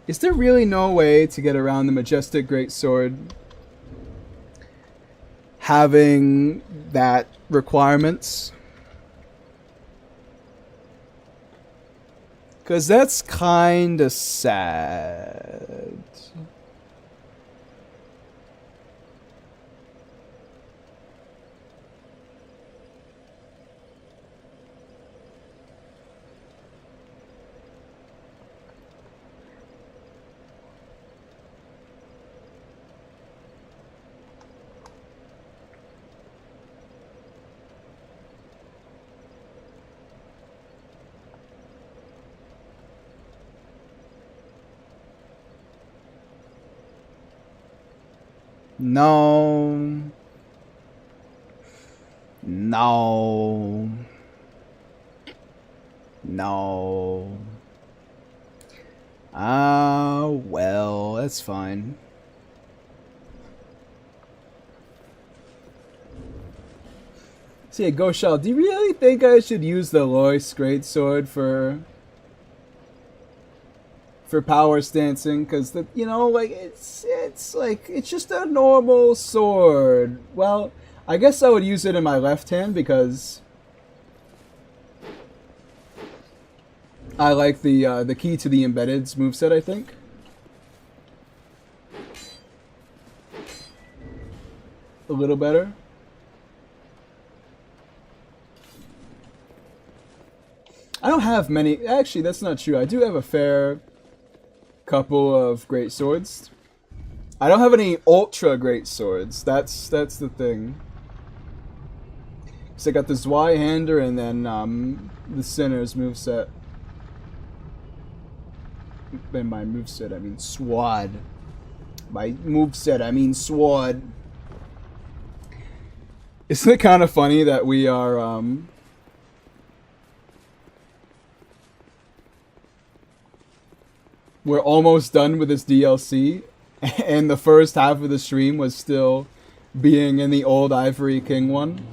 Is there really no way to get around the Majestic Greatsword having that requirements? Because that's kind of sad. No. No. No. Ah, well, that's fine. See, Goshal, do you really think I should use the Lois Greatsword for power stancing? Because it's like it's just a normal sword. Well, I guess I would use it in my left hand because I like the key to the embedded's moveset, I think. A little better. I don't have many. Actually, that's not true. I do have a fair couple of great swords. I don't have any ultra great swords. That's the thing. So I got the Zweihander and then the Sinner's moveset. By my moveset, I mean sword. By moveset, I mean sword. Isn't it kind of funny that we are we're almost done with this DLC, and the first half of the stream was still being in the old Ivory King one?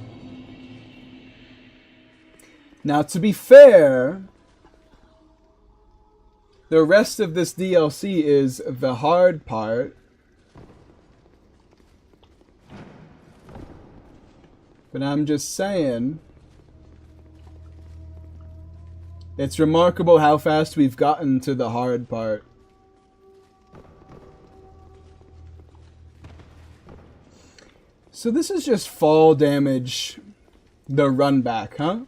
Now, to be fair, the rest of this DLC is the hard part. But I'm just saying, it's remarkable how fast we've gotten to the hard part. So this is just fall damage, the run back, huh?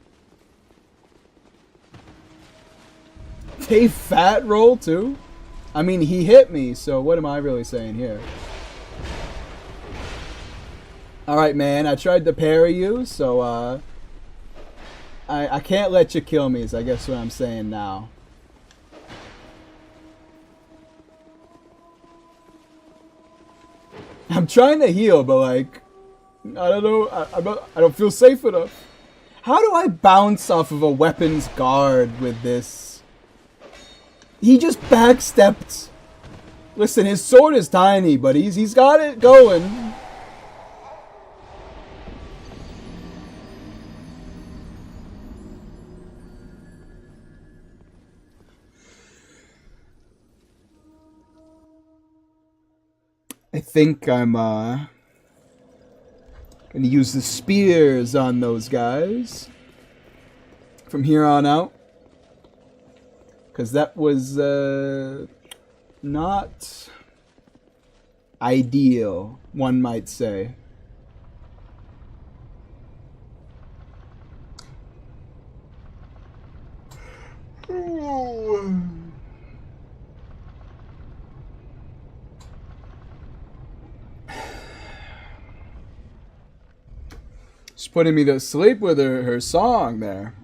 They fat roll too? I mean, he hit me, so what am I really saying here? Alright, man, I tried to parry you, so, I can't let you kill me, is I guess what I'm saying now. I'm trying to heal, but, like, I don't know, I don't feel safe enough. How do I bounce off of a weapons guard with this? He just backstepped. Listen, his sword is tiny, but he's got it going. I think I'm gonna use the spears on those guys from here on out. Because that was not ideal, one might say. She's putting me to sleep with her song there.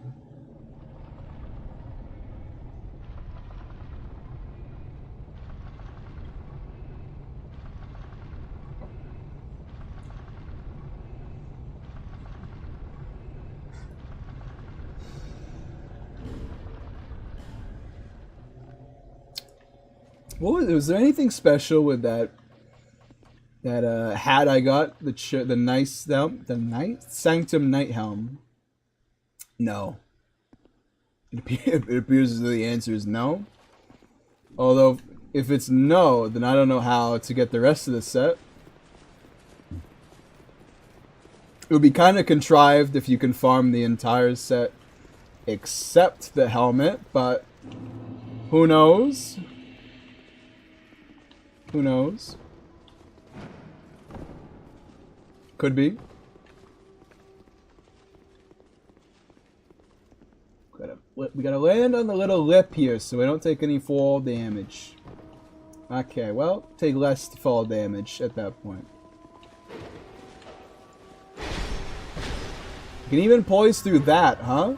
Was there anything special with that hat I got? The nice Sanctum Night Helm? No. It appears that the answer is no. Although, if it's no, then I don't know how to get the rest of the set. It would be kind of contrived if you can farm the entire set except the helmet, but who knows? Who knows? Could be. We gotta land on the little lip here so we don't take any fall damage. Okay, well, take less fall damage at that point. You can even poise through that, huh?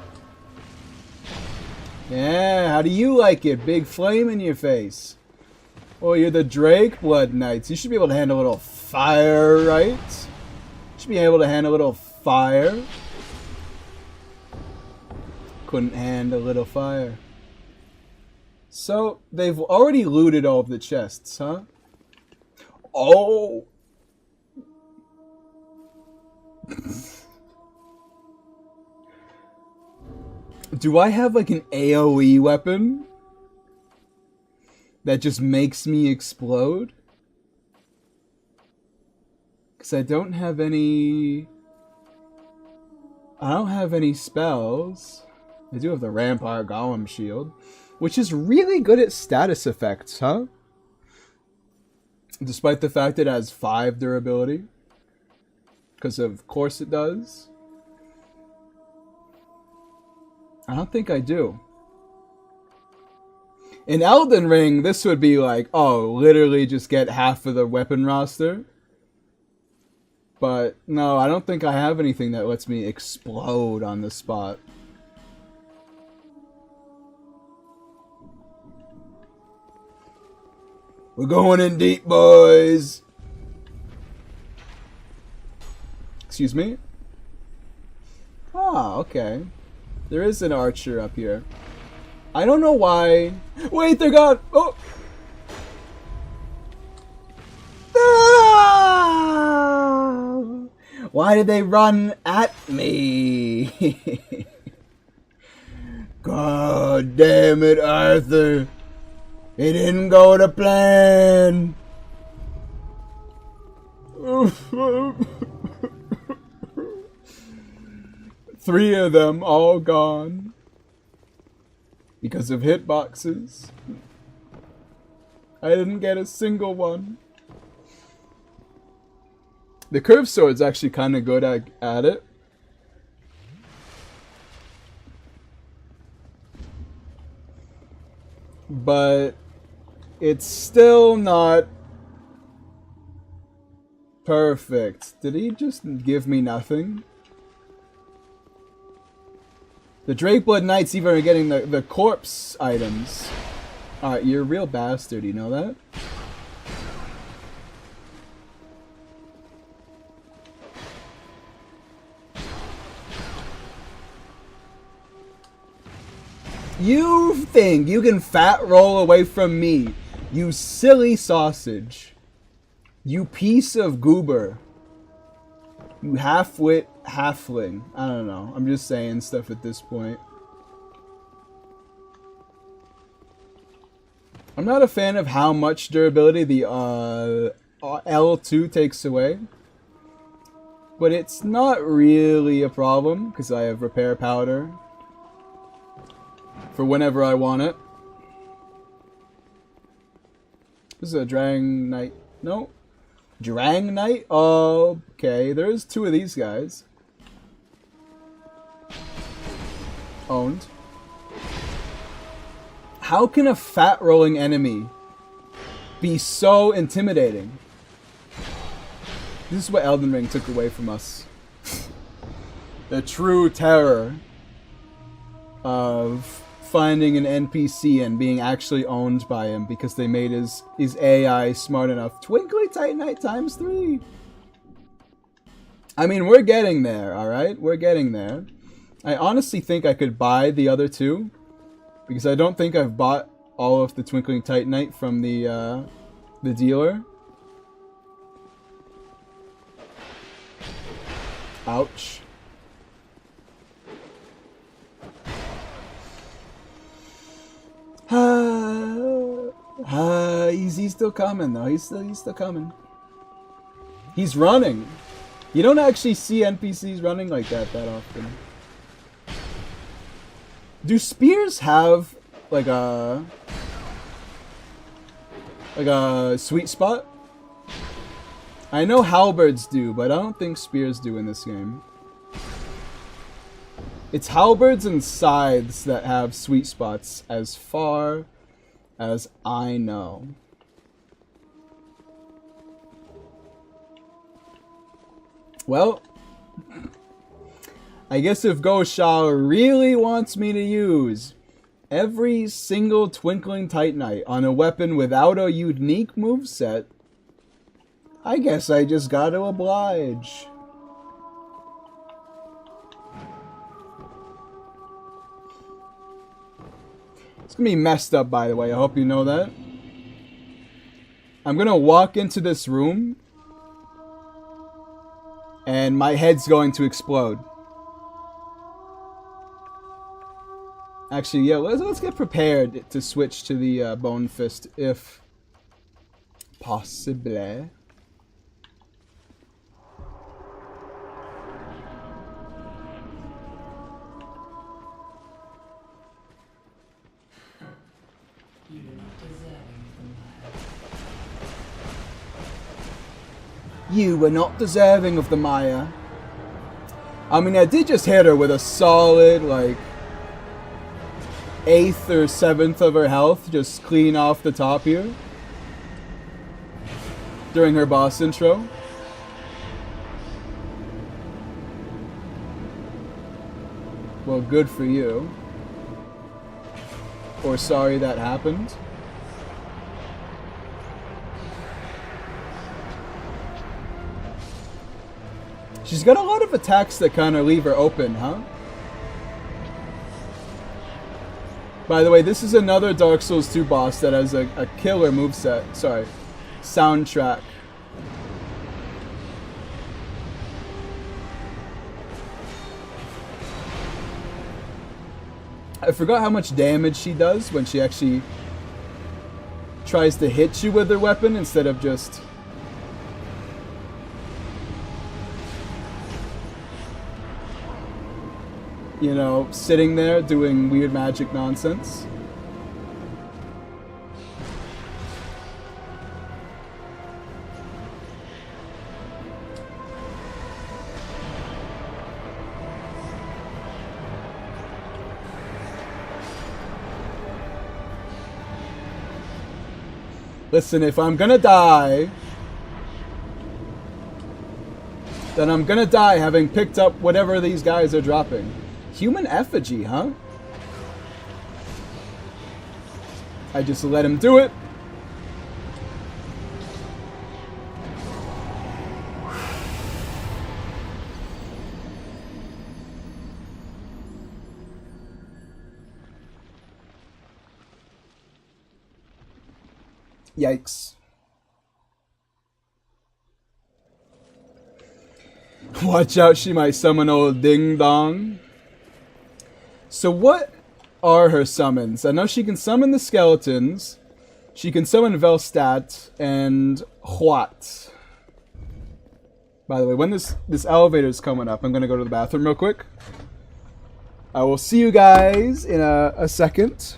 Yeah, how do you like it? Big flame in your face. Oh, you're the Drake Blood Knights. You should be able to handle a little fire, right? You should be able to handle a little fire. Couldn't handle a little fire. So, they've already looted all of the chests, huh? Oh! Do I have like an AoE weapon that just makes me explode? Because I don't have any... I don't have any spells. They do have the Rampire Golem shield, which is really good at status effects, huh? Despite the fact it has 5 durability. Because of course it does. I don't think I do. In Elden Ring, this would be like, oh, literally just get half of the weapon roster. But no, I don't think I have anything that lets me explode on the spot. We're going in deep, boys. Excuse me? Ah, okay. There is an archer up here. I don't know why. Wait, they're gone. Oh. Ah! Why did they run at me? God damn it, Arthur. It didn't go to plan. 3 of them all gone. Because of hitboxes. I didn't get a single one. The curved sword's actually kind of good at it. But it's still not perfect. Did he just give me nothing? The Drakeblood Knights even are getting the corpse items. Alright, you're a real bastard, you know that? You think you can fat roll away from me, you silly sausage. You piece of goober. You half-wit halfling. I don't know. I'm just saying stuff at this point. I'm not a fan of how much durability the L2 takes away. But it's not really a problem, because I have repair powder. For whenever I want it. This is a Drang Knight. No. Drang Knight? Okay, there's 2 of these guys. Owned. How can a fat rolling enemy be so intimidating? This is what Elden Ring took away from us. The true terror of finding an NPC and being actually owned by him because they made his AI smart enough. Twinkly Titanite times 3. I mean, we're getting there, alright? We're getting there. I honestly think I could buy the other 2 because I don't think I've bought all of the Twinkling Titanite from the dealer. Ouch. He's still coming though. He's still coming. He's running. You don't actually see NPCs running like that often. Do spears have like a sweet spot? I know halberds do, but I don't think spears do in this game. It's halberds and scythes that have sweet spots, as far as I know. Well, I guess if Goshal really wants me to use every single Twinkling Titanite on a weapon without a unique moveset, I guess I just gotta oblige. It's gonna be messed up, by the way. I hope you know that. I'm gonna walk into this room and my head's going to explode. Actually, yeah, let's get prepared to switch to the Bone Fist, if possible. You were not deserving of the mire. I mean, I did just hit her with a solid, like, 8th or 7th of her health, just clean off the top here. During her boss intro. Well, good for you. Or sorry that happened. She's got a lot of attacks that kind of leave her open, huh? By the way, this is another Dark Souls 2 boss that has a killer moveset. Sorry. Soundtrack. I forgot how much damage she does when she actually tries to hit you with her weapon instead of just... you know, sitting there doing weird magic nonsense. Listen, if I'm gonna die, then I'm gonna die having picked up whatever these guys are dropping. Human effigy, huh? I just let him do it. Yikes. Watch out, she might summon old Ding Dong. So what are her summons? I know she can summon the skeletons. She can summon Velstadt and Huat. By the way, when this elevator is coming up, I'm going to go to the bathroom real quick. I will see you guys in a second.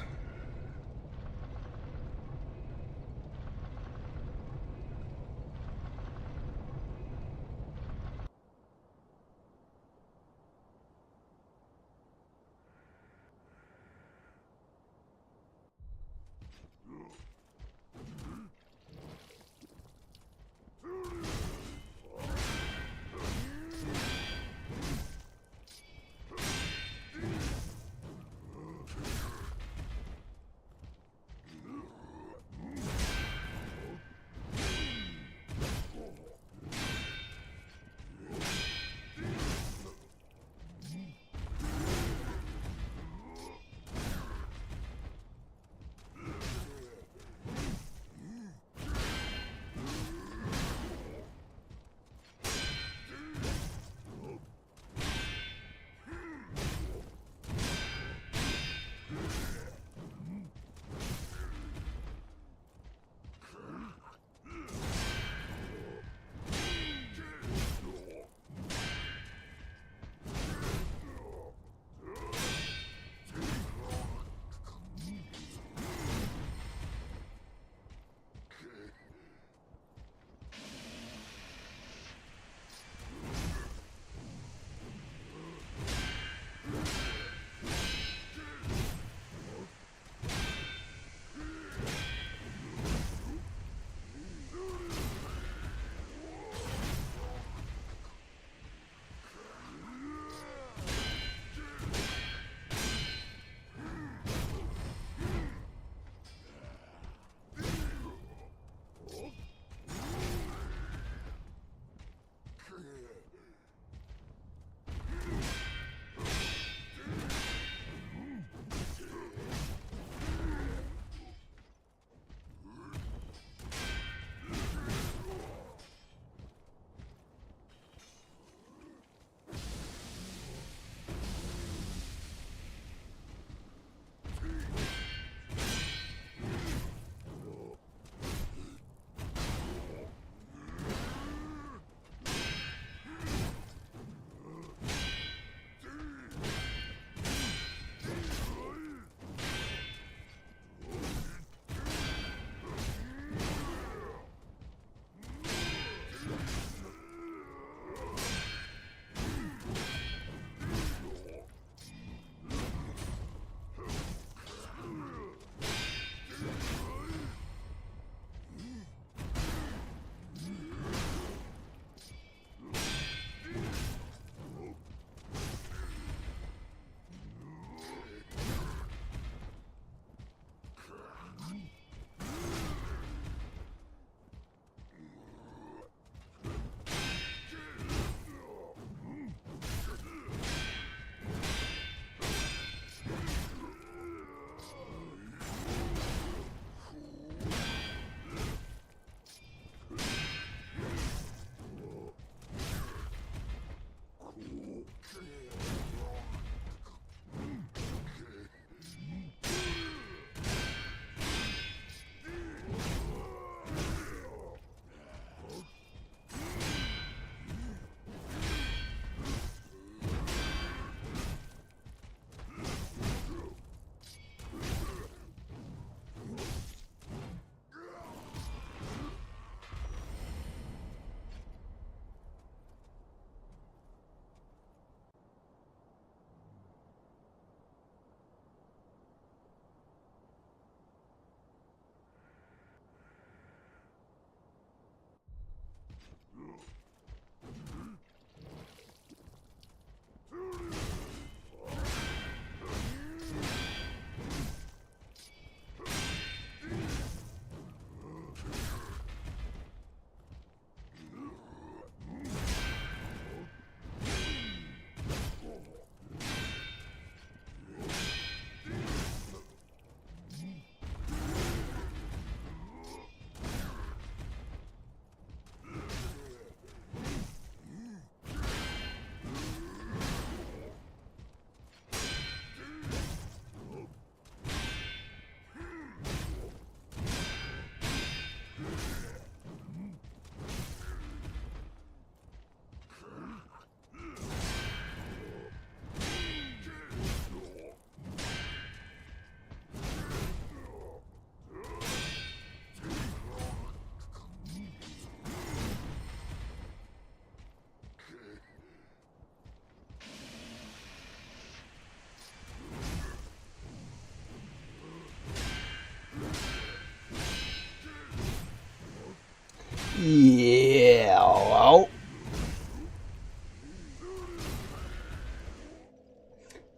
Yeah. Well.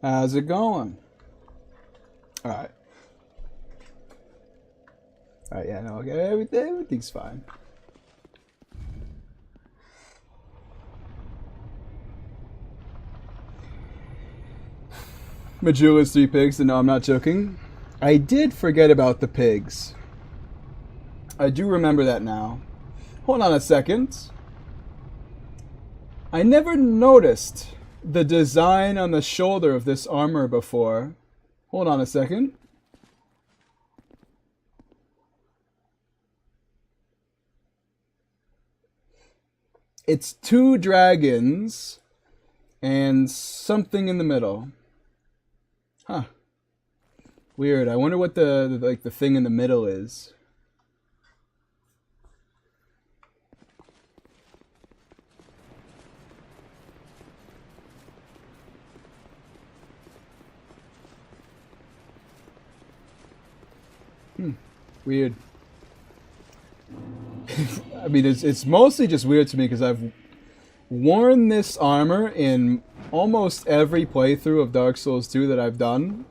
How's it going? Alright. Alright, yeah, no, okay, everything's fine. Majula's 3 pigs, and no, I'm not joking. I did forget about the pigs. I do remember that now. Hold on a second. I never noticed the design on the shoulder of this armor before. Hold on a second. It's 2 dragons and something in the middle. Huh. Weird. I wonder what the thing in the middle is. Weird. I mean, it's mostly just weird to me because I've worn this armor in almost every playthrough of Dark Souls 2 that I've done.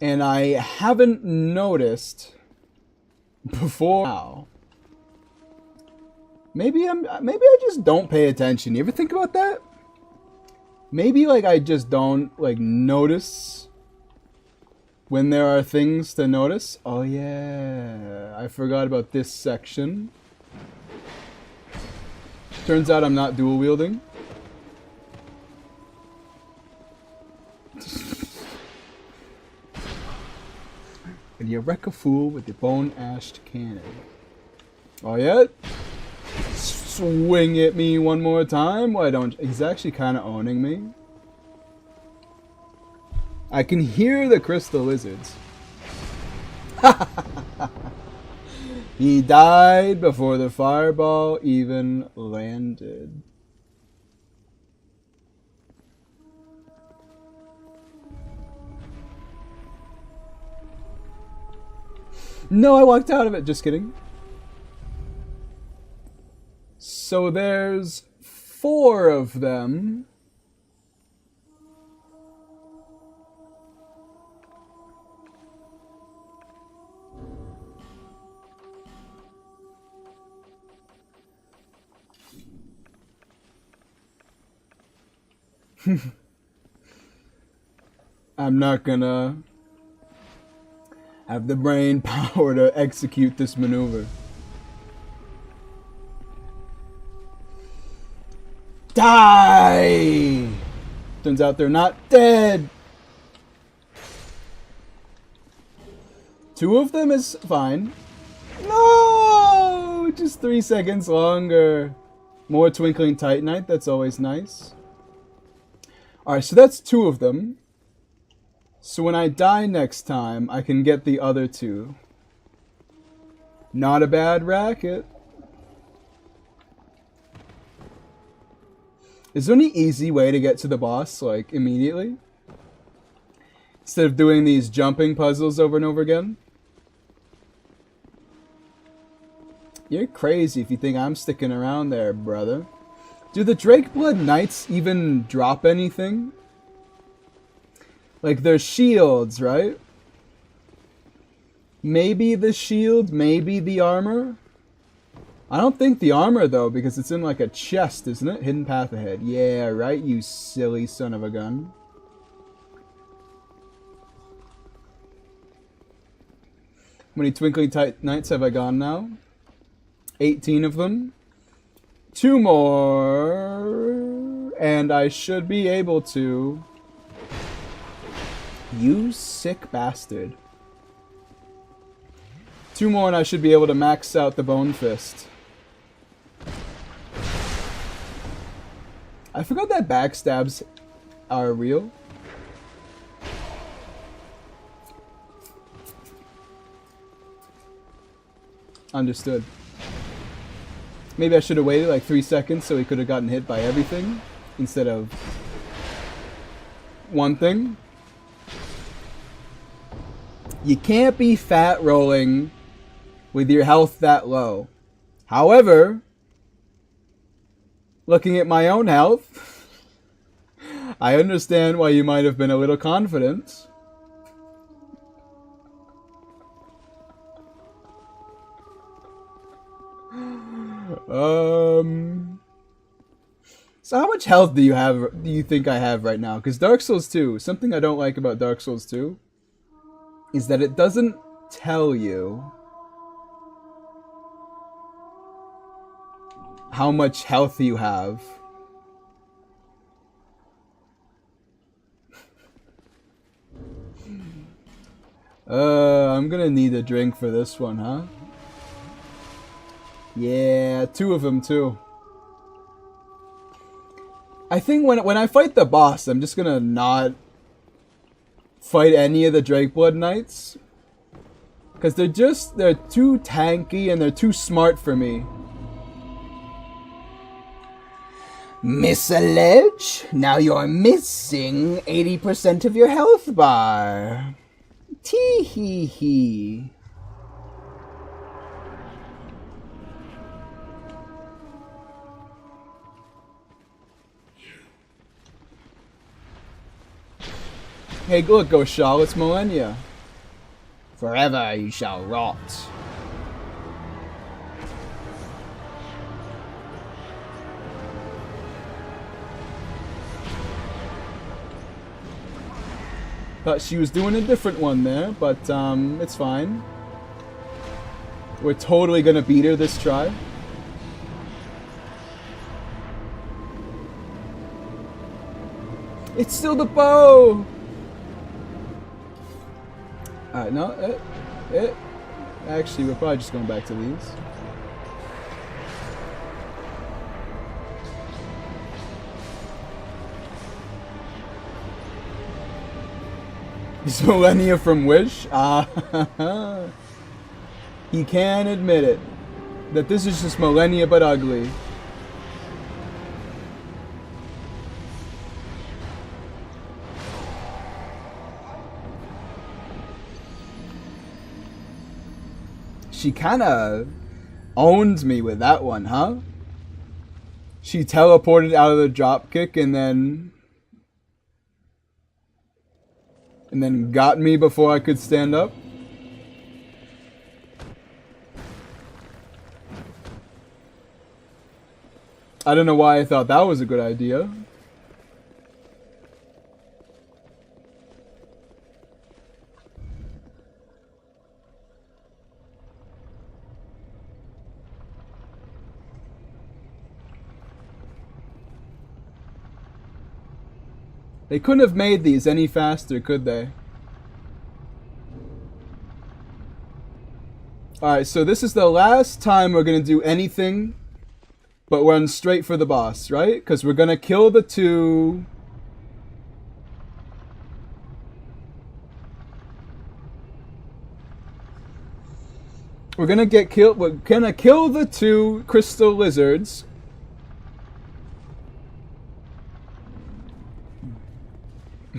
And I haven't noticed before now. Maybe I just don't pay attention. You ever think about that? Maybe like I just don't like notice when there are things to notice. Oh yeah, I forgot about this section. Turns out I'm not dual wielding. And you wreck a fool with your bone-ashed cannon. Oh yeah? Swing at me one more time? Why don't you? He's actually kind of owning me. I can hear the crystal lizards. He died before the fireball even landed. No, I walked out of it. Just kidding. So there's 4 of them. I'm not gonna have the brain power to execute this maneuver. Die! Turns out they're not dead. 2 of them is fine. No! Just 3 seconds longer. More twinkling titanite, that's always nice. Alright, so that's 2 of them. So when I die next time, I can get the other 2. Not a bad racket. Is there any easy way to get to the boss, like, immediately? Instead of doing these jumping puzzles over and over again? You're crazy if you think I'm sticking around there, brother. Do the Drakeblood Knights even drop anything? Like, their shields, right? Maybe the shield, maybe the armor? I don't think the armor, though, because it's in, like, a chest, isn't it? Hidden path ahead. Yeah, right, you silly son of a gun. How many Twinkling Knights have I gone now? 18 of them. 2 more. And I should be able to... You sick bastard. 2 more and I should be able to max out the Bone Fist. I forgot that backstabs are real. Understood. Maybe I should have waited like 3 seconds so he could have gotten hit by everything instead of one thing. You can't be fat rolling with your health that low. However, looking at my own health, I understand why you might have been a little confident. So how much health do you think I have right now? Because Dark Souls 2, something I don't like about Dark Souls 2 is that it doesn't tell you how much health you have. I'm gonna need a drink for this one, huh? Yeah, 2 of them too. I think when I fight the boss, I'm just gonna not fight any of the Drakeblood Knights. Because they're too tanky and they're too smart for me. Miss a ledge? Now you're missing 80% of your health bar. Tee hee hee. Hey, look, Goshal, it's Millennia. Forever you shall rot. Thought she was doing a different one there, but it's fine. We're totally gonna beat her this try. It's still the bow! No, actually, we're probably just going back to these. Is Millennia from Wish? He can admit it. That this is just Millennia but ugly. She kinda owned me with that one, huh? She teleported out of the dropkick and then got me before I could stand up. I don't know why I thought that was a good idea. They couldn't have made these any faster, could they? Alright, so this is the last time we're going to do anything but run straight for the boss, right? Because we're going to kill the 2... We're going to kill the 2 crystal lizards.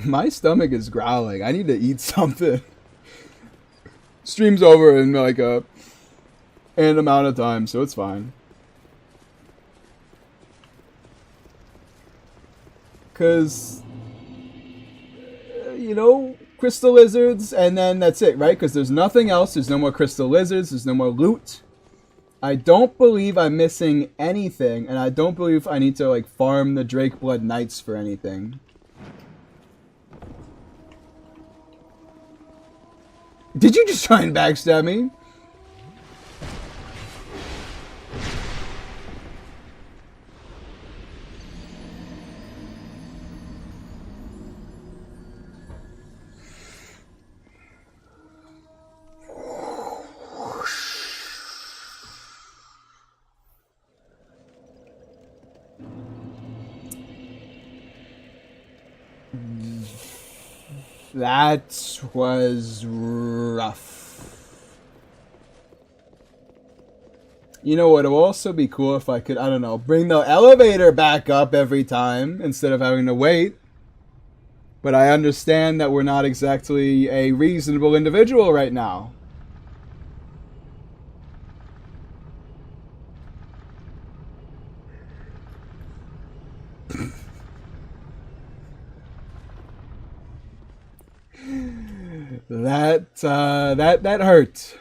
My stomach is growling. I need to eat something. Stream's over in like an amount of time, so it's fine. Cause you know, crystal lizards, and then that's it, right? Because there's nothing else. There's no more crystal lizards. There's no more loot. I don't believe I'm missing anything, and I don't believe I need to like farm the Drakeblood Knights for anything. Did you just try and backstab me? That was rough. You know what, it would also be cool if I could, I don't know, bring the elevator back up every time instead of having to wait. But I understand that we're not exactly a reasonable individual right now. that hurt.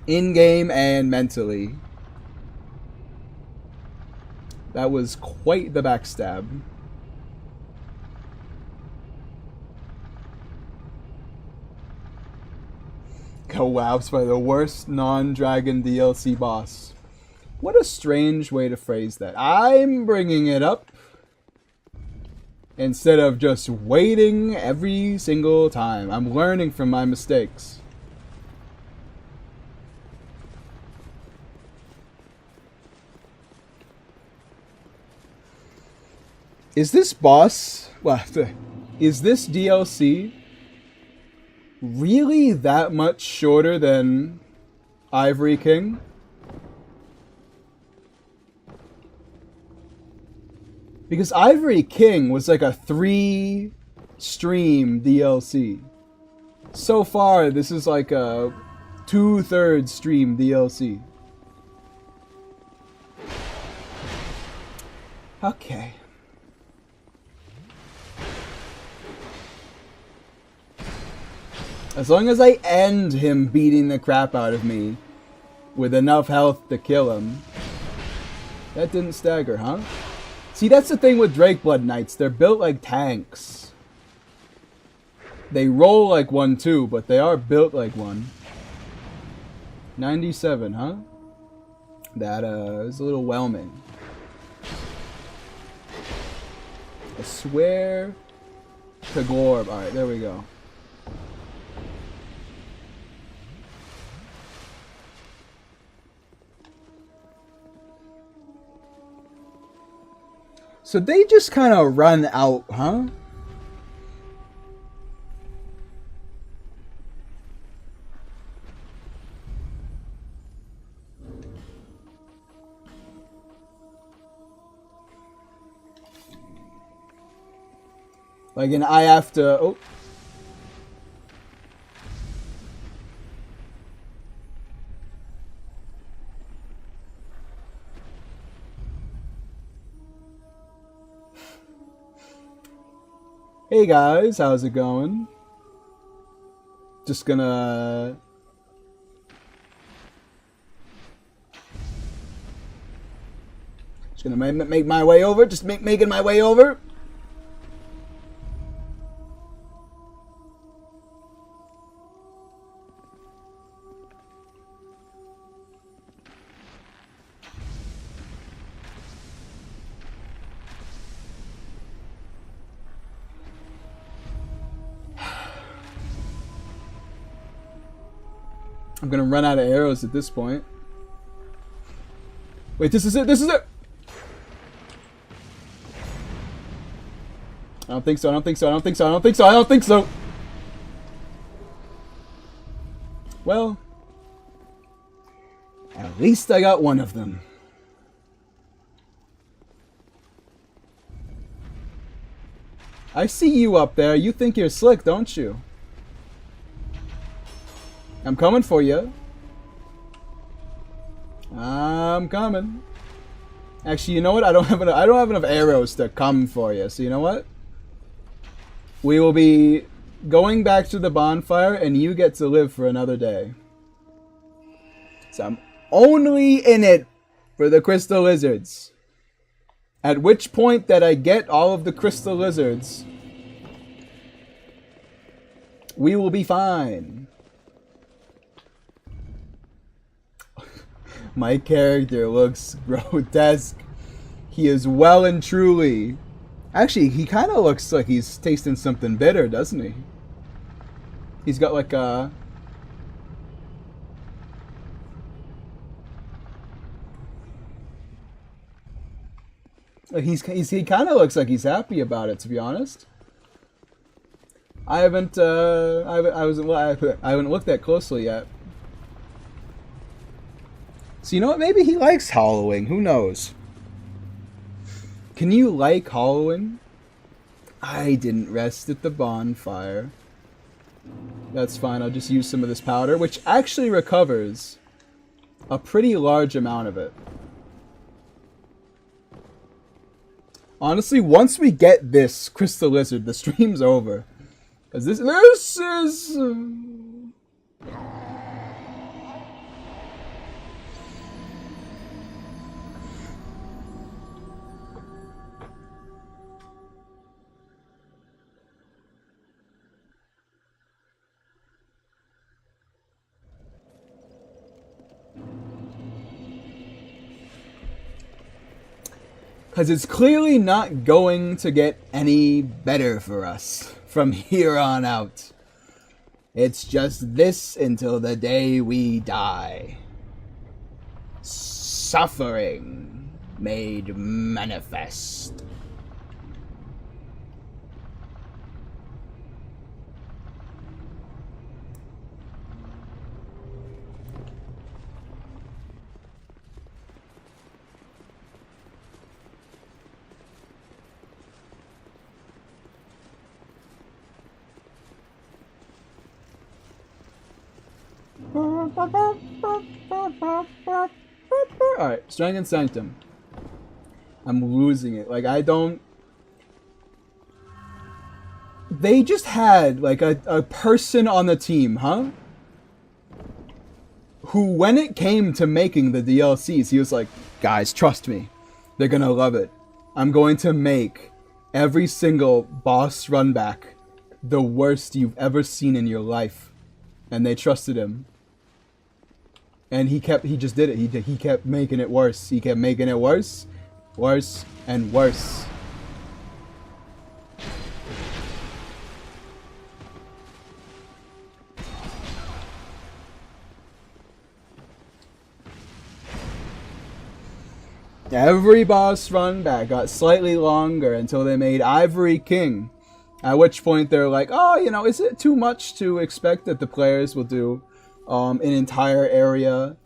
In-game and mentally. That was quite the backstab. Collapsed by the worst non-dragon DLC boss. What a strange way to phrase that. I'm bringing it up instead of just waiting every single time. I'm learning from my mistakes. Is this boss... Well, is this DLC really that much shorter than Ivory King? Because Ivory King was like a 3-stream DLC. So far, this is like a 2/3 stream DLC. Okay. As long as I end him beating the crap out of me with enough health to kill him. That didn't stagger, huh? See, that's the thing with Drakeblood Knights. They're built like tanks. They roll like one too, but they are built like one. 97, huh? That is a little whelming. I swear to Glorb. Alright, there we go. So they just kind of run out, huh? Like, and I have to... Oh. Hey guys, how's it going? Just gonna... make my way over. Just making my way over. I'm gonna run out of arrows at this point. Wait, this is it! This is it! I don't think so, I don't think so, I don't think so, I don't think so, I don't think so! Well, at least I got one of them. I see you up there. You think you're slick, don't you? I'm coming for you. I'm coming. Actually, you know what? I don't have enough arrows to come for you. So you know what? We will be going back to the bonfire, and you get to live for another day. So I'm only in it for the crystal lizards. At which point that I get all of the crystal lizards, we will be fine. My character looks grotesque. He is well and truly... Actually, he kind of looks like he's tasting something bitter, doesn't he? He's got like a... He kind of looks like he's happy about it, to be honest. I haven't looked that closely yet. So you know what? Maybe he likes hollowing. Who knows? Can you like hollowing? I didn't rest at the bonfire. That's fine. I'll just use some of this powder, which actually recovers a pretty large amount of it. Honestly, once we get this crystal lizard, the stream's over. Because this is... Because it's clearly not going to get any better for us from here on out. It's just this until the day we die. Suffering made manifest. Alright, Strength and Sanctum. I'm losing it. Like, I don't... They just had, like, a person on the team, huh? Who, when it came to making the DLCs, he was like, guys, trust me. They're gonna love it. I'm going to make every single boss run back the worst you've ever seen in your life. And they trusted him. And he just did it. He kept making it worse. He kept making it worse, worse, and worse. Every boss run back got slightly longer until they made Ivory King. At which point they're like, oh, you know, is it too much to expect that the players will do an entire area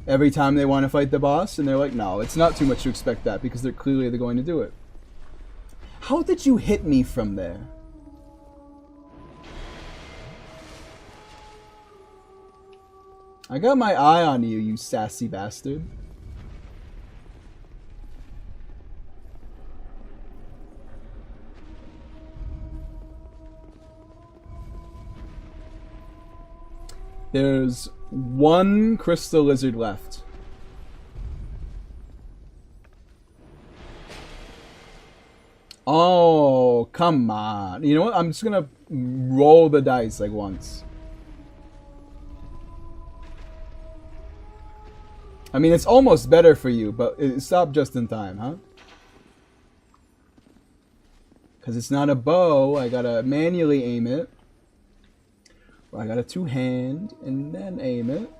every time they want to fight the boss? And they're like, no, it's not too much to expect that because they're going to do it. How did you hit me from there? I got my eye on you, you sassy bastard. There's one crystal lizard left. Oh, come on. You know what? I'm just gonna roll the dice like once. I mean, it's almost better for you, but it stopped just in time, huh? Because it's not a bow, I gotta manually aim it. I got a two-hand, and then aim it.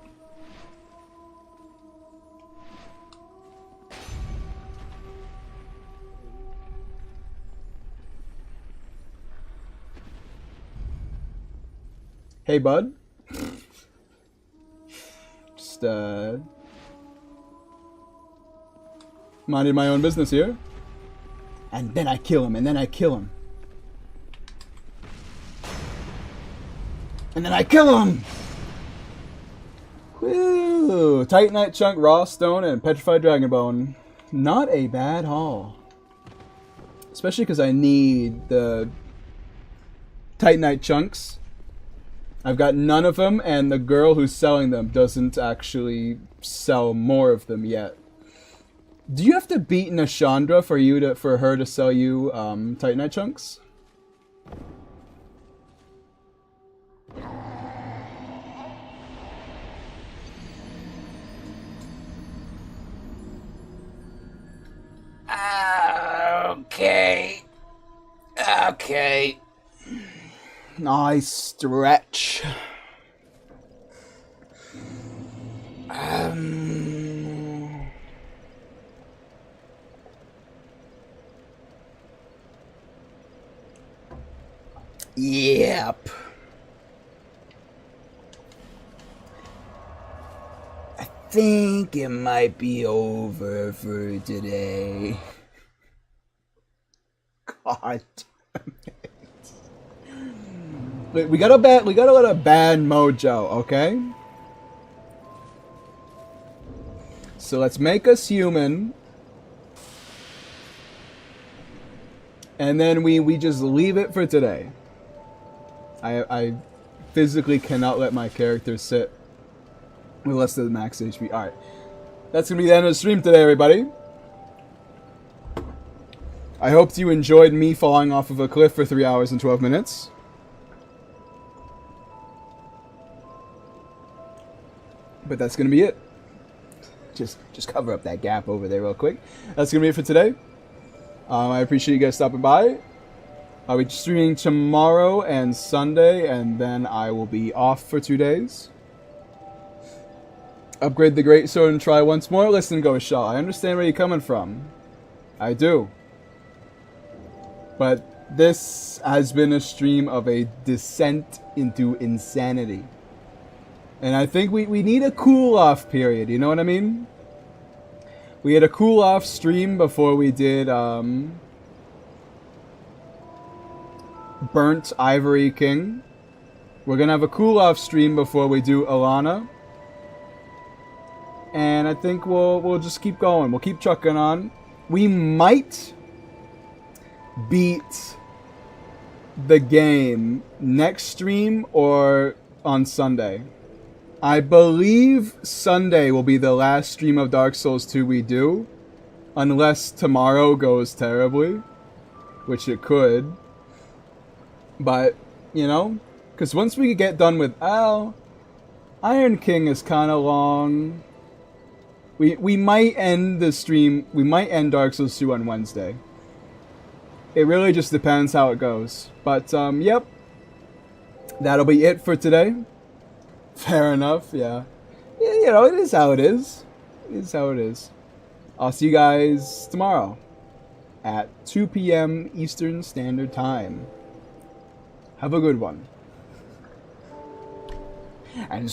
Hey, bud. Just, minding my own business here. And then I kill him, and then I kill him. And then I kill him! Woo! Titanite Chunk, Raw Stone, and Petrified Dragonbone. Not a bad haul. Especially because I need the Titanite Chunks. I've got none of them, and the girl who's selling them doesn't actually sell more of them yet. Do you have to beat Nashandra for her to sell you Titanite Chunks? Okay. Okay. Nice stretch. Yep. I think it might be over for today. God damn it. We gotta let a bad mojo, okay? So let's make us human. And then we just leave it for today. I physically cannot let my character sit with less than max HP. Alright. That's gonna be the end of the stream today, everybody. I hope you enjoyed me falling off of a cliff for 3 hours and 12 minutes. But that's gonna be it. Just cover up that gap over there real quick. That's gonna be it for today. I appreciate you guys stopping by. I'll be streaming tomorrow and Sunday, and then I will be off for 2 days. Upgrade the great sword and try once more. Listen, Ghost Shaw, I understand where you're coming from. I do. But this has been a stream of a descent into insanity. And I think we need a cool-off period, you know what I mean? We had a cool-off stream before we did, Burnt Ivory King. We're gonna have a cool-off stream before we do Alana. And I think we'll just keep going. We'll keep trucking on. We might beat the game next stream or on Sunday. I believe Sunday will be the last stream of Dark Souls 2 we do, unless tomorrow goes terribly, which it could. But, you know, because once we get done with Iron King is kind of long. We might end the stream, we might end Dark Souls 2 on Wednesday. It really just depends how it goes. But, yep. That'll be it for today. Fair enough, yeah. You know, it is how it is. It is how it is. I'll see you guys tomorrow at 2 p.m. Eastern Standard Time. Have a good one. And